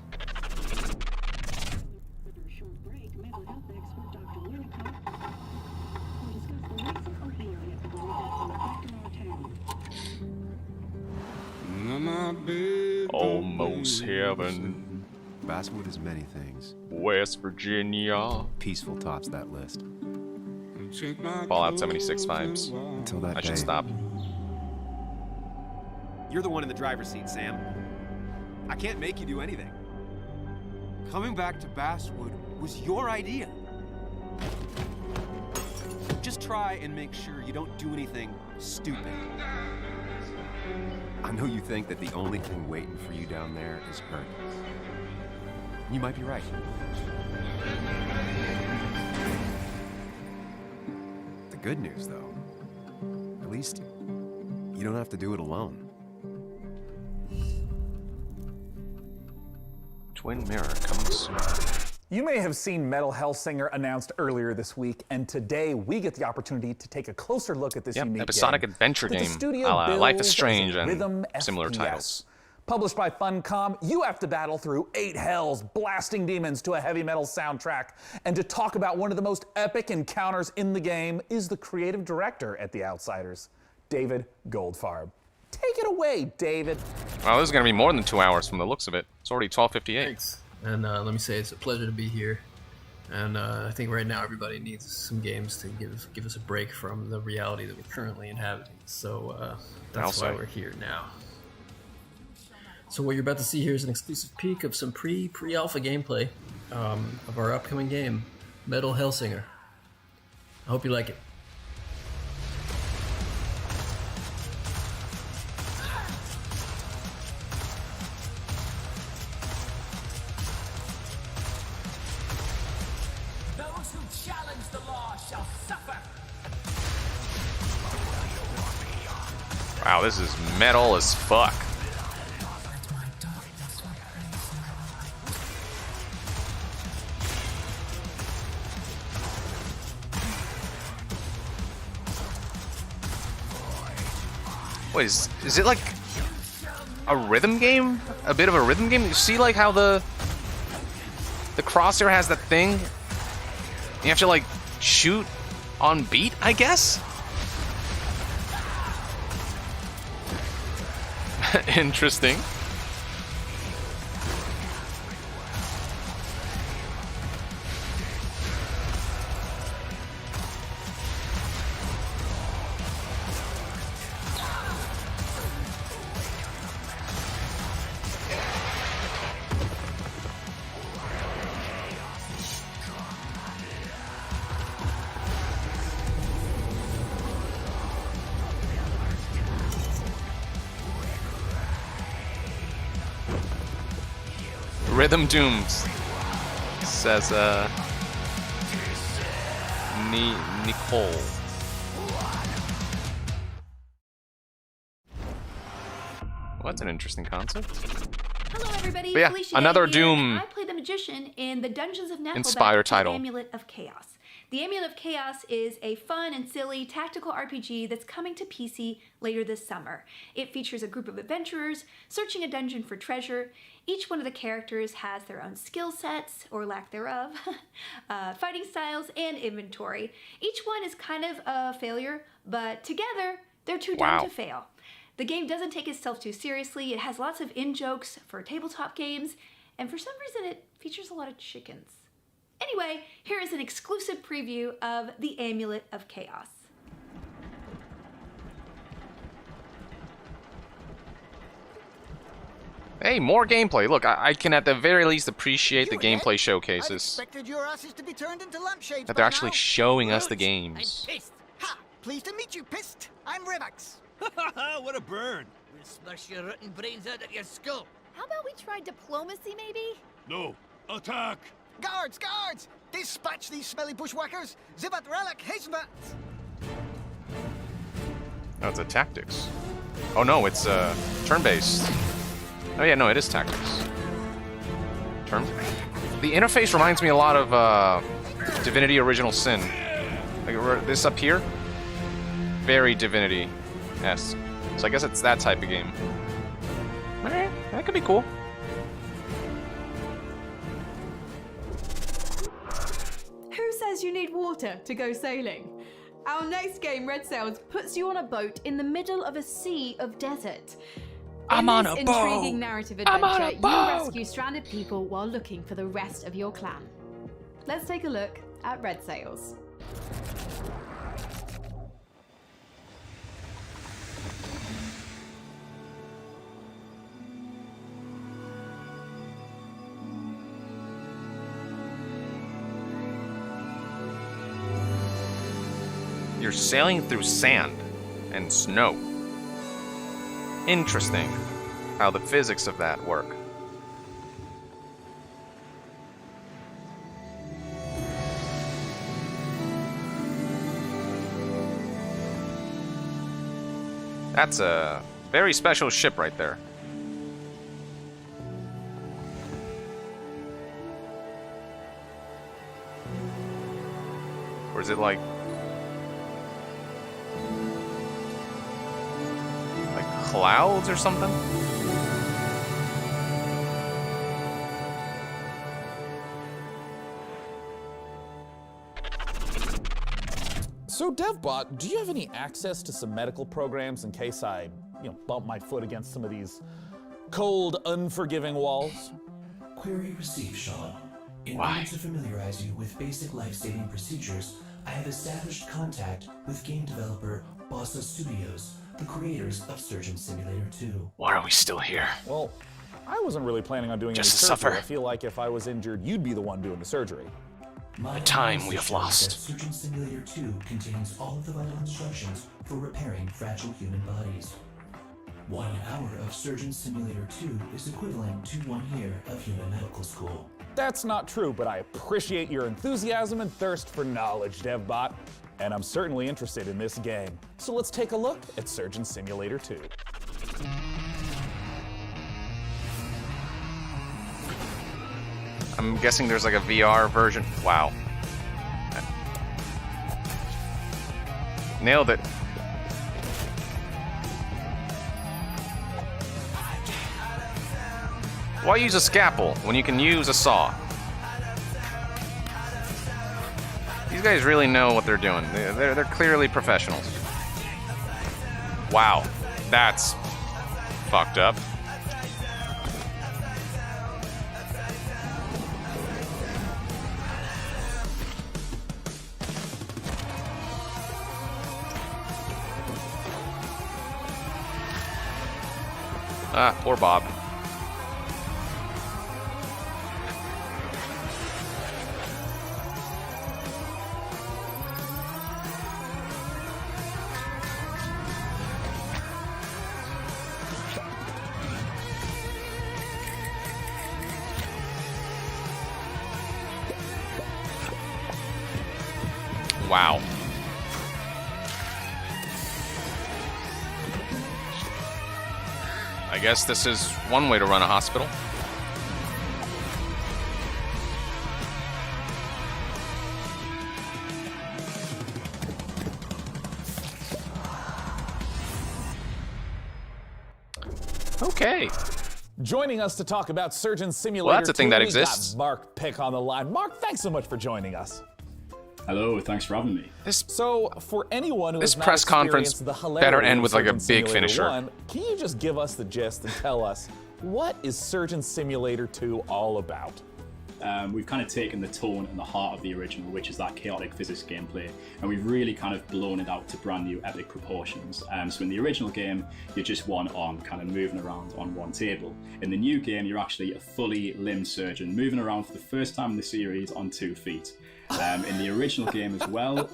Almost heaven. Basswood is many things. West Virginia. Peaceful tops that list. Fallout 76 vibes. Until that I should day. stop. You're the one in the driver's seat, Sam. I can't make you do anything. Coming back to Basswood was your idea. Just try and make sure you don't do anything stupid. I know you think that the only thing waiting for you down there is hurt. You might be right. The good news, though, at least you don't have to do it alone. Twin Mirror coming soon. You may have seen Metal Hellsinger announced earlier this week, and today we get the opportunity to take a closer look at this unique episodic game adventure that the game, studio a la Life is bills as a Strange and rhythm similar FPS. titles. Published by Funcom, you have to battle through 8 hells, blasting demons to a heavy metal soundtrack. And to talk about one of the most epic encounters in the game is the creative director at The Outsiders, David Goldfarb. Take it away, David. Wow, this is going to be more than 2 hours from the looks of it. It's already 12:58. Thanks. And let me say, it's a pleasure to be here. And I think right now everybody needs some games to give us a break from the reality that we're currently inhabiting. So that's why we're here now. So what you're about to see here is an exclusive peek of some pre-alpha gameplay of our upcoming game, Metal Hellsinger. I hope you like it. Wow, this is metal as fuck. Wait, is it like a rhythm game? A bit of a rhythm game? You see like how the crosshair has that thing? You have to like shoot on beat, I guess? Interesting. Rhythm Dooms, says Nicole. Well, that's an interesting concept. Hello everybody, But yeah, Felicia another Day here, Doom and I play the magician in the Dungeons of Nefelbeck inspired title. Amulet of Chaos. The Amulet of Chaos is a fun and silly tactical RPG that's coming to PC later this summer. It features a group of adventurers searching a dungeon for treasure. Each one of the characters has their own skill sets, or lack thereof, fighting styles, and inventory. Each one is kind of a failure, but together, they're too dumb to fail. The game doesn't take itself too seriously. It has lots of in-jokes for tabletop games, and for some reason it features a lot of chickens. Anyway, here is an exclusive preview of the Amulet of Chaos. Hey, more gameplay. Look, I can at the very least appreciate the gameplay showcases. Your asses to be turned into lampshades That they're actually showing us the games. Ha! Pleased to meet you, Pissed. I'm Revax. What a burn! We'll smash your rotten brains out of your skull. How about we try diplomacy, maybe? No, attack! Guards, guards! Dispatch these smelly bushwhackers. Zivat relic hizmat. Oh, it's a tactics. Oh no, it's turn-based. Oh yeah, no, it is tactics. Turn. The interface reminds me a lot of Divinity Original Sin. Like this up here, very Divinity-esque. So I guess it's that type of game. Alright, that could be cool. Who says you need water to go sailing? Our next game, Red Sails, puts you on a boat in the middle of a sea of desert. I'm on a In this boat. intriguing narrative I'm on a adventure, you boat. rescue stranded people while looking for the rest of your clan. Let's take a look at Red Sails. You're sailing through sand and snow. Interesting how the physics of that work. That's a very special ship right there. Or is it like clouds or something? So, DevBot, do you have any access to some medical programs in case I, bump my foot against some of these cold, unforgiving walls? Query received, Sean. In order to familiarize you with basic life-saving procedures, I have established contact with game developer Bossa Studios, the creators of Surgeon Simulator 2. Why are we still here? Well, I wasn't really planning on doing Just any to surgery. suffer. I feel like if I was injured, you'd be the one doing the surgery. My The time we analysis have lost. shows that Surgeon Simulator 2 contains all of the vital instructions for repairing fragile human bodies. 1 hour of Surgeon Simulator 2 is equivalent to 1 year of human medical school. That's not true, but I appreciate your enthusiasm and thirst for knowledge, DevBot. And I'm certainly interested in this game. So let's take a look at Surgeon Simulator 2. I'm guessing there's like a VR version. Wow. Nailed it. Why use a scalpel when you can use a saw? These guys really know what they're doing. They're clearly professionals. Wow. That's fucked up. Ah, poor Bob. Wow. I guess this is one way to run a hospital. Okay. Joining us to talk about Surgeon Simulator Well, that's a thing 2, that we exists. got Mark Pick on the line. Mark, thanks so much for joining us. Hello, thanks for having me. So, for anyone who This has not press conference experienced the better hilarity end of with like a Surgeon big Simulator finisher. 1, can you just give us the gist and tell us what is Surgeon Simulator 2 all about? We've kind of taken the tone and the heart of the original, which is that chaotic physics gameplay, and we've really kind of blown it out to brand new epic proportions. So in the original game, you're just one arm kind of moving around on one table. In the new game, you're actually a fully limbed surgeon moving around for the first time in the series on 2 feet. In the original game as well,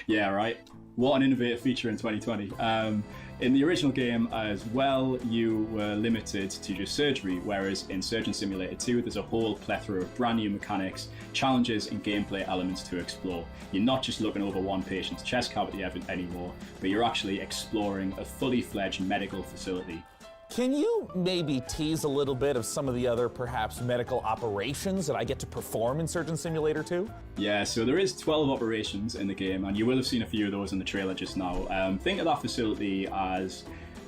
yeah, right. What an innovative feature in 2020. In the original game as well, you were limited to just surgery, whereas in Surgeon Simulator 2, there's a whole plethora of brand new mechanics, challenges, and gameplay elements to explore. You're not just looking over one patient's chest cavity anymore, but you're actually exploring a fully fledged medical facility. Can you maybe tease a little bit of some of the other, perhaps, medical operations that I get to perform in Surgeon Simulator 2? Yeah, so there is 12 operations in the game, and you will have seen a few of those in the trailer just now. Think of that facility as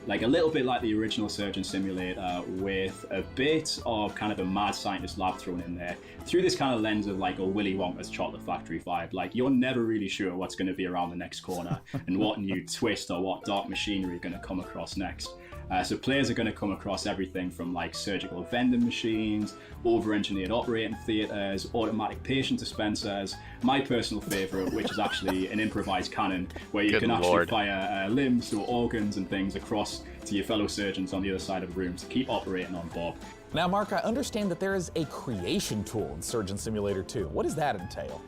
like a little bit like the original Surgeon Simulator, with a bit of kind of a mad scientist lab thrown in there, through this kind of lens of like a Willy Wonka's Chocolate Factory vibe. Like, you're never really sure what's going to be around the next corner and what new twist or what dark machinery you're going to come across next. So players are going to come across everything from like surgical vending machines, over-engineered operating theatres, automatic patient dispensers, my personal favourite, which is actually an improvised cannon, where you can actually fire limbs or organs and things across to your fellow surgeons on the other side of the room to keep operating on Bob. Now, Mark, I understand that there is a creation tool in Surgeon Simulator 2. What does that entail?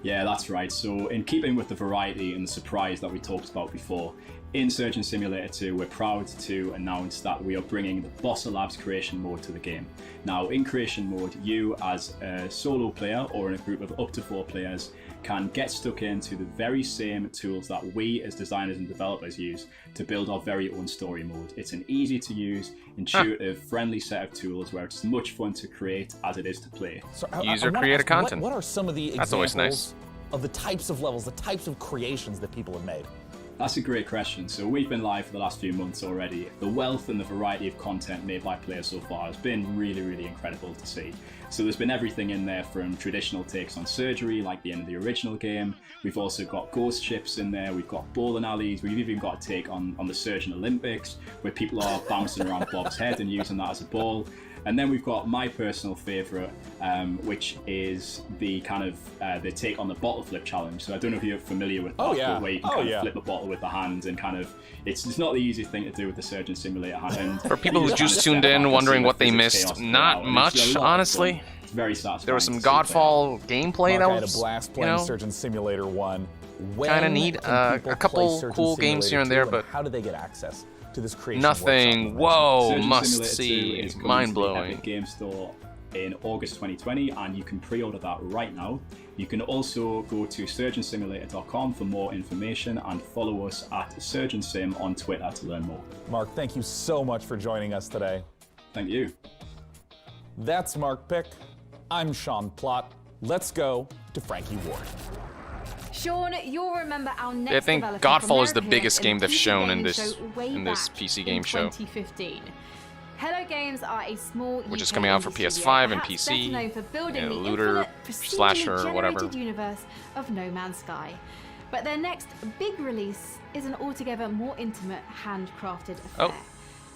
Yeah, that's right. So in keeping with the variety and the surprise that we talked about before, in Surgeon Simulator 2, we're proud to announce that we are bringing the Bossa Labs creation mode to the game. Now, in creation mode, you as a solo player or in a group of up to 4 players can get stuck into the very same tools that we as designers and developers use to build our very own story mode. It's an easy to use, intuitive, friendly set of tools where it's as much fun to create as it is to play. So, User-created content. What are some of the That's always examples nice. of the types of levels, the types of creations that people have made? That's a great question. So we've been live for the last few months already. The wealth and the variety of content made by players so far has been really, really incredible to see. So there's been everything in there from traditional takes on surgery, like the end of the original game. We've also got ghost ships in there. We've got bowling alleys. We've even got a take on the Surgeon Olympics, where people are bouncing around Bob's head and using that as a ball. And then we've got my personal favourite, which is the kind of the take on the bottle flip challenge. So I don't know if you're familiar with that, but where you can kind of flip a bottle with the hand and kind of, it's not the easiest thing to do with the Surgeon Simulator hand. For people who just tuned in wondering what they missed, not much, honestly. It's very satisfying. There was some Godfall gameplay that I had was, a blast playing Surgeon Simulator 1. Kind of neat. A couple cool games here and there, but how do they get access to this creation? Nothing. Whoa, Surgeon must Simulator 2 see. is coming Mind to the blowing. Epic Game Store in August 2020, and you can pre-order that right now. You can also go to surgeonsimulator.com for more information and follow us at SurgeonSim on Twitter to learn more. Mark, thank you so much for joining us today. Thank you. That's Mark Pick. I'm Sean Plott. Let's go to Frankie Ward. Sean, you'll remember our next I think developer Godfall is the premiered biggest in game the they've PC shown in gaming this show way back PC game in show. 2015. Hello Games are a small Which is UK coming out for indie PS5 and studio, perhaps PC. better known for building the looter, infinite, slasher, procedurally whatever. generated universe of No Man's Sky. But their next big release is an altogether more intimate, handcrafted affair. Oh,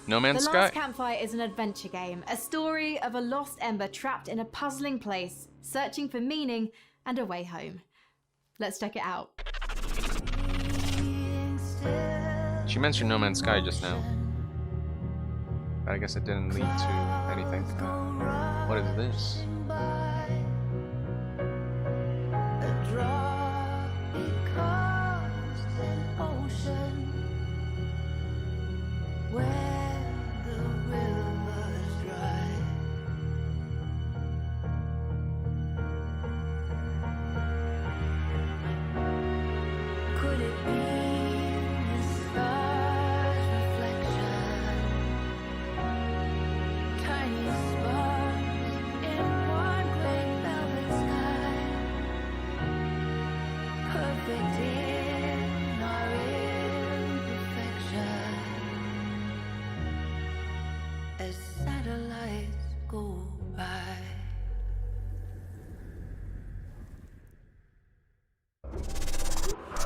No Man's The Sky? Last Campfire is an adventure game, a story of a lost ember trapped in a puzzling place, searching for meaning and a way home. Let's check it out. She mentioned No Man's Sky just now. I guess it didn't lead to anything. What is this?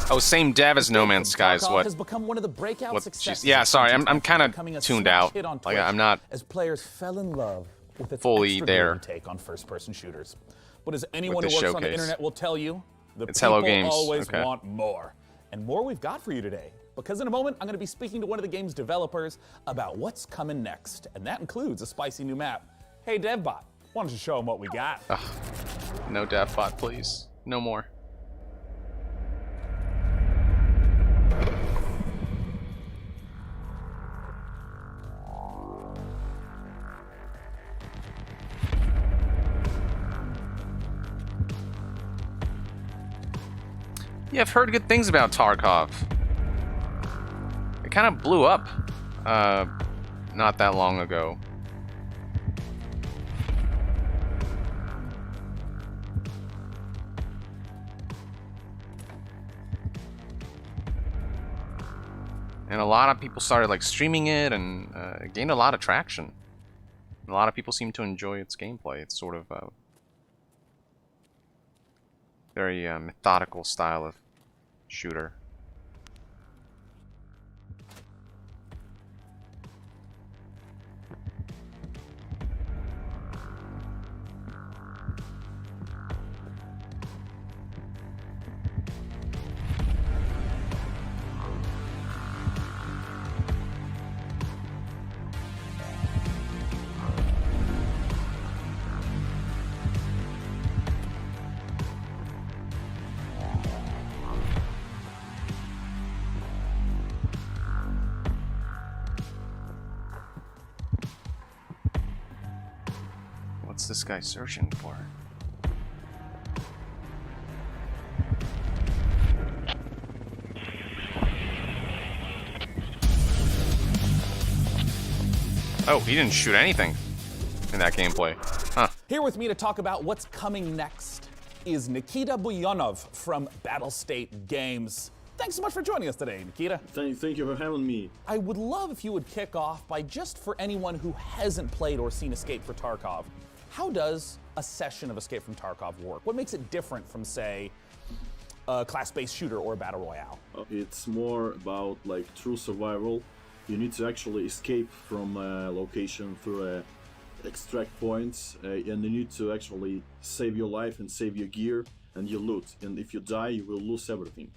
Oh, same dev as No Man's Sky is Tarkov what? has become one of the breakout successes. Yeah, sorry, I'm kind becoming a of tuned smash out. hit on Like Twitch I'm not as players fell in love with its fully there. take on first-person shooters. But as anyone With who the works on the showcase. internet will tell you, the It's people Hello Games, always okay. want more. And more we've got for you today. Because in a moment, I'm going to be speaking to one of the game's developers about what's coming next. And that includes a spicy new map. Hey, DevBot, why don't you show them what we got? Ugh. No DevBot, please. No more. Yeah, I've heard good things about Tarkov. It kind of blew up not that long ago. And a lot of people started like streaming it, and it gained a lot of traction. And a lot of people seem to enjoy its gameplay. It's sort of a very methodical style of shooter. What's this guy searching for? Oh, he didn't shoot anything in that gameplay. Huh. Here with me to talk about what's coming next is Nikita Buyanov from Battlestate Games. Thanks so much for joining us today, Nikita. Thank you for having me. I would love if you would kick off by just for anyone who hasn't played or seen Escape from Tarkov, how does a session of Escape from Tarkov work? What makes it different from, say, a class-based shooter or a battle royale? It's more about like true survival. You need to actually escape from a location through extract points, and you need to actually save your life and save your gear and your loot. And if you die, you will lose everything.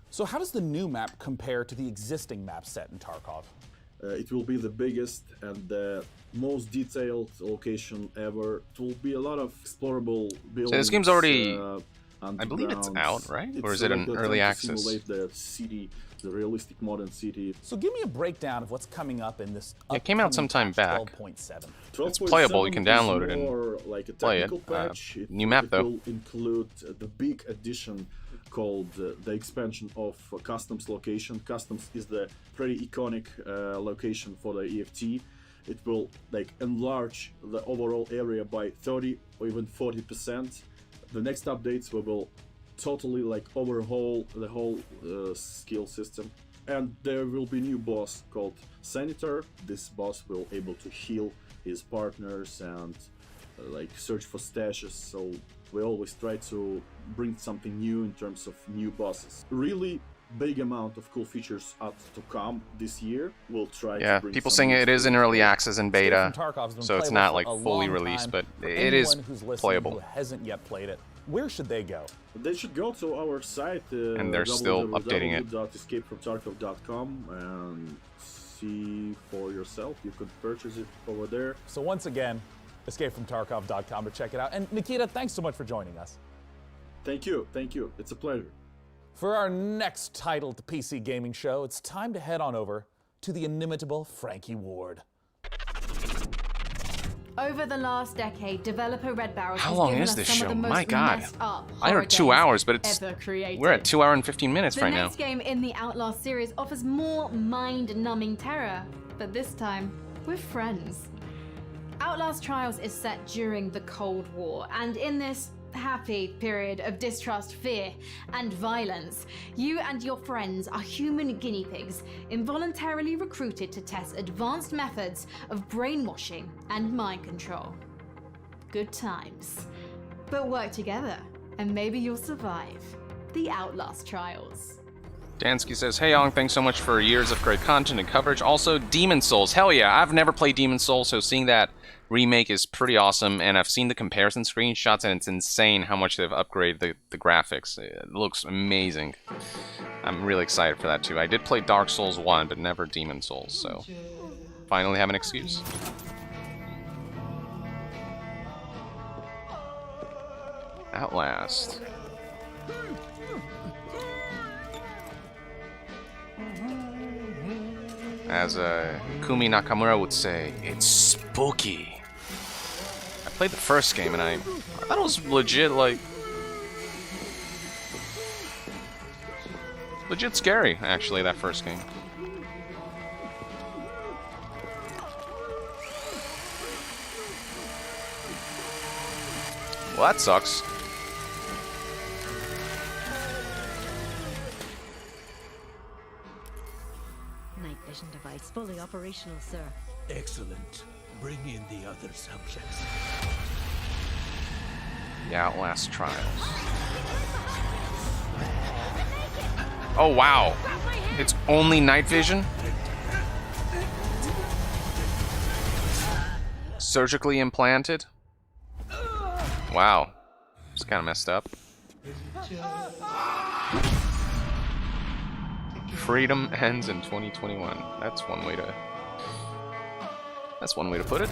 So how does the new map compare to the existing map set in Tarkov? It will be the biggest and the most detailed location ever. It will be a lot of explorable buildings. So this game's already, I believe it's out, right? Or is it an early access? Simulate the city, the realistic modern city. So give me a breakdown of what's coming up in this. It came out sometime back. 12.7. It's playable. You can download it and like a play it. Patch. New map though. It will include the big addition called the expansion of Customs location. Customs is the pretty iconic location for the EFT. It will like enlarge the overall area by 30 or even 40%. The next updates will totally like overhaul the whole skill system. And there will be new boss called Senator. This boss will able to heal his partners and like search for stashes. So we always try to bring something new in terms of new bosses. Really big amount of cool features out to come this year. We'll try to bring people saying it is in early access and beta, so it's not like for a fully long released, time. but For it is anyone who's listening playable. Who hasn't yet played it, where should they go? They should go to our site, And they're still updating it. www.escapefromtarkov.com and see for yourself. You could purchase it over there. So once again, escapefromtarkov.com to check it out. And Nikita, thanks so much for joining us. Thank you. It's a pleasure. For our next title to PC Gaming Show, it's time to head on over to the inimitable Frankie Ward. Over the last decade, developer Red Barrel How has long given is us this some show? of the most My God. messed up I horror heard 2 games hours, but it's ever created. we're at 2 hours and 15 minutes The right now. next game in the Outlast series offers more mind-numbing terror, but this time with friends. Outlast Trials is set during the Cold War, and in this happy period of distrust, fear, and violence, you and your friends are human guinea pigs involuntarily recruited to test advanced methods of brainwashing and mind control. Good times. But work together, and maybe you'll survive the Outlast Trials. Dansky says, hey Yong, thanks so much for years of great content and coverage. Also, Demon Souls. Hell yeah, I've never played Demon Souls, so seeing that remake is pretty awesome, and I've seen the comparison screenshots, and it's insane how much they've upgraded the graphics. It looks amazing. I'm really excited for that too. I did play Dark Souls 1, but never Demon Souls, so finally have an excuse. Outlast. As Kumi Nakamura would say, it's spooky. I played the first game and I thought it was legit, like, legit scary, actually, that first game. Well, that sucks. Night vision device fully operational, sir. Excellent. Bring in the other subjects. The Outlast Trials. Oh, wow. It's only night vision? Surgically implanted? Wow. It's kind of messed up. Freedom ends in 2021. That's one way to put it.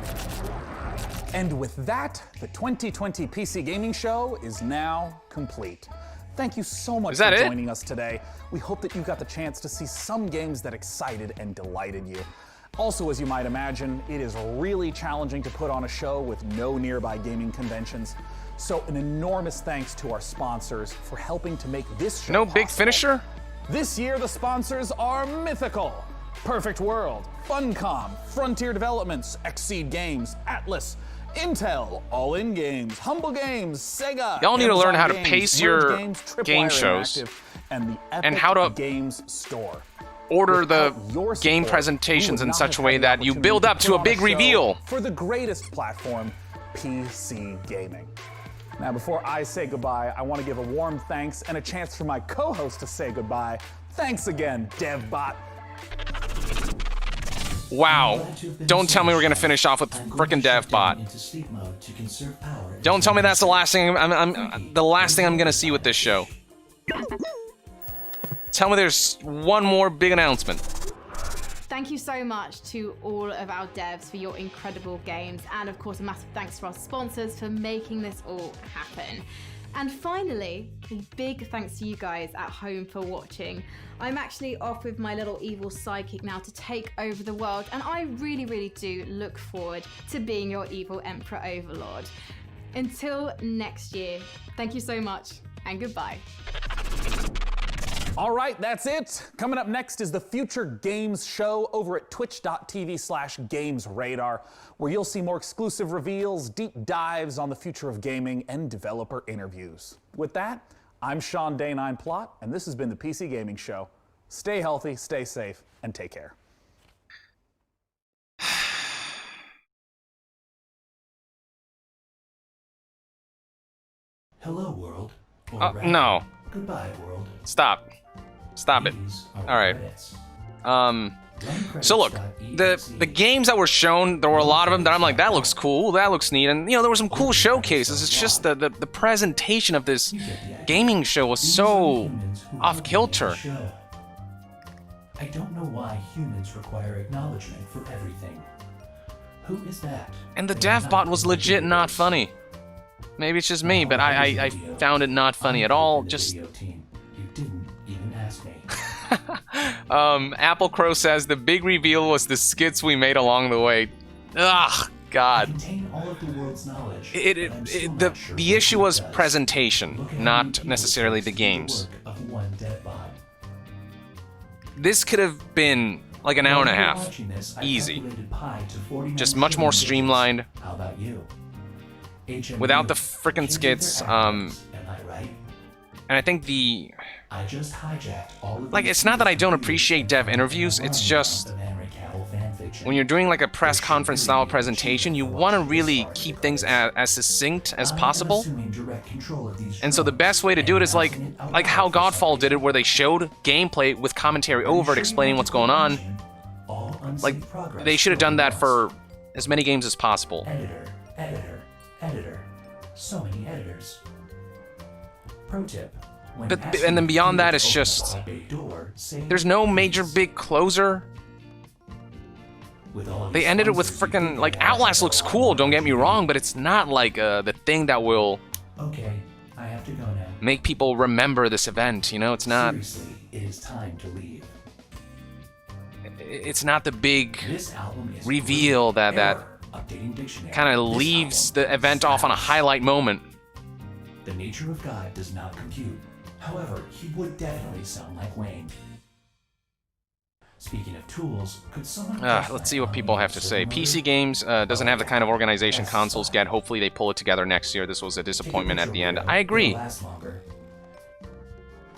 And with that, the 2020 PC Gaming Show is now complete. Thank you so much for joining us today. We hope that you got the chance to see some games that excited and delighted you. Also, as you might imagine, it is really challenging to put on a show with no nearby gaming conventions. So an enormous thanks to our sponsors for helping to make this show possible. Big finisher? This year, the sponsors are Mythical, Perfect World, Funcom, Frontier Developments, Exceed Games, Atlas, Intel, All In Games, Humble Games, Sega. Y'all need to learn how to Games, pace Merge your Games, game Tripwire shows. Interactive, and the Epic and how to Games Store. Order the Your game support, presentations we would in not such a have way had the that you opportunity build to up put to a on big show reveal. for the greatest platform, PC Gaming. Now, before I say goodbye, I want to give a warm thanks and a chance for my co-host to say goodbye. Thanks again, DevBot. Wow. Don't tell me we're going to finish off with frickin' DevBot. Don't tell me that's the last thing I'm going to see with this show. Tell me there's one more big announcement. Thank you so much to all of our devs for your incredible games, and of course a massive thanks to our sponsors for making this all happen. And finally, a big thanks to you guys at home for watching. I'm actually off with my little evil sidekick now to take over the world, and I really do look forward to being your evil Emperor Overlord. Until next year, thank you so much, and goodbye. All right, that's it. Coming up next is the Future Games Show over at twitch.tv/GamesRadar, where you'll see more exclusive reveals, deep dives on the future of gaming, and developer interviews. With that, I'm Sean Day9 Plot, and this has been the PC Gaming Show. Stay healthy, stay safe, and take care. Hello, world. No. Goodbye, world. Stop it. All right. So look, the games that were shown, there were a lot of them that I'm like, that looks cool, that looks neat, and you know there were some cool showcases. It's just the presentation of this gaming show was so off kilter. I don't know why humans require acknowledgement for everything. Who is that? And the DevBot was legit not funny. Maybe it's just me, but I found it not funny at all. Just. Apple Crow says the big reveal was the skits we made along the way. Ugh, God. The issue was presentation, not necessarily the games. This could have been like an hour and a half, easy. Just much more streamlined, without the frickin' skits. And I think like, it's not that I don't appreciate dev interviews, it's just when you're doing like a press conference style presentation, you want to really keep things as succinct as possible. And so the best way to do it is like how Godfall did it, where they showed gameplay with commentary over it, explaining what's going on. Like, they should have done that for as many games as possible. Editor. So many editors. Pro tip. And then beyond that, it's just there's no major big closer. They ended it with frickin' like Outlast looks cool, don't get me wrong, but it's not like the thing that will make people remember this event. You know, it's not. Seriously, it is time to leave. It's not the big reveal that kind of leaves the event off on a highlight moment. The nature of God does not compute. However, he would definitely sound like Wayne. Speaking of tools, could someone... let's see what people have to say. PC Games doesn't have the kind of organization consoles get. Hopefully they pull it together next year. This was a disappointment at the end. I agree.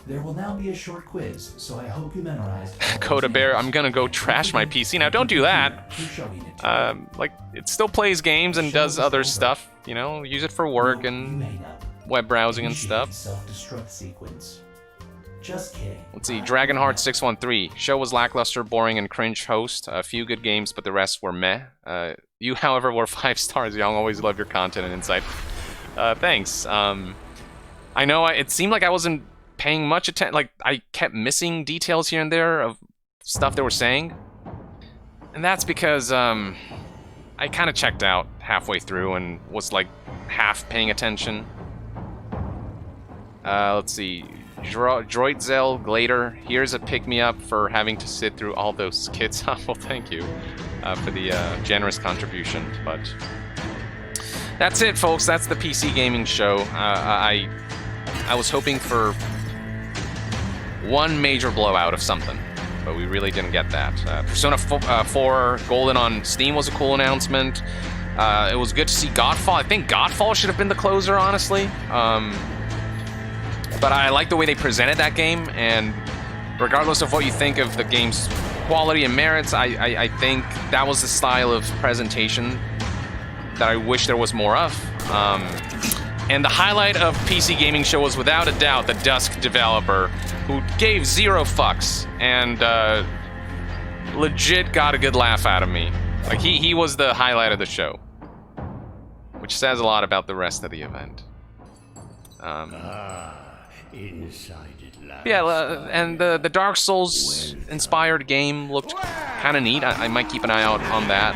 There will now be a short quiz, so I hope you memorized... Coda Bear, I'm gonna go trash my PC. Now, don't do that. Like, it still plays games and does other stuff, you know? Use it for work and web browsing and stuff. Self-destruct sequence. Just kidding. Let's see, Dragonheart 613. Show was lackluster, boring, and cringe host. A few good games, but the rest were meh. You, however, were 5 stars. Young, always love your content and insight. Thanks. I know it seemed like I wasn't paying much attention. Like, I kept missing details here and there of stuff they were saying. And that's because, I kind of checked out halfway through and was, like, half paying attention. Let's see. Droidzel Glader, here's a pick-me-up for having to sit through all those skits. Well, thank you for the generous contribution. But that's it, folks. That's the PC Gaming Show. I was hoping for one major blowout of something, but we really didn't get that. Persona 4 Golden on Steam was a cool announcement. It was good to see Godfall. I think Godfall should have been the closer, honestly. but I like the way they presented that game, and regardless of what you think of the game's quality and merits, I think that was the style of presentation that I wish there was more of. And the highlight of PC Gaming Show was without a doubt the Dusk developer, who gave zero fucks and legit got a good laugh out of me. Like, he was the highlight of the show, which says a lot about the rest of the event. Yeah, and the Dark Souls inspired game looked kind of neat. I might keep an eye out on that.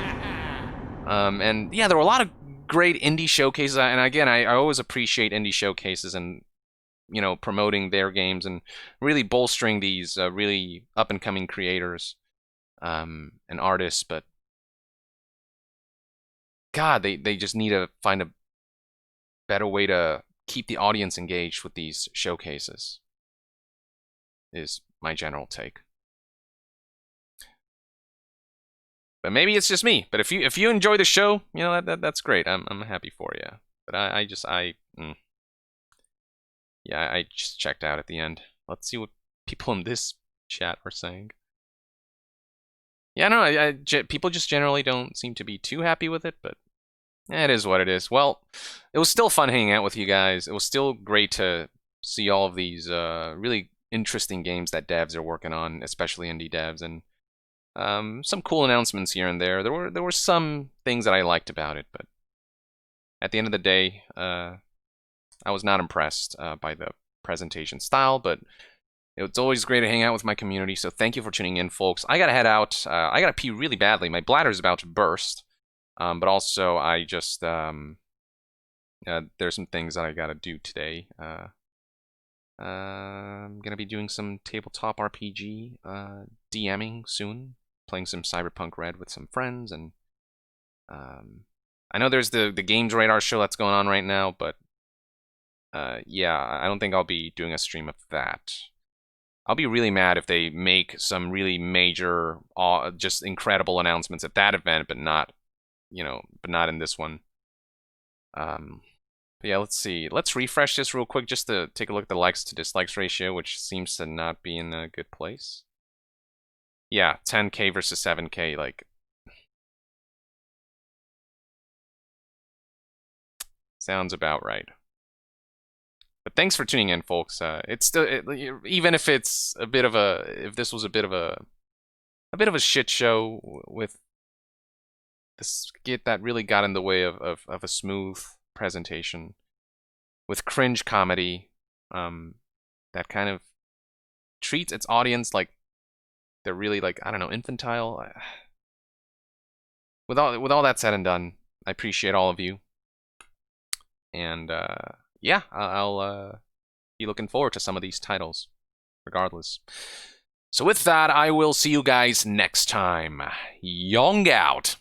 And yeah, there were a lot of great indie showcases, and again, I always appreciate indie showcases and, you know, promoting their games and really bolstering these really up-and-coming creators and artists. But God, they just need to find a better way to keep the audience engaged with these showcases, is my general take. But maybe it's just me. But if you enjoy the show, you know, that's great. I'm happy for you. But I just checked out at the end. Let's see what people in this chat are saying. Yeah, no, people just generally don't seem to be too happy with it, but it is what it is. Well, it was still fun hanging out with you guys. It was still great to see all of these really interesting games that devs are working on, especially indie devs, and some cool announcements here and there. There were some things that I liked about it, but at the end of the day, I was not impressed by the presentation style, but it's always great to hang out with my community, so thank you for tuning in, folks. I gotta head out. I gotta pee really badly. My bladder's about to burst, but also I just, there's some things that I gotta do today. I'm gonna be doing some tabletop RPG DMing soon, playing some Cyberpunk Red with some friends, and I know there's the Games Radar show that's going on right now, but yeah, I don't think I'll be doing a stream of that. I'll be really mad if they make some really major, just incredible announcements at that event, but not, you know, but not in this one. But yeah, let's see. Let's refresh this real quick just to take a look at the likes to dislikes ratio, which seems to not be in a good place. Yeah, 10K versus 7K, like, sounds about right. But thanks for tuning in, folks. It's still, even if it's a bit of a, if this was a bit of a bit of a shit show with this skit that really got in the way of a smooth presentation with cringe comedy, that kind of treats its audience like they're really, like, I don't know, infantile. With all that said and done, I appreciate all of you, and yeah, I'll be looking forward to some of these titles, regardless. So with that, I will see you guys next time. Yong out.